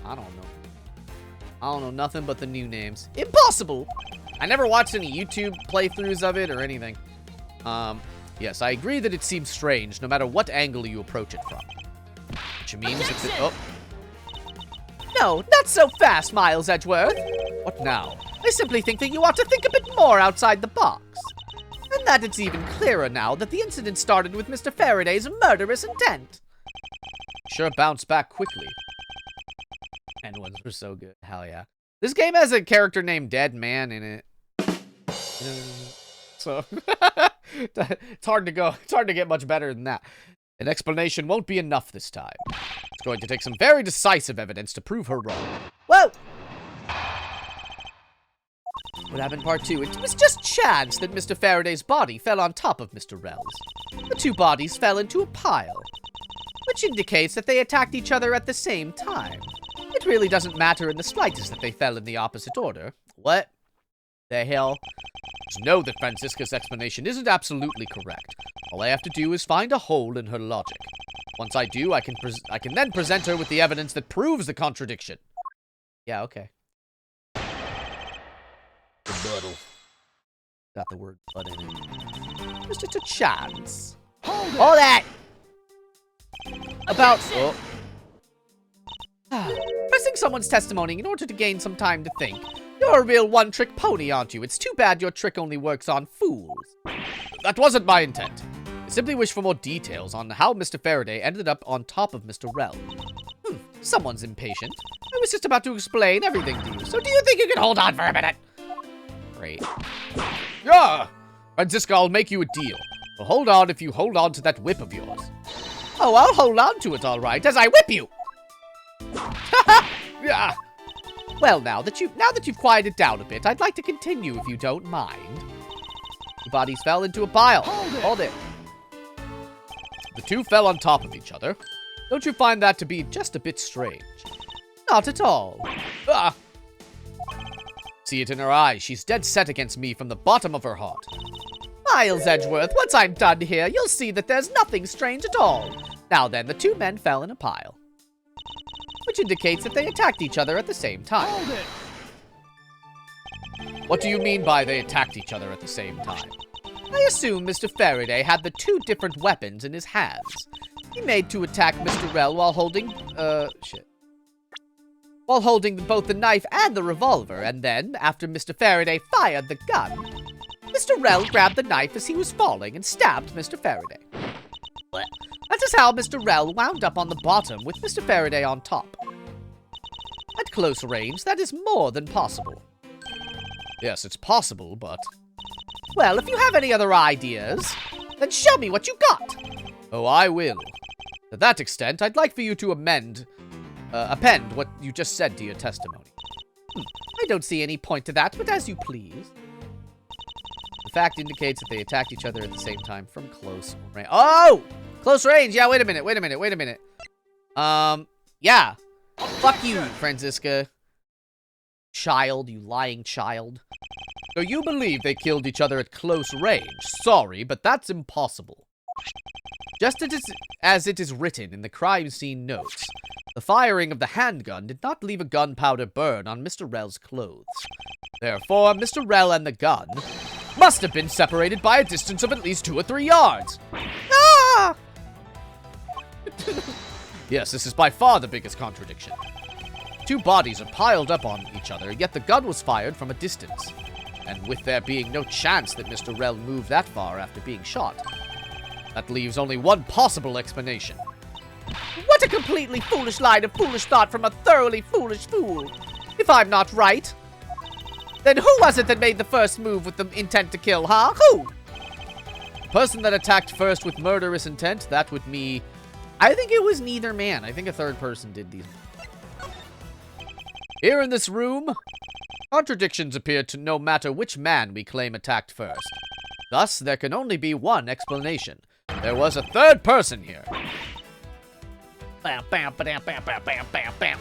don't know. I don't know nothing but the new names. Impossible! I never watched any YouTube playthroughs of it or anything. Yes, I agree that it seems strange, no matter what angle you approach it from. Which means it's oh. No, not so fast, Miles Edgeworth. What now? I simply think that you ought to think a bit more outside the box. And that it's even clearer now that the incident started with Mr. Faraday's murderous intent. Sure bounced back quickly. And ones were so good. Hell yeah. This game has a character named Dead Man in it. So, it's hard to go. It's hard to get much better than that. An explanation won't be enough this time. It's going to take some very decisive evidence to prove her wrong. Whoa! What happened in part 2? It was just chance that Mr. Faraday's body fell on top of Mr. Rell's. The 2 bodies fell into a pile, which indicates that they attacked each other at the same time. It really doesn't matter in the slightest that they fell in the opposite order. What the hell? Just know that Francisca's explanation isn't absolutely correct. All I have to do is find a hole in her logic. Once I do, I can then present her with the evidence that proves the contradiction. Yeah, okay. Rebuttal. Got the word "but" in it. Just a chance. All that! About... Oh. Pressing someone's testimony in order to gain some time to think. You're a real one-trick pony, aren't you? It's too bad your trick only works on fools. That wasn't my intent. I simply wish for more details on how Mr. Faraday ended up on top of Mr. Rell. Someone's impatient. I was just about to explain everything to you, so do you think you can hold on for a minute? Great. Yeah! Francisca, I'll make you a deal. Well, hold on if you hold on to that whip of yours. Oh, I'll hold on to it all right as I whip you. Yeah. Well, now that you've quieted down a bit, I'd like to continue if you don't mind. The bodies fell into a pile. Hold it. The 2 fell on top of each other. Don't you find that to be just a bit strange? Not at all. Ah. See it in her eyes. She's dead set against me from the bottom of her heart. Miles Edgeworth, once I'm done here, you'll see that there's nothing strange at all. Now then, the 2 men fell in a pile, which indicates that they attacked each other at the same time. Hold it. What do you mean by they attacked each other at the same time? I assume Mr. Faraday had the 2 different weapons in his hands. He made to attack Mr. Rell while holding, while holding both the knife and the revolver, and then, after Mr. Faraday fired the gun, Mr. Rell grabbed the knife as he was falling and stabbed Mr. Faraday. That is how Mr. Rell wound up on the bottom with Mr. Faraday on top. At close range, that is more than possible. Yes, it's possible, but... Well, if you have any other ideas, then show me what you got. Oh, I will. To that extent, I'd like for you to append what you just said to your testimony. I don't see any point to that, but as you please. The fact indicates that they attacked each other at the same time from close range. Oh! Close range! Yeah, wait a minute. Yeah. Fuck you, Francisca. Child, you lying child. So you believe they killed each other at close range. Sorry, but that's impossible. Just as it is written in the crime scene notes, the firing of the handgun did not leave a gunpowder burn on Mr. Rell's clothes. Therefore, Mr. Rell and the gun must have been separated by a distance of at least 2 or 3 yards. Ah! Yes, this is by far the biggest contradiction. 2 bodies are piled up on each other, yet the gun was fired from a distance. And with there being no chance that Mr. Rell moved that far after being shot, that leaves only one possible explanation. What a completely foolish line of foolish thought from a thoroughly foolish fool. If I'm not right, then who was it that made the first move with the intent to kill, huh? Who? The person that attacked first with murderous intent, that would be... I think it was neither man. I think a third person did these. Here in this room, contradictions appear to no matter which man we claim attacked first. Thus, there can only be one explanation. There was a third person here. Bam, bam, bam, bam, bam, bam, bam, bam.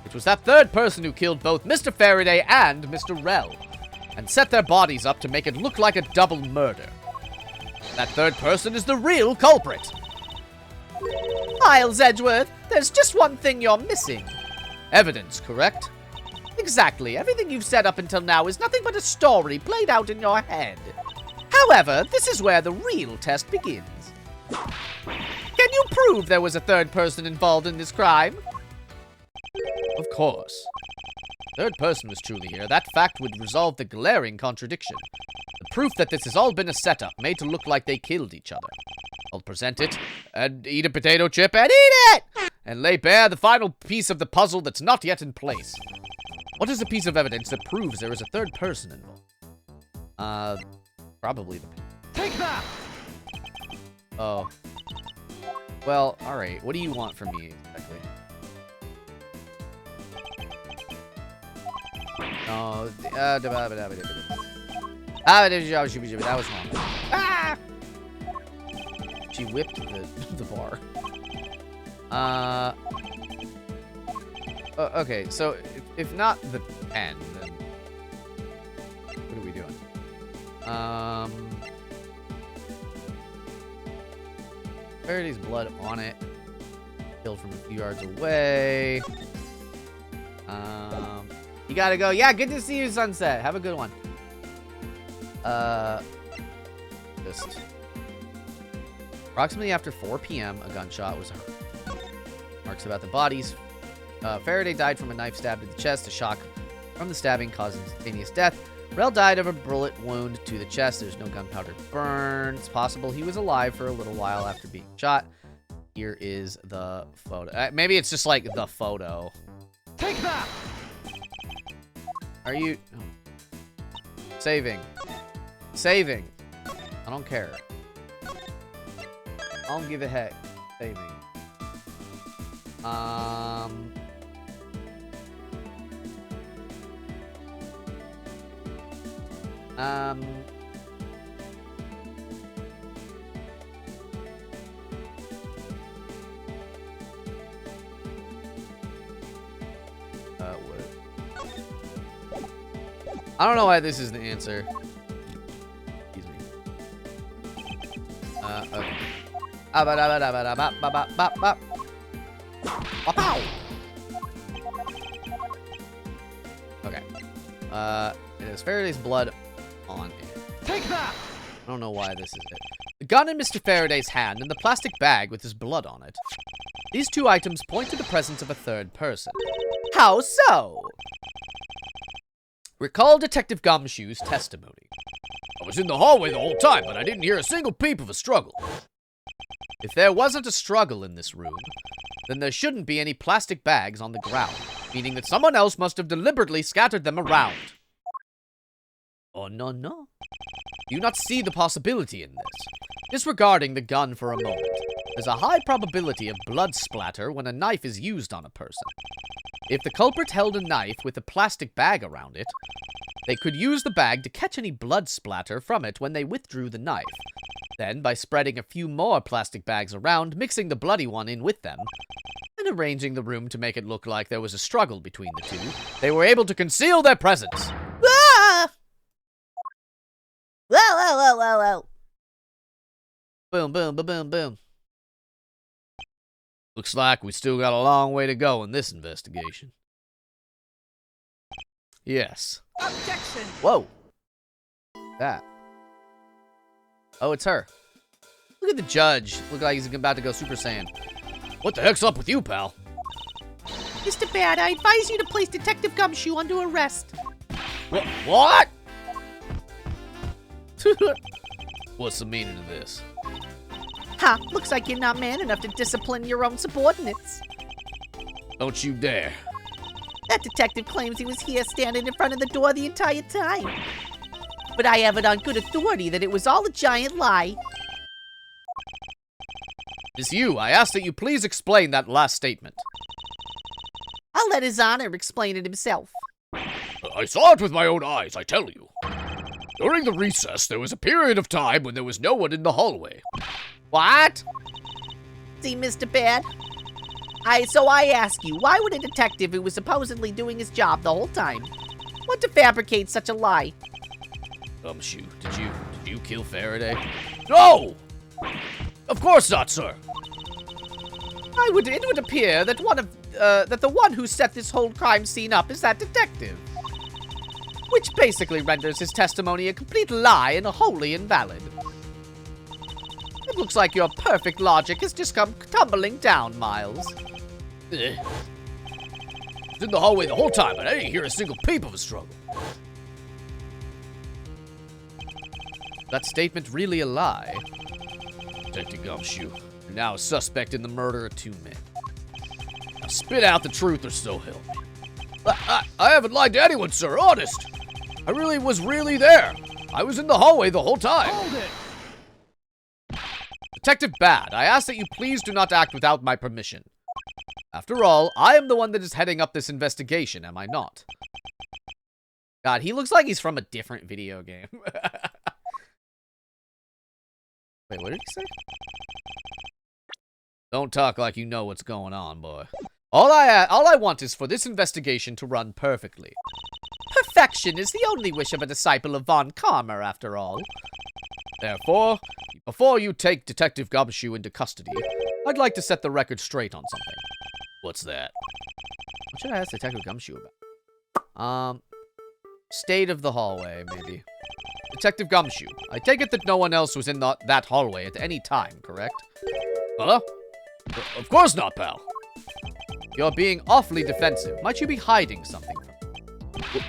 It was that third person who killed both Mr. Faraday and Mr. Rell, and set their bodies up to make it look like a double murder. That third person is the real culprit. Miles Edgeworth, there's just one thing you're missing. Evidence, correct? Exactly. Everything you've said up until now is nothing but a story played out in your head. However, this is where the real test begins. Can you prove there was a third person involved in this crime? Of course. Third person was truly here. That fact would resolve the glaring contradiction. The proof that this has all been a setup, made to look like they killed each other. I'll present it, and eat a potato chip, and eat it! And lay bare the final piece of the puzzle that's not yet in place. What is the piece of evidence that proves there is a third person involved? Probably the... Take that! Oh. Well, alright. What do you want from me, exactly? Oh, that was wrong. Ah! She whipped the bar. Okay, so if not the pen, then what are we doing? Faraday's blood on it. Killed from a few yards away. You gotta go. Yeah, good to see you, Sunset. Have a good one. Just approximately after 4 p.m., a gunshot was heard. Marks about the bodies. Faraday died from a knife stabbed to the chest. A shock from the stabbing caused instantaneous death. Rell died of a bullet wound to the chest. There's no gunpowder burn. It's possible he was alive for a little while after being shot. Here is the photo. Maybe it's just like the photo. Take that! Are you... Oh. Saving. Saving. I don't care. I don't give a heck. Saving. What? I don't know why this is the answer. Excuse me. Okay. Okay. It has Faraday's blood on it. Take that! I don't know why this is it. The gun in Mr. Faraday's hand and the plastic bag with his blood on it. These two items point to the presence of a third person. How so? Recall Detective Gumshoe's testimony. I was in the hallway the whole time, but I didn't hear a single peep of a struggle. If there wasn't a struggle in this room, then there shouldn't be any plastic bags on the ground, meaning that someone else must have deliberately scattered them around. Oh, no. Do you not see the possibility in this? Disregarding the gun for a moment, there's a high probability of blood splatter when a knife is used on a person. If the culprit held a knife with a plastic bag around it, they could use the bag to catch any blood splatter from it when they withdrew the knife. Then, by spreading a few more plastic bags around, mixing the bloody one in with them, and arranging the room to make it look like there was a struggle between the two, they were able to conceal their presence. Ah! Whoa. Boom, boom, boom, boom. Looks like we still got a long way to go in this investigation. Yes. Objection! Whoa. That. Oh, it's her. Look at the judge. Look like he's about to go Super Saiyan. What the heck's up with you, pal? Mr. Bad, I advise you to place Detective Gumshoe under arrest. What? What's the meaning of this? Ha! Looks like you're not man enough to discipline your own subordinates. Don't you dare. That detective claims he was here standing in front of the door the entire time. But I have it on good authority that it was all a giant lie. Miss Yu, I ask that you please explain that last statement. I'll let His Honor explain it himself. I saw it with my own eyes, I tell you. During the recess, there was a period of time when there was no one in the hallway. What? See, Mr. Bad? So I ask you, why would a detective who was supposedly doing his job the whole time want to fabricate such a lie? Gumshoe, did you kill Faraday? No! Of course not, sir. It would appear that that the one who set this whole crime scene up is that detective. Which basically renders his testimony a complete lie and wholly invalid. It looks like your perfect logic has just come tumbling down, Miles. I was in the hallway the whole time, but I didn't hear a single peep of a struggle. That statement really a lie? Detective Gumshoe, you're now a suspect in the murder of 2 men. Now spit out the truth or so help me. I haven't lied to anyone, sir, honest. I was really there. I was in the hallway the whole time. Hold it! Detective Bad, I ask that you please do not act without my permission. After all, I am the one that is heading up this investigation, am I not? God, he looks like he's from a different video game. Wait, what did he say? Don't talk like you know what's going on, boy. All I want is for this investigation to run perfectly. Perfection is the only wish of a disciple of Von Karma, after all. Therefore, before you take Detective Gumshoe into custody, I'd like to set the record straight on something. What's that? What should I ask Detective Gumshoe about? State of the hallway, maybe. Detective Gumshoe, I take it that no one else was in that hallway at any time, correct? Huh? Of course not, pal. You're being awfully defensive. Might you be hiding something?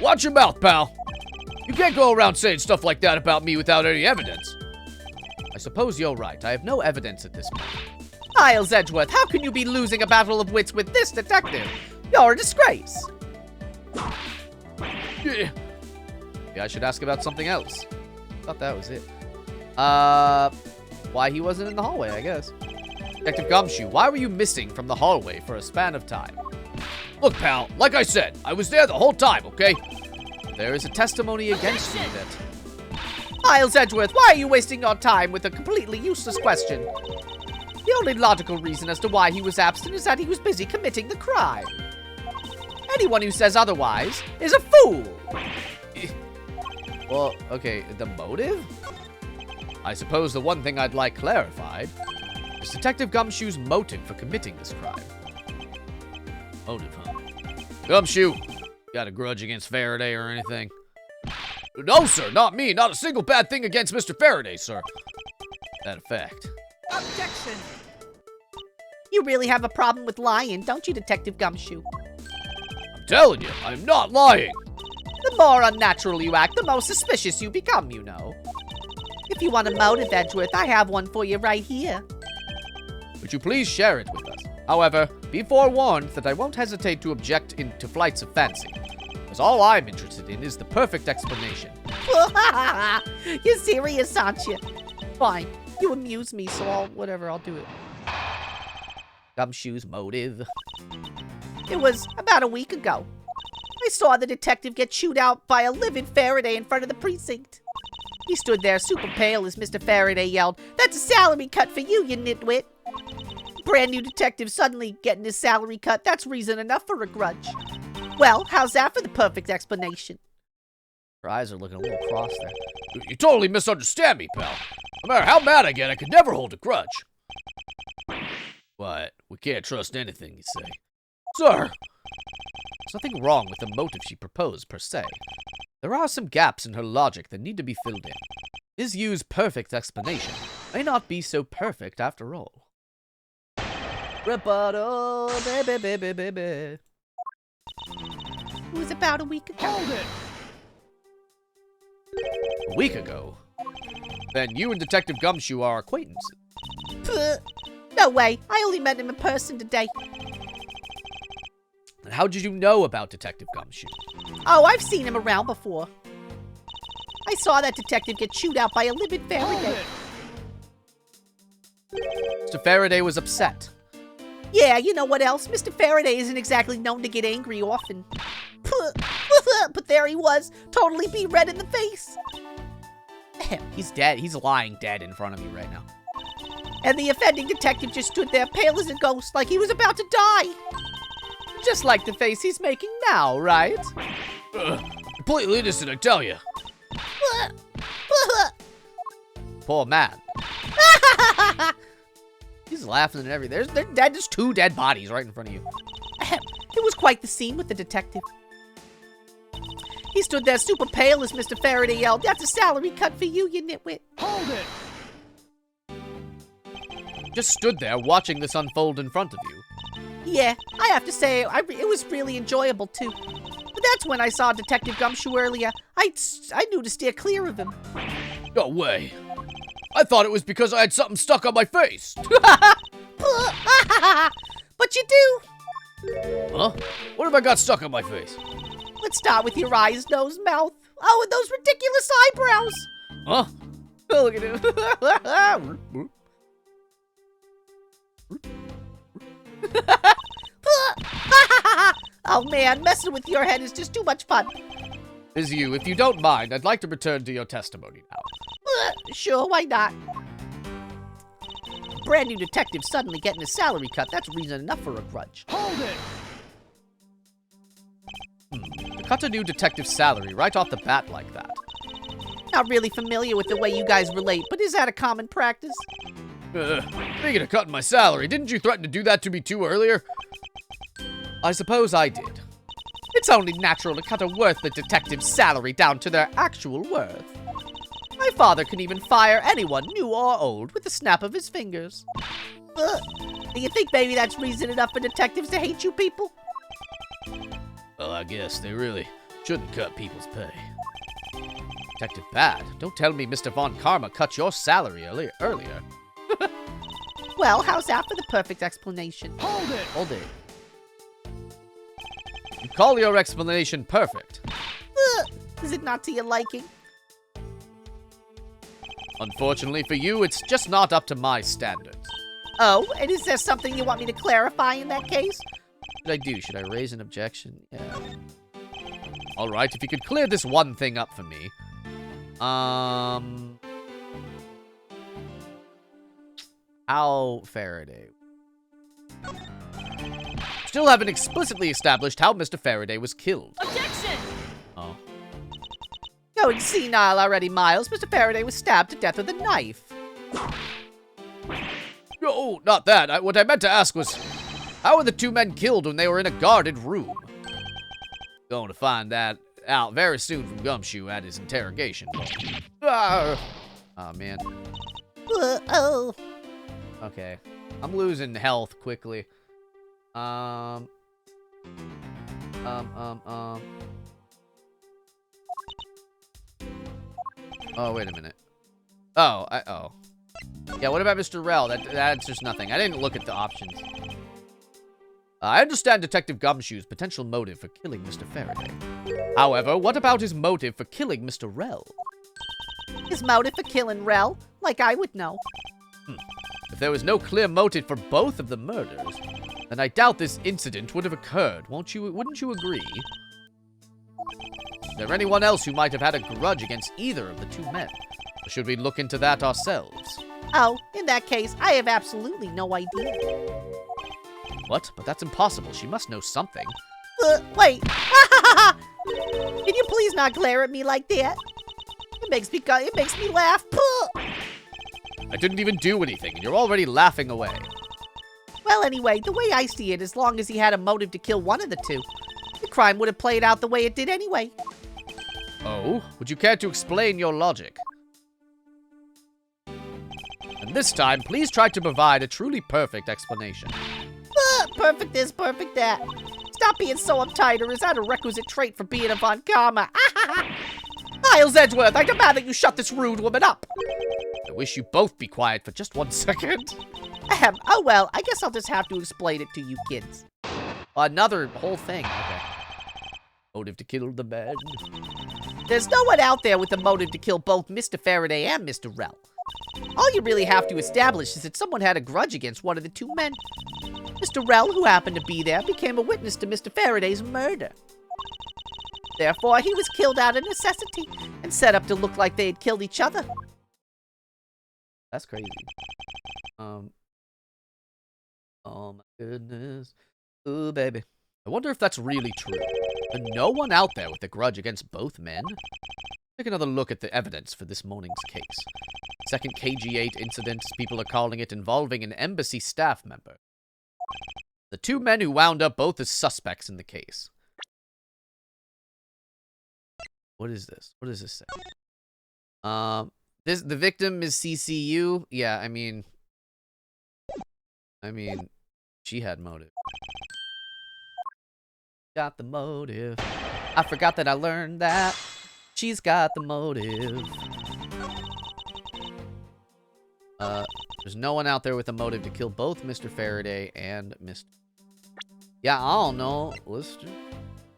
Watch your mouth, pal. You can't go around saying stuff like that about me without any evidence. I suppose you're right. I have no evidence at this point. Miles Edgeworth, how can you be losing a battle of wits with this detective? You're a disgrace. Yeah. Maybe I should ask about something else. Thought that was it. Why he wasn't in the hallway, I guess. Detective Gumshoe, why were you missing from the hallway for a span of time? Look, pal, like I said, I was there the whole time, okay? There is a testimony against you that... Miles Edgeworth, why are you wasting your time with a completely useless question? The only logical reason as to why he was absent is that he was busy committing the crime. Anyone who says otherwise is a fool. Well, okay, the motive? I suppose the one thing I'd like clarified is Detective Gumshoe's motive for committing this crime. Motive, huh? Gumshoe, got a grudge against Faraday or anything? No, sir, not me. Not a single bad thing against Mr. Faraday, sir. That effect. Objection! You really have a problem with lying, don't you, Detective Gumshoe? I'm telling you, I'm not lying. The more unnatural you act, the more suspicious you become, you know. If you want a motive, Edgeworth, I have one for you right here. Would you please share it with us? However, be forewarned that I won't hesitate to object into flights of fancy, as all I'm interested in is the perfect explanation. You're serious, aren't you? Fine, you amuse me, so I'll do it. Gumshoe's motive. It was about a week ago. I saw the detective get chewed out by a livid Faraday in front of the precinct. He stood there super pale as Mr. Faraday yelled, "That's a salary cut for you, you nitwit." Brand new detective suddenly getting his salary cut, that's reason enough for a grudge. Well, how's that for the perfect explanation? Her eyes are looking a little cross there. You totally misunderstand me, pal. No matter how mad I get, I could never hold a grudge. What? We can't trust anything you say. Sir, There's nothing wrong with the motive she proposed, per se. There are some gaps in her logic that need to be filled in. Ms. Yu's perfect explanation may not be so perfect after all. Rebuttal, baby, baby, baby. It was about a week ago. Hold it! A week ago? Then you and Detective Gumshoe are acquaintances. Puh. No way. I only met him in person today. And how did you know about Detective Gumshoe? Oh, I've seen him around before. I saw that detective get chewed out by a livid Faraday. Mr. Faraday was upset. Yeah, you know what else? Mr. Faraday isn't exactly known to get angry often. But there he was, totally beat red in the face. He's dead. He's lying dead in front of me right now. And the offending detective just stood there pale as a ghost, like he was about to die. Just like the face he's making now, right? Completely innocent, I tell you. Poor man. He's laughing and everything. There's two dead bodies right in front of you. It was quite the scene with the detective. He stood there super pale as Mr. Faraday yelled, "That's a salary cut for you, you nitwit." Hold it! Just stood there watching this unfold in front of you. Yeah, I have to say, it was really enjoyable too. But that's when I saw Detective Gumshoe earlier. I knew to steer clear of him. No way. I thought it was because I had something stuck on my face. But you do. Huh? What have I got stuck on my face? Let's start with your eyes, nose, mouth. Oh, and those ridiculous eyebrows. Huh? Look at him. Oh man, messing with your head is just too much fun. Ms. Yu, if you don't mind, I'd like to return to your testimony now. Sure, why not? Brand new detective suddenly getting a salary cut, that's reason enough for a grudge. Hold it! To cut a new detective's salary right off the bat like that. Not really familiar with the way you guys relate, but is that a common practice? Speaking of cutting my salary, didn't you threaten to do that to me too earlier? I suppose I did. It's only natural to cut a worthless detective's salary down to their actual worth. My father can even fire anyone, new or old, with the snap of his fingers. Do you think maybe that's reason enough for detectives to hate you people? Well, I guess they really shouldn't cut people's pay. Detective Bad, don't tell me Mr. Von Karma cut your salary earlier. Well, how's that for the perfect explanation? Hold it! Hold it. You call your explanation perfect. Is it not to your liking? Unfortunately for you, it's just not up to my standards. Oh, and is there something you want me to clarify in that case? What should I do? Should I raise an objection? Yeah. All right, if you could clear this one thing up for me. How Faraday? Still haven't explicitly established how Mr. Faraday was killed. Objection! Oh. Going senile already, Miles. Mr. Faraday was stabbed to death with a knife. No, not that. What I meant to ask was, how were the two men killed when they were in a guarded room? Going to find that out very soon from Gumshoe at his interrogation. Oh man. Oh. Okay. I'm losing health quickly. Oh, wait a minute. Oh. Yeah, what about Mr. Rell? That answers nothing. I didn't look at the options. I understand Detective Gumshoe's potential motive for killing Mr. Faraday. However, what about his motive for killing Mr. Rell? His motive for killing Rell? Like I would know. If there was no clear motive for both of the murders, then I doubt this incident would have occurred, wouldn't you agree? Is there anyone else who might have had a grudge against either of the two men? Or should we look into that ourselves? Oh, in that case, I have absolutely no idea. What? But that's impossible. She must know something. Wait. Can you please not glare at me like that? It makes me laugh. I didn't even do anything, and you're already laughing away. Well, anyway, the way I see it, as long as he had a motive to kill one of the two, the crime would have played out the way it did anyway. Oh? Would you care to explain your logic? And this time, please try to provide a truly perfect explanation. Perfect this, perfect that. Stop being so uptight, or is that a requisite trait for being a Von Karma? Miles Edgeworth, I demand that you shut this rude woman up. I wish you both be quiet for just 1 second. Oh well, I guess I'll just have to explain it to you kids. Another whole thing. Okay. Motive to kill the man. There's no one out there with a motive to kill both Mr. Faraday and Mr. Rell. All you really have to establish is that someone had a grudge against one of the two men. Mr. Rell, who happened to be there, became a witness to Mr. Faraday's murder. Therefore, he was killed out of necessity and set up to look like they had killed each other. That's crazy. Oh my goodness. Ooh, baby. I wonder if that's really true. But no one out there with a grudge against both men? Take another look at the evidence for this morning's case. Second KG-8 incident, people are calling it, involving an embassy staff member. The two men who wound up both as suspects in the case. What is this? What does this say? The victim is CCU. Yeah, I mean, she had motive. Got the motive. I forgot that I learned that. She's got the motive. There's no one out there with a motive to kill both Mr. Faraday and Mr. Yeah, I don't know. Lister.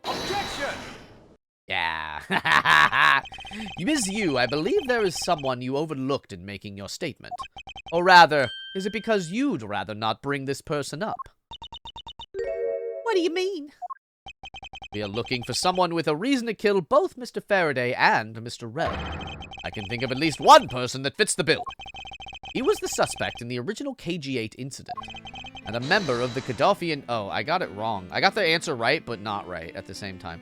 Objection! Yeah. Miss you, I believe there is someone you overlooked in making your statement. Or rather, is it because you'd rather not bring this person up? What do you mean? We are looking for someone with a reason to kill both Mr. Faraday and Mr. Rell. I can think of at least one person that fits the bill. He was the suspect in the original KG-8 incident, and a member of the Kaddafian... Oh, I got it wrong. I got the answer right, but not right at the same time.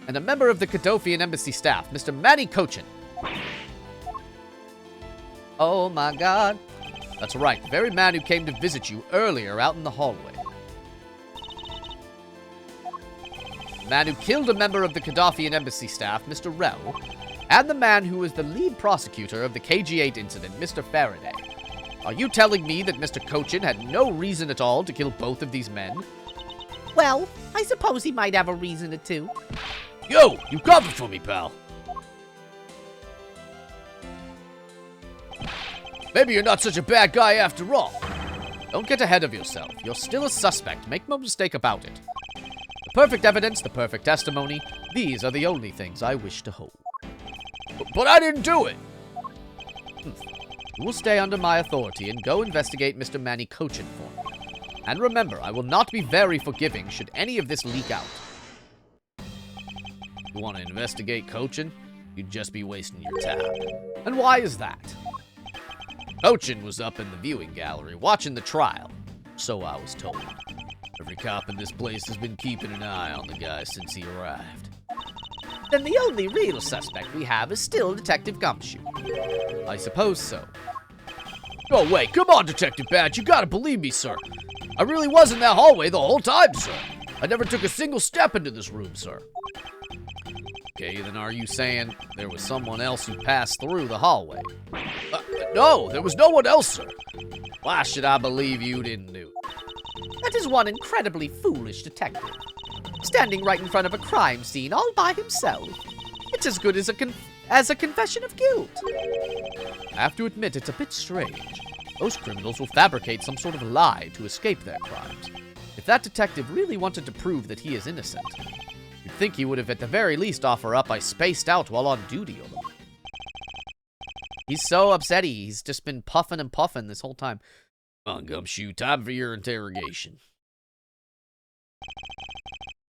And a member of the Kaddafian embassy staff, Mr. Manny Cochin. Oh my god. That's right, the very man who came to visit you earlier out in the hallway. The man who killed a member of the Kaddafian embassy staff, Mr. Rell, and the man who was the lead prosecutor of the KG-8 incident, Mr. Faraday. Are you telling me that Mr. Cochin had no reason at all to kill both of these men? Well, I suppose he might have a reason or two. Yo, you covered for me, pal. Maybe you're not such a bad guy after all. Don't get ahead of yourself. You're still a suspect. Make no mistake about it. The perfect evidence, the perfect testimony, these are the only things I wish to hold. But I didn't do it. You will stay under my authority and go investigate Mr. Manny Cochin for me. And remember, I will not be very forgiving should any of this leak out. You want to investigate Cochin? You'd just be wasting your time. And why is that? Cochin was up in the viewing gallery watching the trial. So I was told. Every cop in this place has been keeping an eye on the guy since he arrived. Then the only real suspect we have is still Detective Gumshoe. I suppose so. Oh, wait, come on, Detective Badge, you gotta believe me, sir. I really was in that hallway the whole time, sir. I never took a single step into this room, sir. Okay, then are you saying there was someone else who passed through the hallway? No, there was no one else, sir. Why should I believe you didn't do it? That is one incredibly foolish detective. Standing right in front of a crime scene all by himself. It's as good as a confession of guilt. I have to admit, it's a bit strange. Most criminals will fabricate some sort of lie to escape their crimes. If that detective really wanted to prove that he is innocent, you'd think he would have at the very least offer up I spaced out while on duty or them. He's so upset. He's just been puffing and puffing this whole time. Come on, Gumshoe, time for your interrogation.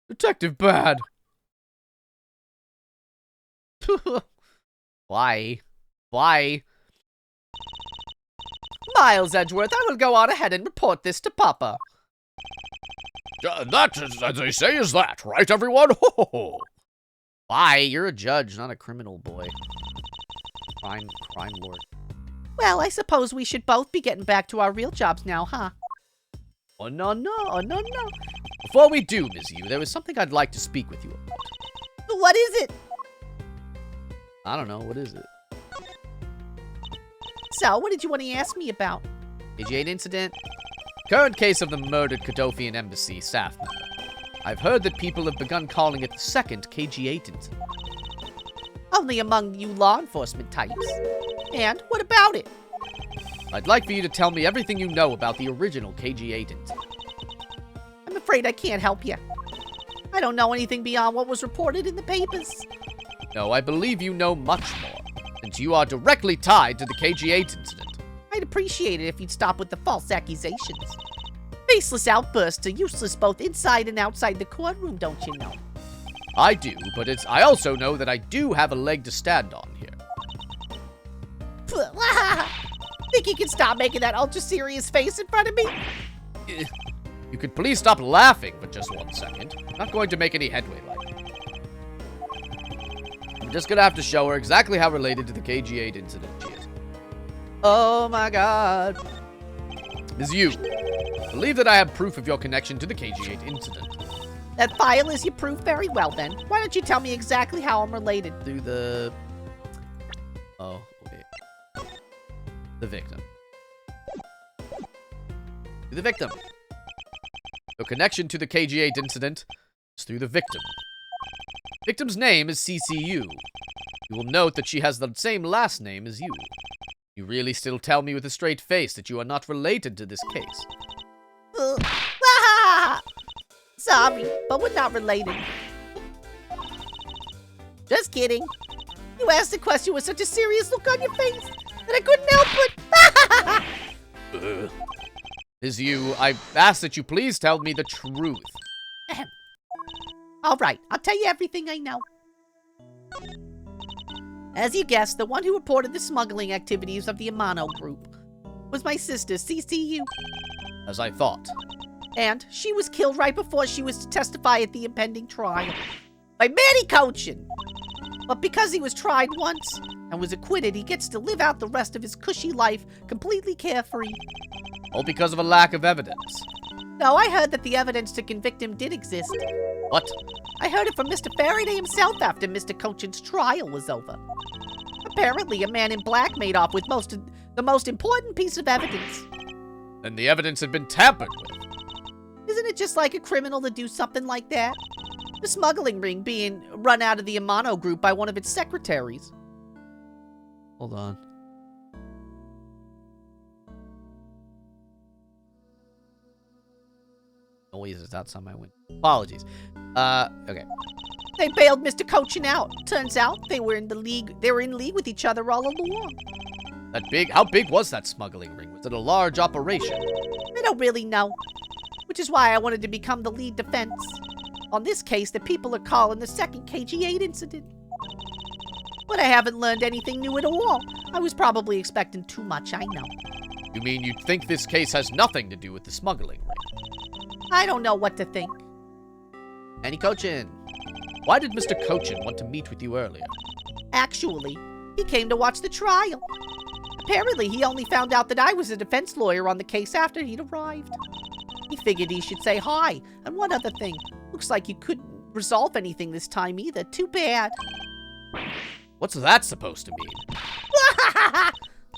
Detective Bad! Why? Why? Miles Edgeworth, I will go on ahead and report this to Papa. That, as they say, is that, right, everyone? Ho, ho, ho. Why? You're a judge, not a criminal, boy. Crime lord. Well, I suppose we should both be getting back to our real jobs now, huh? Oh, no, no, oh, no, no. Before we do, Ms. Yu, there is something I'd like to speak with you about. What is it? I don't know, what is it? So, what did you want to ask me about? KG-8 incident? Current case of the murdered Kadofian embassy staff member. I've heard that people have begun calling it the second KG-8 incident. Only among you law enforcement types. And what about it? I'd like for you to tell me everything you know about the original KG-8 incident. I'm afraid I can't help you. I don't know anything beyond what was reported in the papers. No, I believe you know much more, since you are directly tied to the KG-8 incident. I'd appreciate it if you'd stop with the false accusations. Faceless outbursts are useless both inside and outside the courtroom, don't you know? I do, but I also know that I do have a leg to stand on here. Think you can stop making that ultra-serious face in front of me? You could please stop laughing for just 1 second. I'm not going to make any headway like that. I'm just gonna have to show her exactly how related to the KG-8 incident she is. Oh my god. Ms. Yu, I believe that I have proof of your connection to the KG-8 incident. That file is your proof. Very well, then. Why don't you tell me exactly how I'm related? To the... Oh, wait. The victim. To the victim. Your connection to the KG-8 incident is through the victim. Victim's name is CCU. You will note that she has the same last name as you. You really still tell me with a straight face that you are not related to this case. Sorry, but we're not related. Just kidding. You asked the question with such a serious look on your face that I couldn't help but... Ms. Yu, I ask that you please tell me the truth. All right, I'll tell you everything I know. As you guessed, the one who reported the smuggling activities of the Amano group was my sister, CCU. As I thought. And she was killed right before she was to testify at the impending trial by Manny Cochin. But because he was tried once and was acquitted, he gets to live out the rest of his cushy life completely carefree. All because of a lack of evidence. No, I heard that the evidence to convict him did exist. What? I heard it from Mr. Faraday himself after Mr. Cochin's trial was over. Apparently, a man in black made off with the most important piece of evidence. Then the evidence had been tampered with. Isn't it just like a criminal to do something like that? The smuggling ring being run out of the Amano group by one of its secretaries. Hold on. Noises outside my window. Apologies. Okay. They bailed Mr. Cochin out. Turns out they were in league with each other all along. That big? How big was that smuggling ring? Was it a large operation? I don't really know. Which is why I wanted to become the lead defense. On this case, the people are calling the second KG-8 incident. But I haven't learned anything new at all. I was probably expecting too much, I know. You mean you think this case has nothing to do with the smuggling ring? I don't know what to think. Manny Cochin. Why did Mr. Cochin want to meet with you earlier? Actually, he came to watch the trial. Apparently, he only found out that I was a defense lawyer on the case after he'd arrived. He figured he should say hi. And one other thing. Looks like you couldn't resolve anything this time either. Too bad. What's that supposed to mean?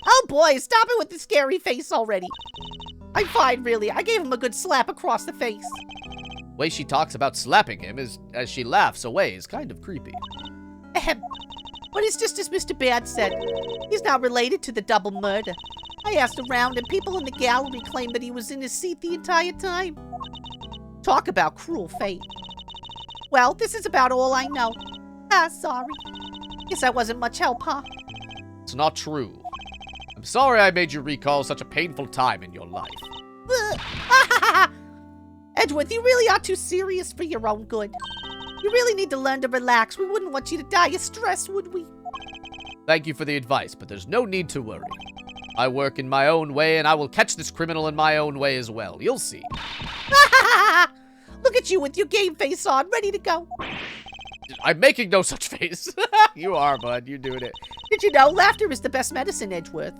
Oh boy, stop it with the scary face already. I'm fine, really. I gave him a good slap across the face. The way she talks about slapping him as she laughs away is kind of creepy. Ahem. But it's just as Mr. Bad said. He's not related to the double murder. I asked around and people in the gallery claimed that he was in his seat the entire time. Talk about cruel fate. Well, this is about all I know. Sorry. Guess I wasn't much help, huh? It's not true. I'm sorry I made you recall such a painful time in your life. Edgeworth, you really are too serious for your own good. You really need to learn to relax. We wouldn't want you to die of stress, would we? Thank you for the advice, but there's no need to worry. I work in my own way, and I will catch this criminal in my own way as well. You'll see. Look at you with your game face on, ready to go. I'm making no such face. You are, bud. You're doing it. Did you know laughter is the best medicine, Edgeworth?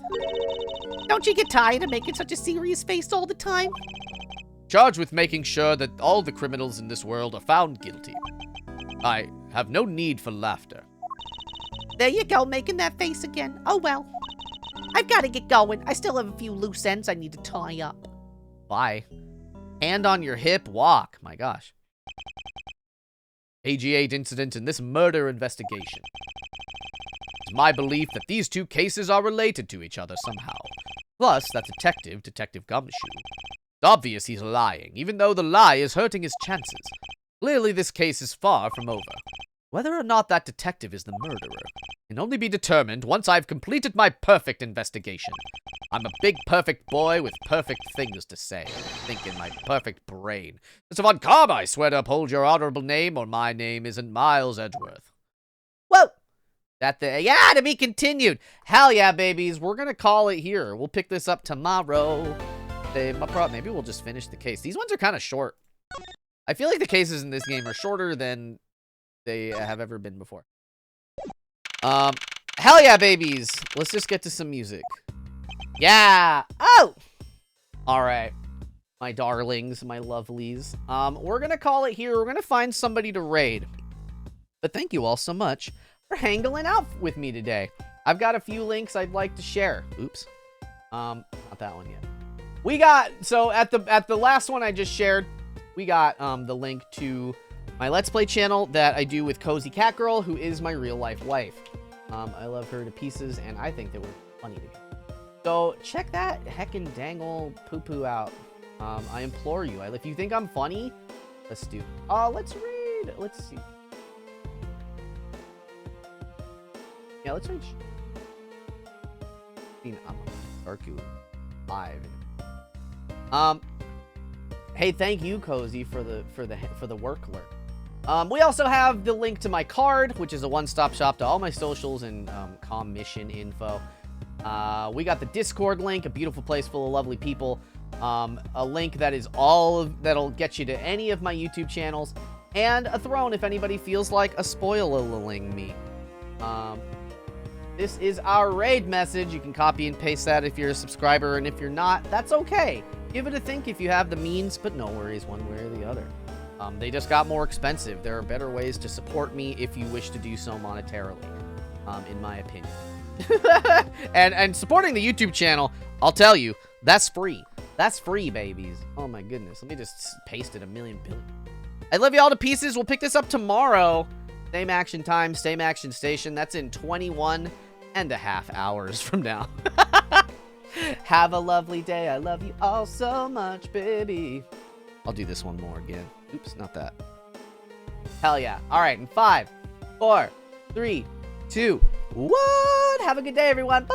Don't you get tired of making such a serious face all the time? charged with making sure that all the criminals in this world are found guilty. I have no need for laughter. There you go, making that face again. Oh well. I've got to get going. I still have a few loose ends I need to tie up. Bye. Hand on your hip, walk. My gosh. AG8 incident in this murder investigation. It's my belief that these two cases are related to each other somehow. Plus, that detective, Detective Gumshoe. It's obvious he's lying, even though the lie is hurting his chances. Clearly, this case is far from over. Whether or not that detective is the murderer can only be determined once I've completed my perfect investigation. I'm a big, perfect boy with perfect things to say. Think in my perfect brain. Mr. Von Cobb, I swear to uphold your honorable name, or my name isn't Miles Edgeworth. Whoa! Yeah, to be continued. Hell yeah, babies. We're going to call it here. We'll pick this up tomorrow. Maybe we'll just finish the case. These ones are kind of short. I feel like the cases in this game are shorter than they have ever been before. Hell yeah, babies. Let's just get to some music. Yeah. Oh! All right. My darlings, my lovelies. We're going to call it here. We're going to find somebody to raid. But thank you all so much for hanging out with me today. I've got a few links I'd like to share. Oops. Not that one yet. We got, so at the last one I just shared, we got the link to my Let's Play channel that I do with Cozy Cat Girl, who is my real life wife. I love her to pieces, and I think that we're funny together. So check that heckin' dangle poo-poo out. I implore you. If you think I'm funny, let's read. Let's see. Yeah, let's read. I'm Arku live. Hey, thank you, Cozy, for the work alert. We also have the link to my card, which is a one-stop shop to all my socials and comm mission info. We got the Discord link, a beautiful place full of lovely people. A link that is that'll get you to any of my YouTube channels, and a throne if anybody feels like a spoiler-ling me. This is our raid message. You can copy and paste that if you're a subscriber, and if you're not, that's okay. Give it a think if you have the means, but no worries one way or the other. They just got more expensive. There are better ways to support me if you wish to do so monetarily, in my opinion. and supporting the YouTube channel, I'll tell you, that's free. That's free, babies. Oh my goodness. Let me just paste it a million billion. I love you all to pieces. We'll pick this up tomorrow. Same action time, same action station. That's in 21.5 hours from now. Have a lovely day. I love you all so much, baby. I'll do this one more again. Oops, not that. Hell yeah. All right, in 5, 4, 3, 2, 1. Have a good day, everyone.